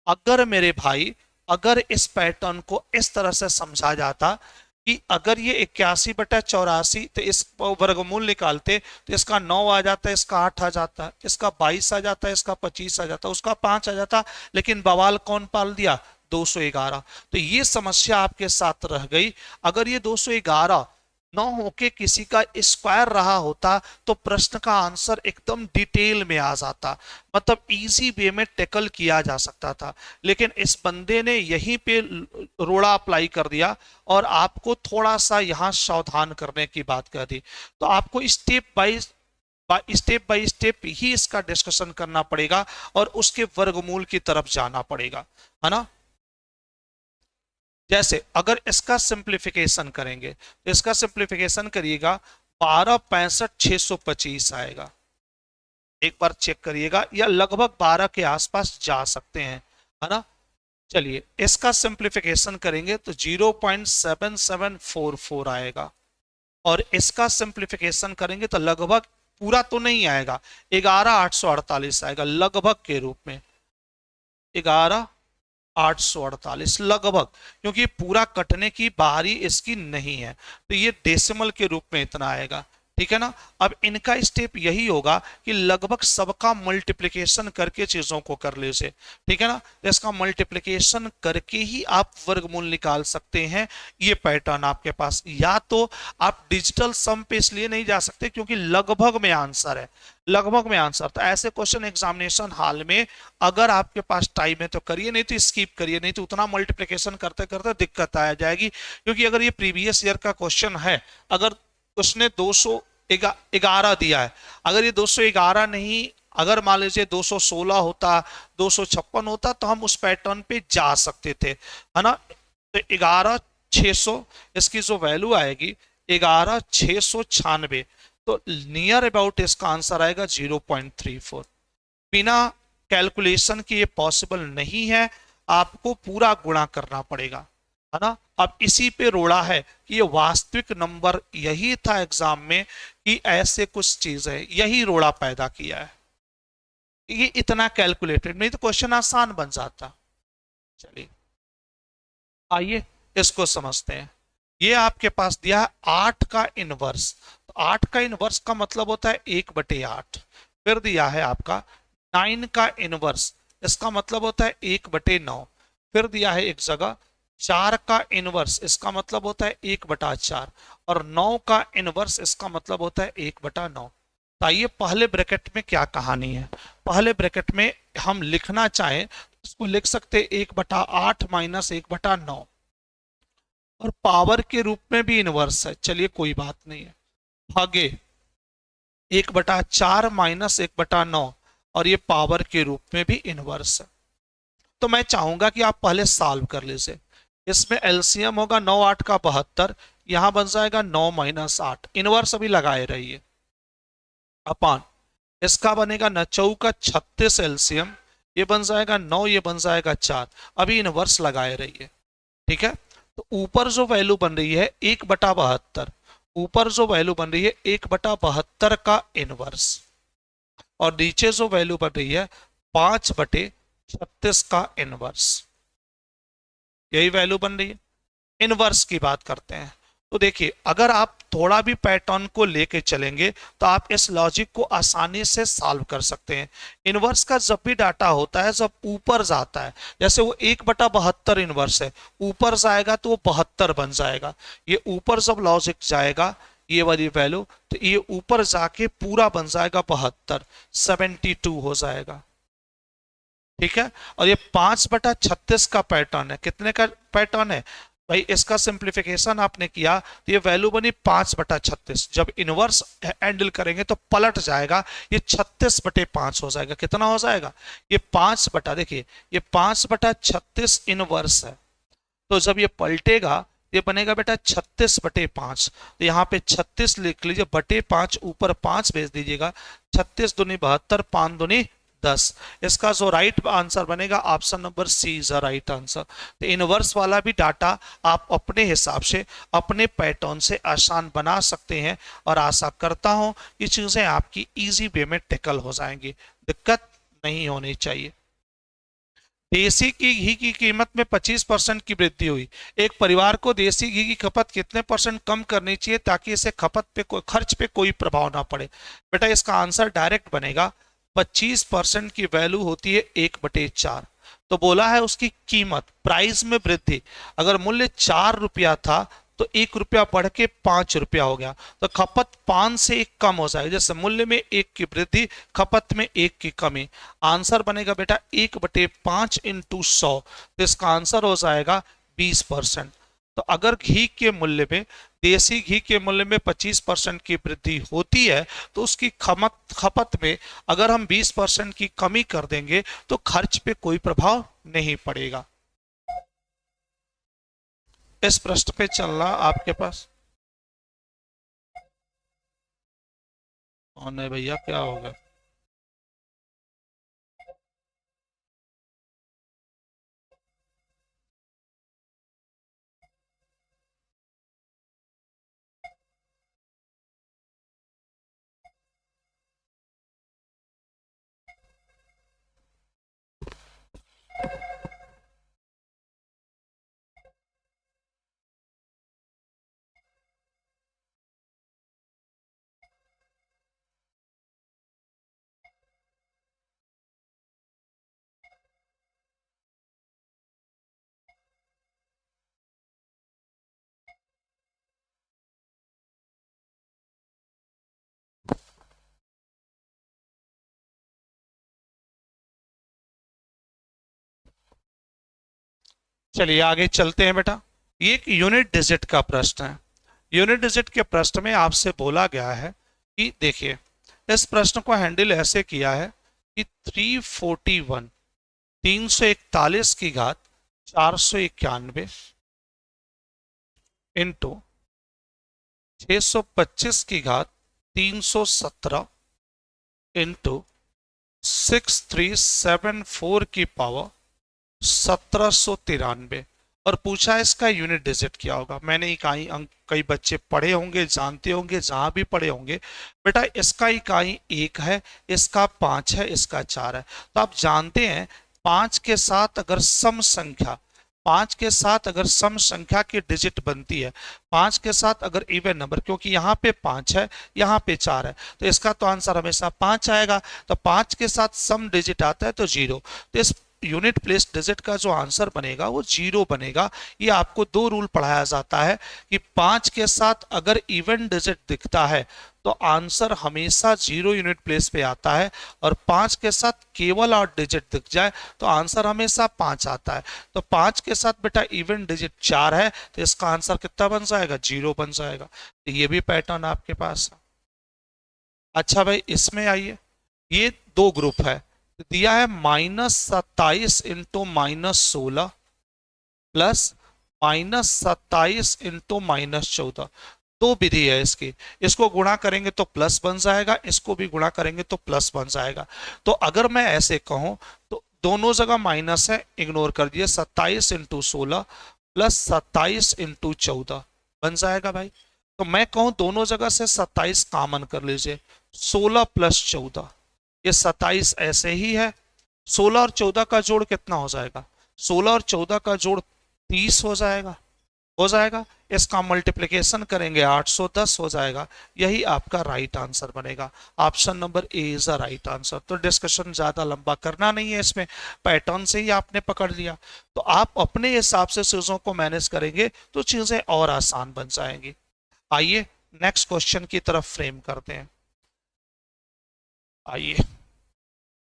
अगर मेरे भाई अगर इस पैटर्न को इस तरह से समझा जाता कि अगर ये 81/84 तो इस वर्गमूल निकालते तो इसका 9 आ जाता, इसका 8 आ जाता, इसका 22 आ जाता, इसका 25 आ जाता, उसका 5 आ जाता, लेकिन बवाल कौन पाल दिया 211। तो ये समस्या आपके साथ रह गई। अगर ये 211 न होके किसी का स्क्वायर रहा होता तो प्रश्न का आंसर एकदम डिटेल में आ जाता, मतलब इजी वे में टैकल किया जा सकता था। लेकिन इस बंदे ने यहीं पे रोड़ा अप्लाई कर दिया और आपको थोड़ा सा यहां सावधान करने की बात कह दी। तो आपको स्टेप बाय स्टेप ही इसका डिस्कशन करना पड़ेगा और उसके वर्गमूल की तरफ जाना पड़ेगा, है ना। जैसे अगर इसका सिंप्लीफिकेशन करेंगे तो इसका सिंप्लीफिकेशन करिएगा 12 65 625 आएगा। एक बार चेक करिएगा, या लगभग 12 के आसपास जा सकते हैं, है ना। चलिए इसका सिंप्लीफिकेशन करेंगे तो 0.7744 आएगा और इसका सिंप्लीफिकेशन करेंगे तो लगभग पूरा तो नहीं आएगा, 11,848 आएगा लगभग के रूप में, 11,848 लगभग, क्योंकि पूरा कटने की बारी इसकी नहीं है तो ये डेसिमल के रूप में इतना आएगा, ठीक है ना। अब इनका स्टेप यही होगा कि लगभग सबका मल्टीप्लिकेशन करके चीजों को कर लीजिए, ठीक है ना। तो इसका मल्टीप्लिकेशन करके ही आप वर्गमूल निकाल सकते हैं। ये पैटर्न आपके पास, या तो आप डिजिटल सम पे इसलिए नहीं जा सकते क्योंकि लगभग में आंसर है, लगभग में आंसर। तो ऐसे क्वेश्चन एग्जामिनेशन हॉल में अगर आपके पास टाइम है तो करिए, नहीं तो स्किप करिए, नहीं तो उतना मल्टीप्लिकेशन करते करते दिक्कत आ जाएगी। क्योंकि अगर ये प्रीवियस ईयर का क्वेश्चन है, अगर उसने 211 दिया है, अगर ये 211 नहीं, अगर मान लीजिए 216 होता, 256 होता तो हम उस पैटर्न पे जा सकते थे, है ना। तो 11,600 इसकी जो वैल्यू आएगी 11,696, तो नियर अबाउट इसका आंसर आएगा 0.34। बिना कैलकुलेशन के ये पॉसिबल नहीं है, आपको पूरा गुणा करना पड़ेगा, है ना। अब इसी पे रोड़ा है कि ये वास्तविक नंबर यही था एग्जाम में कि ऐसे कुछ चीज है, यही रोड़ा पैदा किया है, ये इतना कैलकुलेटेड नहीं तो क्वेश्चन आसान बन जाता। चलिए आइए इसको समझते हैं। ये आपके पास दिया है 8 का इनवर्स, तो 8 का इनवर्स का मतलब होता है 1/8। फिर दिया है आपका 9 का इनवर्स, इसका मतलब होता है 1/9। फिर दिया है एक जगह 4 का इनवर्स, इसका मतलब होता है 1/4, और 9 का इनवर्स इसका मतलब होता है 1/9। तो आइए पहले ब्रैकेट में क्या कहानी है, पहले ब्रैकेट में हम लिखना चाहें इसको लिख सकते 1/8 माइनस 1/9, और पावर के रूप में भी इनवर्स है, चलिए कोई बात नहीं है, भागे 1/4 माइनस 1/9, और ये पावर के रूप में भी इनवर्स है। तो मैं चाहूंगा कि आप पहले सॉल्व कर लीजिए। इसमें एलसीएम होगा 9 8 का 72, यहां बन जाएगा 9 - 8, इनवर्स अभी लगाए रहिए, अपान इसका बनेगा न चौ का 36 एलसीएम, ये बन जाएगा 9, ये बन जाएगा 4। अभी इनवर्स लगाए रहिए, ठीक है। तो ऊपर जो वैल्यू बन रही है 1/72, ऊपर जो वैल्यू बन रही है 1/72 का इनवर्स, और नीचे जो वैल्यू बन रही है 5/36 का इनवर्स, यही वैल्यू बन रही है। इनवर्स की बात करते हैं, तो देखिए अगर आप थोड़ा भी पैटर्न को लेके चलेंगे तो आप इस लॉजिक को आसानी से सॉल्व कर सकते हैं। इनवर्स का जब भी डाटा होता है, जब ऊपर जाता है, जैसे वो 1/72 इनवर्स है, ऊपर जाएगा तो वो 72 बन जाएगा। ये ऊपर जब लॉजिक जाएगा ये वाली वैल्यू, तो ये ऊपर जाके पूरा बन जाएगा 72, 72 हो जाएगा, ठीक है। और ये 5/36 का पैटर्न है, कितने का पैटर्न है भाई, इसका सिंप्लीफिकेशन आपने किया तो ये वैल्यू बनी 5/36। जब इनवर्स हैंडल करेंगे तो पलट जाएगा, ये 36/5 हो जाएगा। कितना हो जाएगा, ये 5 देखिए ये 5/36 इनवर्स है, तो जब ये पलटेगा ये बनेगा बेटा 36/5। तो यहाँ पे 36 लिख लीजिए, /5 ऊपर 5 भेज दीजिएगा, 36 दूनी 72, 5 दूनी 10। इसका जो राइट आंसर बनेगा option number C is the right answer. तो इनवर्स वाला भी डाटा आप अपने हिसाब से अपने पैटर्न से आसान बना सकते हैं, और आशा करता हूं ये चीजें आपकी इजी वे में टेकल हो जाएंगी, दिक्कत नहीं होनी चाहिए। देसी घी की कीमत में 25% की वृद्धि हुई। एक परिवार को देसी घी की खपत कितने परसेंट कम करनी चाहिए ताकि इसे खपत पे खर्च पे कोई प्रभाव ना पड़े। बेटा इसका आंसर डायरेक्ट बनेगा, 25% की वैल्यू होती है 1/4। तो बोला है उसकी कीमत, प्राइस में वृद्धि, अगर मूल्य 4 रुपया था तो 1 रुपया बढ़ के 5 रुपया हो गया, तो खपत 5 से 1 कम हो जाएगी। जैसे मूल्य में 1 की वृद्धि, खपत में 1 की कमी। आंसर बनेगा बेटा 1/5 इंटू 100, तो इसका आंसर हो जाएगा 20%। तो अगर घी के मूल्य में, देसी घी के मूल्य में 25% की वृद्धि होती है, तो उसकी खपत में अगर हम 20% की कमी कर देंगे तो खर्च पे कोई प्रभाव नहीं पड़ेगा। इस प्रश्न पे चलना आपके पास। कौन है भैया, क्या होगा? चलिए आगे चलते हैं बेटा। ये एक यूनिट डिजिट का प्रश्न है। यूनिट डिजिट के प्रश्न में आपसे बोला गया है कि देखिए, इस प्रश्न को हैंडल ऐसे किया है कि 341, 341 की घात 491 इंटू 625 की घात 317 इंटू 6374 की पावर 1793, और पूछा इसका यूनिट डिजिट क्या होगा। मैंने इकाई अंक कई बच्चे पढ़े होंगे, जानते होंगे, जहां भी पढ़े होंगे। बेटा इसका इकाई 1 है, इसका 5 है, इसका 4 है। तो आप जानते हैं 5 के साथ अगर सम संख्या, 5 के साथ अगर सम संख्या की डिजिट बनती है, 5 के साथ अगर इवन नंबर, क्योंकि यहाँ पे 5 है यहाँ पे 4 है, तो इसका तो आंसर हमेशा 5 आएगा। तो 5 के साथ सम डिजिट आता है तो 0। तो इस यूनिट प्लेस डिजिट का जो आंसर बनेगा वो 0 बनेगा। ये आपको 2 रूल पढ़ाया जाता है कि 5 के साथ अगर इवन डिजिट दिखता है तो आंसर हमेशा 0 यूनिट प्लेस पे आता है, और 5 के साथ केवल ऑड डिजिट दिख जाए तो आंसर हमेशा 5 आता है। तो 5 के साथ बेटा इवन डिजिट 4 है, तो इसका आंसर कितना बन जाएगा, 0 बन जाएगा। तो ये भी पैटर्न आपके पास है। अच्छा भाई इसमें आइए, ये 2 ग्रुप है, दिया है -27 इंटू -16 प्लस -27 इंटू -14। दो विधि है इसकी। इसको गुणा करेंगे तो प्लस बन जाएगा, इसको भी गुणा करेंगे तो प्लस बन जाएगा। तो अगर मैं ऐसे कहूं तो दोनों जगह माइनस है, इग्नोर कर दिए, 27 × 16 प्लस 27 × 14 बन जाएगा भाई। तो मैं कहूं दोनों जगह से 27 कॉमन कर लीजिए, 16 + 14, ये 27 ऐसे ही है। 16 और 14 का जोड़ कितना हो जाएगा? 16 और 14 का जोड़ 30 हो जाएगा, हो जाएगा। इसका मल्टीप्लिकेशन करेंगे 810 हो जाएगा। यही आपका राइट आंसर बनेगा। Option number A is a right answer. तो डिस्कशन ज्यादा लंबा करना नहीं है, इसमें पैटर्न से ही आपने पकड़ लिया। तो आप अपने हिसाब से चीजों को मैनेज करेंगे तो चीजें और आसान बन जाएंगी। आइए नेक्स्ट क्वेश्चन की तरफ फ्रेम करते हैं। आइए,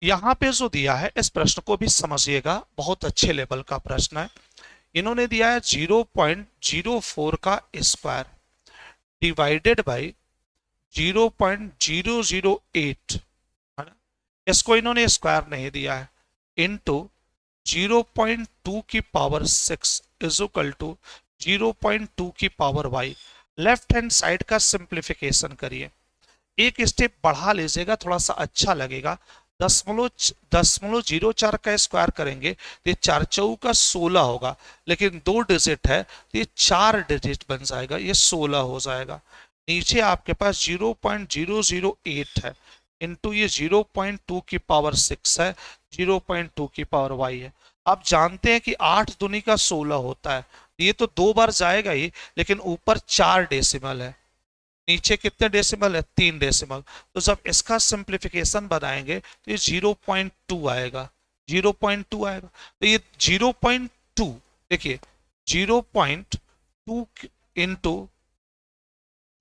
यहां पे जो दिया है इस प्रश्न को भी समझिएगा, बहुत अच्छे लेवल का प्रश्न है। इन्होंने दिया है 0.04 का स्क्वायर डिवाइडेड बाई 0.008, है ना। इसको इन्होंने स्क्वायर नहीं दिया है, इनटू 0.2 की पावर 6 इज इक्वल टू 0.2 की power y। Left hand side का सिंप्लीफिकेशन करिए, एक स्टेप बढ़ा लीजिएगा, थोड़ा सा अच्छा लगेगा। 0.04 का स्क्वायर करेंगे तो ये 4 चौक का 16 होगा, लेकिन 2 डिजिट है तो ये 4 डिजिट बन जाएगा, ये 16 हो जाएगा। नीचे आपके पास 0.008 है, इंटू ये 0.2 की पावर 6 है, 0.2 की पावर y है। आप जानते हैं कि 8 दूनी का 16 होता है, ये तो 2 बार जाएगा ही, लेकिन ऊपर 4 डेसिमल है, नीचे कितने डेसिमल है? 3 डेसिमल। तो जब इसका सिंप्लीफिकेशन बनाएंगे तो ये 0.2 आएगा, 0.2 आएगा। तो ये 0.2, देखिए 0.2 इंटू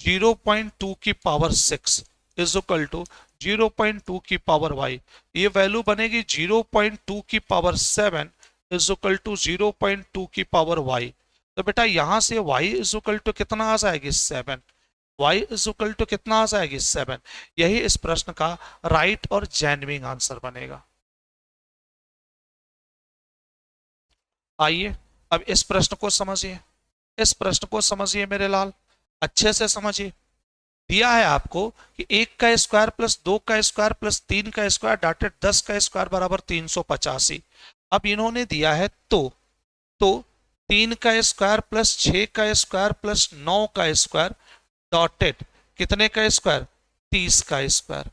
0.2 की पावर 6 इज इक्वल टू 0.2 की पावर y। ये वैल्यू बनेगी 0.2 की पावर 7 इज इक्वल टू 0.2 की पावर y। तो बेटा यहां से y इज इक्वल टू कितना आ जाएगी? 7। y इज इक्वल टू कितना आ जाएगी? 7। यही इस प्रश्न का राइट और जेन्युइन आंसर बनेगा। आइए अब इस प्रश्न को समझिए, इस प्रश्न को समझिए मेरे लाल, अच्छे से समझिए। दिया है आपको कि 1 का स्क्वायर प्लस 2 का स्क्वायर प्लस 3 का स्क्वायर डाटेड 10 का स्क्वायर बराबर 385। अब इन्होंने दिया है तो 3 का स्क्वायर प्लस 6 का स्क्वायर प्लस 9 का स्क्वायर डॉटेड कितने का स्क्वायर? 30 का स्क्वायर।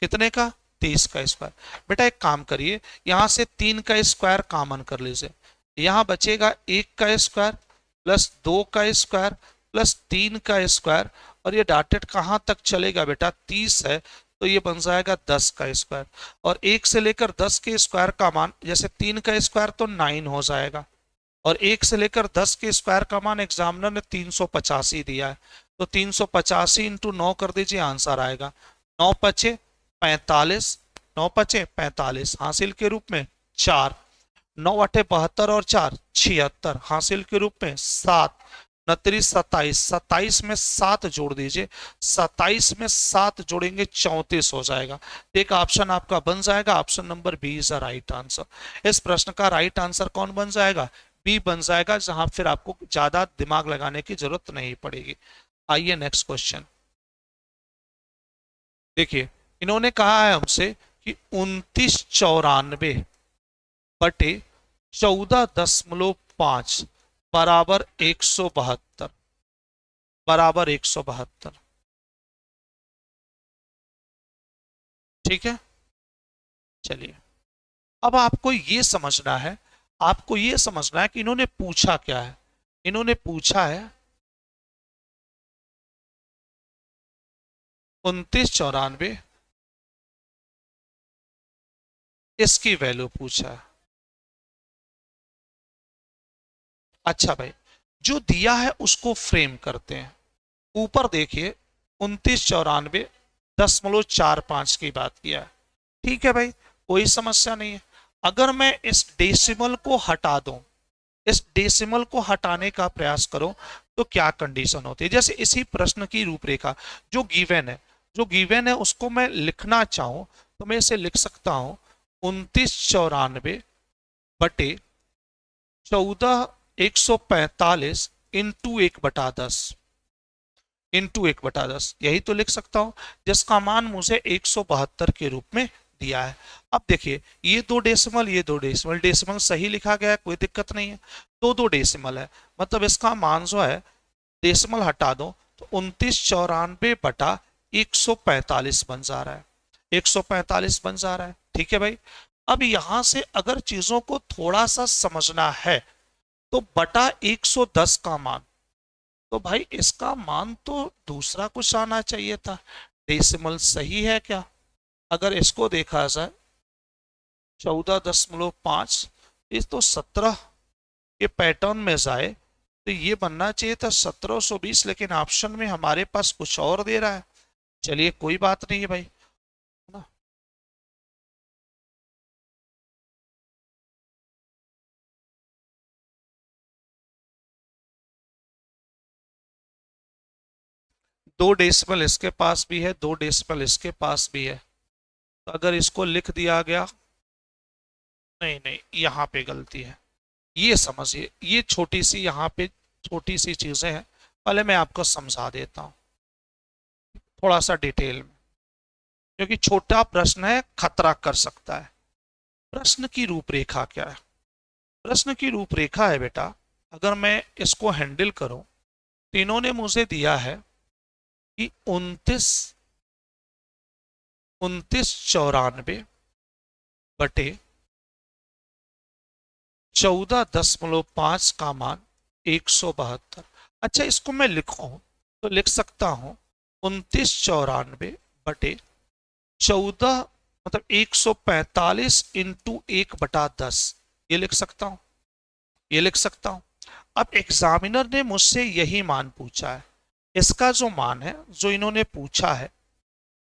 कितने का? 30 का स्क्वायर। बेटा एक काम करिए, यहां से 3 का स्क्वायर कॉमन कर लीजिए, यहां बचेगा 1 का स्क्वायर प्लस 2 का स्क्वायर प्लस 3 का स्क्वायर, और ये डॉटेड कहां तक चलेगा बेटा? 30 है तो ये बन जाएगा 10 का स्क्वायर। और 1 से लेकर 10 के स्क्वायर का मान, जैसे 3 का स्क्वायर तो 9 हो जाएगा, और 1 से लेकर 10 के स्क्वायर का मान एग्जामिनर ने 385 दिया है, तो 385 इंटू 9 कर दीजिए, आंसर आएगा 9 पचे 45, 9 पचे 45, हासिल के रूप में 4, 9 अठे 72 और 4 76, हासिल के रूप में 7, 29 27, 27 में 7 जोड़ दीजिए, 27 में 7 जोड़ेंगे 34 हो जाएगा। एक ऑप्शन आपका बन जाएगा, option number B is the right answer. इस प्रश्न का राइट आंसर कौन बन जाएगा? बी बन जाएगा, जहां फिर आपको ज्यादा दिमाग लगाने की जरूरत नहीं पड़ेगी। आइए नेक्स्ट क्वेश्चन देखिए, इन्होंने कहा है हमसे कि 2994 बटे 14.5 बराबर 172, बराबर 172। ठीक है, चलिए अब आपको ये समझना है, आपको ये समझना है कि इन्होंने पूछा क्या है। इन्होंने पूछा है 2994, इसकी वैल्यू पूछा है। अच्छा भाई, जो दिया है उसको फ्रेम करते हैं। ऊपर देखिए 2994.45 की बात किया है, ठीक है भाई, कोई समस्या नहीं है। अगर मैं इस डेसिमल को हटा दूं, इस डेसिमल को हटाने का प्रयास करो तो क्या कंडीशन होती है? जैसे इसी प्रश्न की रूपरेखा जो गिवन है, जो गिवन है उसको मैं लिखना चाहूं तो मैं इसे लिख सकता हूं 2994 बटे 14 145 इंटू 1/10। इंटू 1/10, यही तो लिख सकता हूं, जिसका मान मुझे 172 के रूप में दिया है। अब देखिए ये दो डेसिमल, ये दो डेसिमल, डेसिमल सही लिखा गया है, कोई दिक्कत नहीं है। दो दो डेसिमल है, मतलब इसका मान जो है, डेसिमल हटा दो तो 2994/145 बन जा रहा है, 145 बन जा रहा है। ठीक है भाई। अब यहां से अगर चीजों को थोड़ा सा समझना है तो बटा 110 का मान, तो भाई इसका मान तो दूसरा कुछ आना चाहिए था। डेसिमल सही है क्या? अगर इसको देखा जाए 14.5, इस तो 17 के पैटर्न में जाए तो ये बनना चाहिए था 1720, लेकिन ऑप्शन में हमारे पास कुछ और दे रहा है। चलिए कोई बात नहीं है भाई, है ना। दो डेसिमल इसके पास भी है, दो डेसिमल इसके पास भी है, तो अगर इसको लिख दिया गया, नहीं नहीं यहाँ पे गलती है, ये समझिए, ये छोटी सी यहाँ पे छोटी सी चीजें हैं, पहले मैं आपको समझा देता हूँ थोड़ा सा डिटेल में, क्योंकि छोटा प्रश्न है, खतरा कर सकता है। प्रश्न की रूपरेखा क्या है? प्रश्न की रूपरेखा है बेटा, अगर मैं इसको हैंडल करूं तो इन्होंने मुझे दिया है कि 2994/14.5 का मान 172। अच्छा इसको मैं लिखूं तो लिख सकता हूं 2994/14, मतलब 145 इंटू 1/10, ये लिख सकता हूं, ये लिख सकता हूं। अब एग्जामिनर ने मुझसे यही मान पूछा है, इसका जो मान है, जो इन्होंने पूछा है,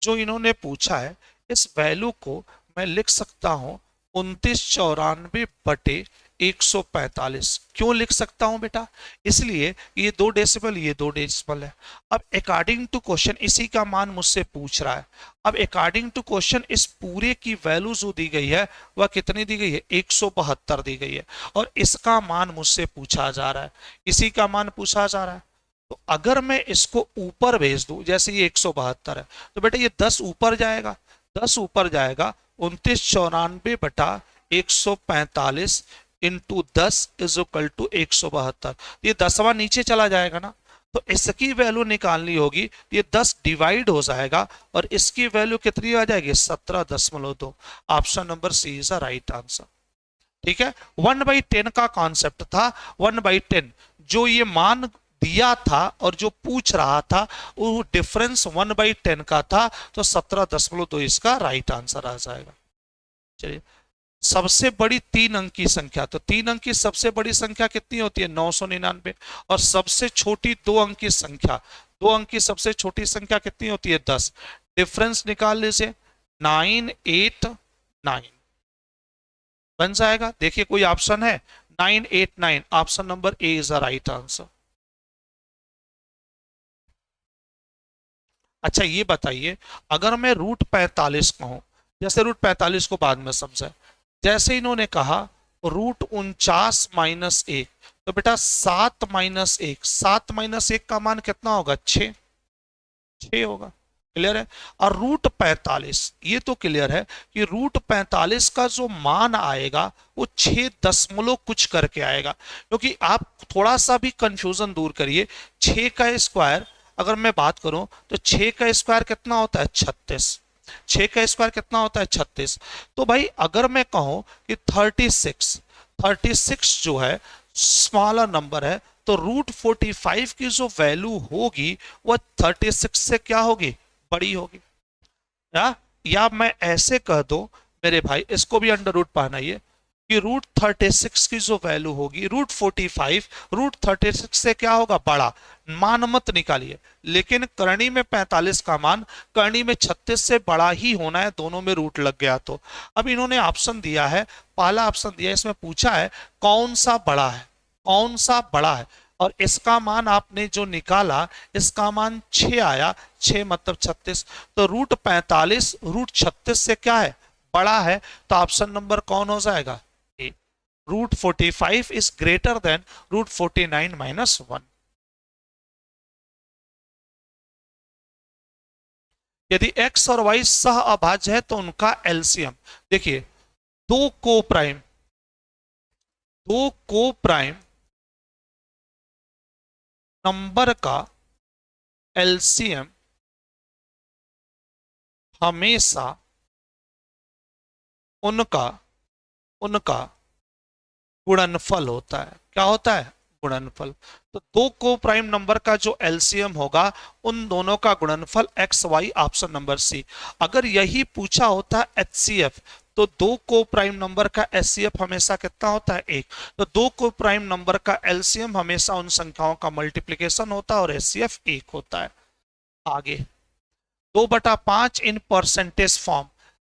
जो इन्होंने पूछा है, इस वैल्यू को मैं लिख सकता हूं 2994/145। क्यों लिख सकता हूं बेटा? इसलिए ये दो डेसिमल, ये दो डेसिमल है। अब अकॉर्डिंग टू क्वेश्चन इसी का मान मुझसे पूछ रहा है। अब अकॉर्डिंग टू क्वेश्चन इस पूरे की वैल्यू जो दी गई है वह कितनी दी गई है? 172 दी गई है, और इसका मान मुझसे पूछा जा रहा है, इसी का मान पूछा जा रहा है। तो अगर मैं इसको ऊपर भेज दूं, जैसे ये 172 है, तो बेटा ये 10 ऊपर जाएगा, 10 ऊपर जाएगा, 2994/145 इंटू 10 इज इक्वल टू 172, ये 10वां नीचे चला जाएगा ना, तो इसकी वैल्यू निकालनी होगी, ये 10 डिवाइड हो जाएगा और इसकी वैल्यू कितनी आ जाएगी? 17.2। Option number C is the right answer. ठीक है, 1/10 का कॉन्सेप्ट था, 1/10 जो ये मान दिया था और जो पूछ रहा था वो डिफरेंस 1/10 का था, तो 17.2 इसका राइट आंसर आ जाएगा। चलिए, सबसे बड़ी 3 अंक की संख्या, तो 3 अंक की सबसे बड़ी संख्या कितनी होती है? 999। और सबसे छोटी 2 अंक की संख्या, 2 अंक की सबसे छोटी संख्या कितनी होती है? 10। डिफरेंस निकाल लीजिए, 989 बन जाएगा। देखिए कोई ऑप्शन है? 989, option number A is the right answer. अच्छा ये बताइए, अगर मैं √45 कहूं, जैसे √45 को बाद में समझे, जैसे इन्होंने कहा √49 - 1, तो बेटा 7 - 1, 7 - 1 का मान कितना होगा? 6, 6 होगा। क्लियर है? और √45, ये तो क्लियर है कि √45 का जो मान आएगा वो 6 दशमलव कुछ करके आएगा, क्योंकि आप थोड़ा सा भी कंफ्यूजन दूर करिए, 6 का स्क्वायर अगर मैं बात करूं तो 6 का स्क्वायर कितना होता है? 36। 6 का स्क्वायर कितना होता है? 36। तो भाई अगर मैं कहूं कि 36, 36 जो है स्मॉलर नंबर है, तो √45 की जो वैल्यू होगी वह 36 से क्या होगी? बड़ी होगी। या मैं ऐसे कह दो मेरे भाई, इसको भी अंडर रूट पहनाइए, कि √36 की जो वैल्यू होगी, √45 √36 से क्या होगा? बड़ा। मान मत निकालिए, लेकिन करणी में 45 का मान करणी में 36 से बड़ा ही होना है, दोनों में रूट लग गया तो। अब इन्होंने ऑप्शन दिया है, पहला ऑप्शन दिया है, इसमें पूछा है कौन सा बड़ा है, कौन सा बड़ा है, और इसका मान आपने जो निकाला, इसका मान 6 आया, 6 मतलब 36, तो √45 √36 से क्या है? बड़ा है, तो ऑप्शन नंबर कौन हो जाएगा? ए। √45 इज ग्रेटर देन √49 - 1। यदि x और y सह अभाज्य है तो उनका एलसीएम, देखिए दो को प्राइम नंबर का एलसीएम हमेशा उनका उनका गुणनफल होता है। क्या होता है? गुणनफल। तो दो को प्राइम नंबर का जो एलसीएम होगा उन दोनों का गुणनफल X Y, option number C. अगर यही पूछा होता एचसीएफ तो दो को प्राइम नंबर का एचसीएफ हमेशा कितना होता है? एक। तो दो को प्राइम नंबर का एलसीएम हमेशा उन संख्याओं का मल्टीप्लीकेशन होता है और एचसीएफ एक होता है। आगे 2/5 इन परसेंटेज फॉर्म,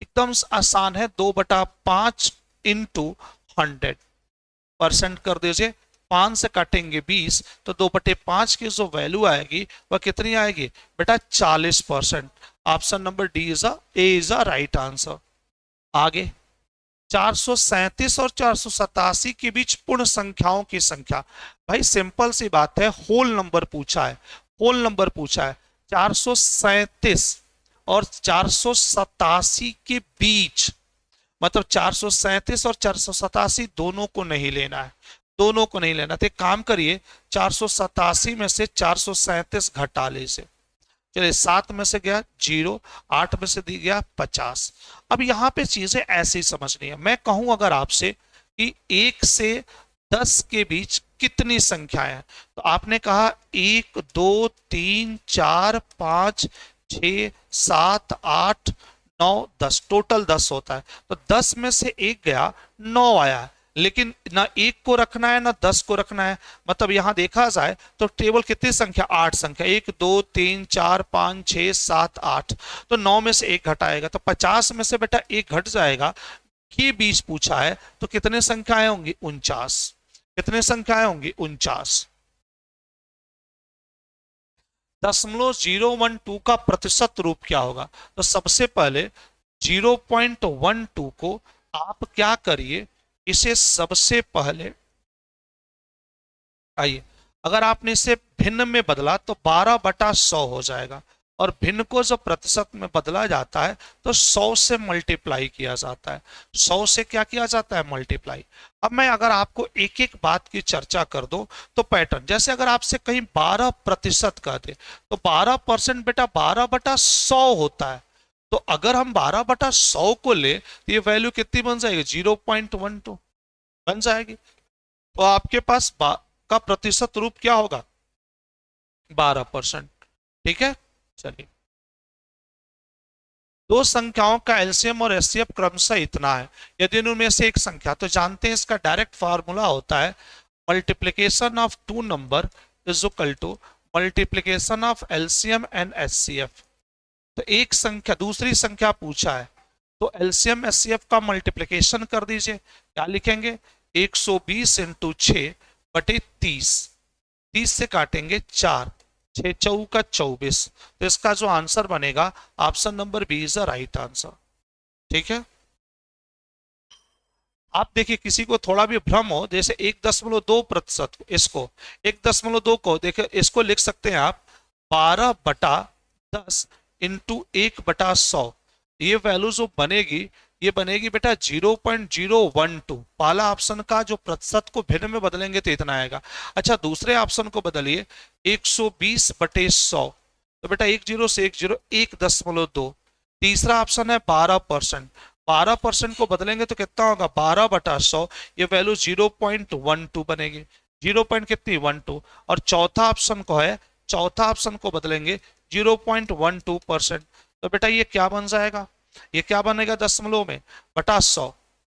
एकदम आसान है। 2/5 इंटू 100% कर दीजिए। 5 से काटेंगे 20 तो 2/5 की जो वैल्यू आएगी वह कितनी आएगी बेटा? 40%। Option number D is a right answer. आगे 437 और 487 के बीच पूर्ण संख्याओं की संख्या। भाई सिंपल सी बात है, होल नंबर पूछा है, होल नंबर पूछा है। 437 और 487 के बीच, मतलब 437 और 487 दोनों को नहीं लेना है, दोनों को नहीं लेना। तो एक काम करिए, 487 में से 437 घटा लीजिए। चलिए 7 में से गया 0, 8 में से दी गया 50। अब यहां पे चीजें ऐसी समझनी है। मैं कहूं अगर आपसे कि 1 से 10 के बीच कितनी संख्याएं हैं, तो आपने कहा 1 2 3 4 5 6 7 8 9 10, टोटल 10 होता है। तो 10 में से 1 गया, 9 आया, लेकिन ना 1 को रखना है ना 10 को रखना है। मतलब यहां देखा जाए तो टेबल कितनी संख्या? 8 संख्या, 1 2 3 4 5 6 7 8। तो 9 में से 1 घटाएगा तो 50 में से बेटा 1 घट जाएगा। ये 20 पूछा है तो कितने संख्याएं होंगी? 49। कितने संख्याएं होंगी? 49। 0.012 का प्रतिशत रूप क्या होगा? तो सबसे पहले 0.12 को आप क्या करिए, इसे सबसे पहले, आइए अगर आपने इसे भिन्न में बदला तो 12/100 हो जाएगा, और भिन्न को जब प्रतिशत में बदला जाता है तो 100 से मल्टीप्लाई किया जाता है। 100 से क्या किया जाता है? मल्टीप्लाई। अब मैं अगर आपको एक एक बात की चर्चा कर दूं तो पैटर्न, जैसे अगर आपसे कहीं 12% कह दे तो 12% बेटा 12/100 होता है। तो अगर हम 12/100 को ले तो ये वैल्यू कितनी बन जाएगी? 0.12 बन जाएगी। तो आपके पास का प्रतिशत रूप क्या होगा? 12%। ठीक है, चलिए। दो संख्याओं का एलसीएम और एचसीएफ क्रमशः इतना है, यदि उनमें से एक संख्या, तो जानते हैं इसका डायरेक्ट फार्मूला होता है multiplication of two number is equal to multiplication of LCM and HCF. तो एक संख्या दूसरी संख्या पूछा है तो एलसीएम एचसीएफ का मल्टीप्लीकेशन कर दीजिए। क्या लिखेंगे? 120 इंटू 6/30। 30 से काटेंगे 4, 6 चौका 24। तो इसका जो आंसर बनेगा option number B is the right answer. ठीक है। आप देखिए किसी को थोड़ा भी भ्रम हो, जैसे 1.2% इसको 1.2 को देखिए, इसको लिख सकते हैं आप 12/10 इंटू 1/100। ये वैल्यू जो बनेगी ये बनेगी बेटा 0.012। पहला ऑप्शन का जो प्रतिशत को भिन्न में बदलेंगे तो इतना आएगा। अच्छा दूसरे ऑप्शन को बदलिए 120/100, तो बेटा 10 से 10 1.2। तीसरा ऑप्शन है 12%, 12% को बदलेंगे तो कितना होगा? 12/100। ये वैल्यू 0.12 बनेगी, 0. कितनी? 12। और चौथा ऑप्शन को है, चौथा ऑप्शन को बदलेंगे 0.12%। तो बेटा ये क्या बन जाएगा? ये क्या बनेगा? दशमलव में बटा 100,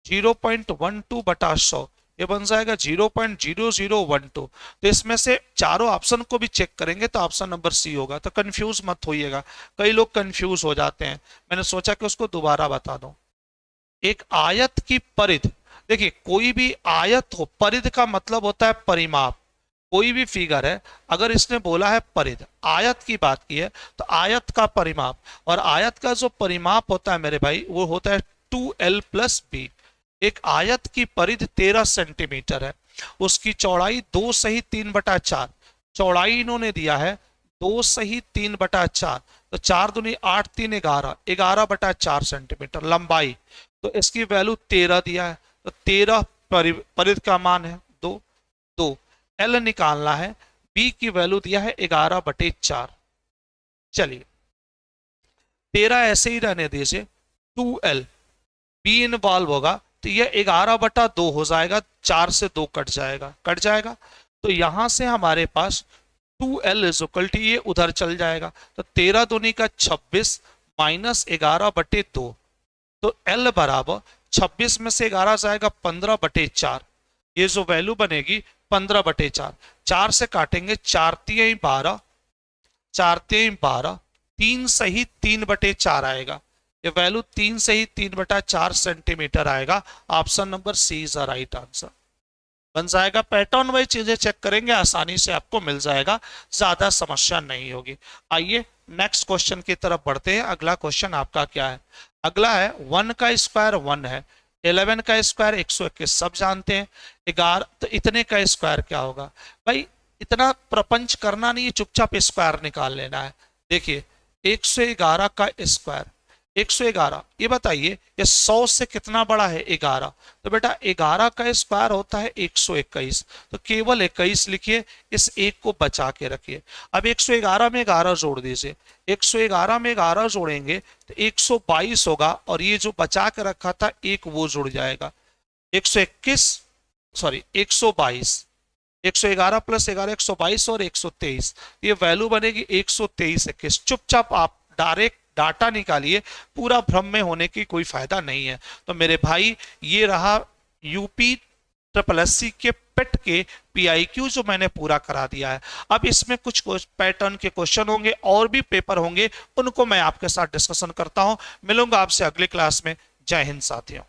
0.12/100 ये बन जाएगा 0.0012। तो इसमें से चारों ऑप्शन को भी चेक करेंगे तो ऑप्शन नंबर सी होगा। तो कंफ्यूज मत होइएगा, कई लोग कंफ्यूज हो जाते हैं, मैंने सोचा कि उसको दोबारा बता दूं। एक आयत की परिधि, देखिए कोई भी आयत हो, परिधि का मतलब होता है परिमाप। कोई भी फिगर है, अगर इसने बोला है परिधि, आयत की बात की है तो आयत का परिमाप, और आयत का जो परिमाप होता है मेरे भाई वो होता है 2l + b। एक आयत की परिधि 13 सेंटीमीटर है, उसकी चौड़ाई 2 सही 3/4, चौड़ाई इन्होंने दिया है 2 सही 3/4, तो 4 दूनी 8 3 11, 11/4 सेंटीमीटर लंबाई। तो इसकी वैल्यू 13 दिया है, तो 13 परिध का मान है 2। 2 एल निकालना है, बी की वैल्यू दिया है 11/4। चलिए 13 ऐसे ही रहने दीजिए, 2l बी इन्वॉल्व होगा तो यह 11/2 हो जाएगा, 4 से 2 कट जाएगा, कट जाएगा। तो यहां से हमारे पास 2l इज इक्वल टू, ये उधर चल जाएगा, तो 13 दूनी का 26 माइनस 11/2, तो l बराबर 26 में से 11 जाएगा 15/4, ये जो वैल्यू बनेगी 15/4। 4 से काटेंगे, 4 3 12, 4 3 12, 3 सही 3/4 आएगा, ये वैल्यू 3 सही 3/4 सेंटीमीटर आएगा। Option number C is the right answer बन जाएगा। पैटर्न वाइज चीजें चेक करेंगे, आसानी से आपको मिल जाएगा, ज्यादा समस्या नहीं होगी। आइए नेक्स्ट क्वेश्चन की तरफ बढ़ते हैं। अगला क्वेश्चन आपका क्या है? अगला है 1 का स्क्वायर 1 है, 11 का स्क्वायर 121, सब जानते हैं। 11 तो इतने का स्क्वायर क्या होगा? भाई इतना प्रपंच करना नहीं है, चुपचाप स्क्वायर निकाल लेना है। देखिए 111 का स्क्वायर 111, ये बताइए ये 100 से कितना बड़ा है? 11। तो बेटा 11 का स्क्वायर होता है 121, तो केवल 21 लिखिए, इस एक को बचा के रखिए। अब 111 में 11 जोड़ दीजिए, 111 में 11 जोड़ेंगे तो 122 होगा, और ये जो बचा के रखा था एक वो जुड़ जाएगा, 121 सॉरी 122, 111 प्लस 11 122 और 123, ये वैल्यू बनेगी 123 21। चुपचाप आप डायरेक्ट डाटा निकालिए, पूरा भ्रम में होने की कोई फायदा नहीं है। तो मेरे भाई ये रहा यूपी ट्रिपल एससी के पेट के पीआईक्यू जो मैंने पूरा करा दिया है। अब इसमें कुछ पैटर्न के क्वेश्चन होंगे और भी पेपर होंगे, उनको मैं आपके साथ डिस्कशन करता हूं। मिलूंगा आपसे अगली क्लास में। जय हिंद साथियों।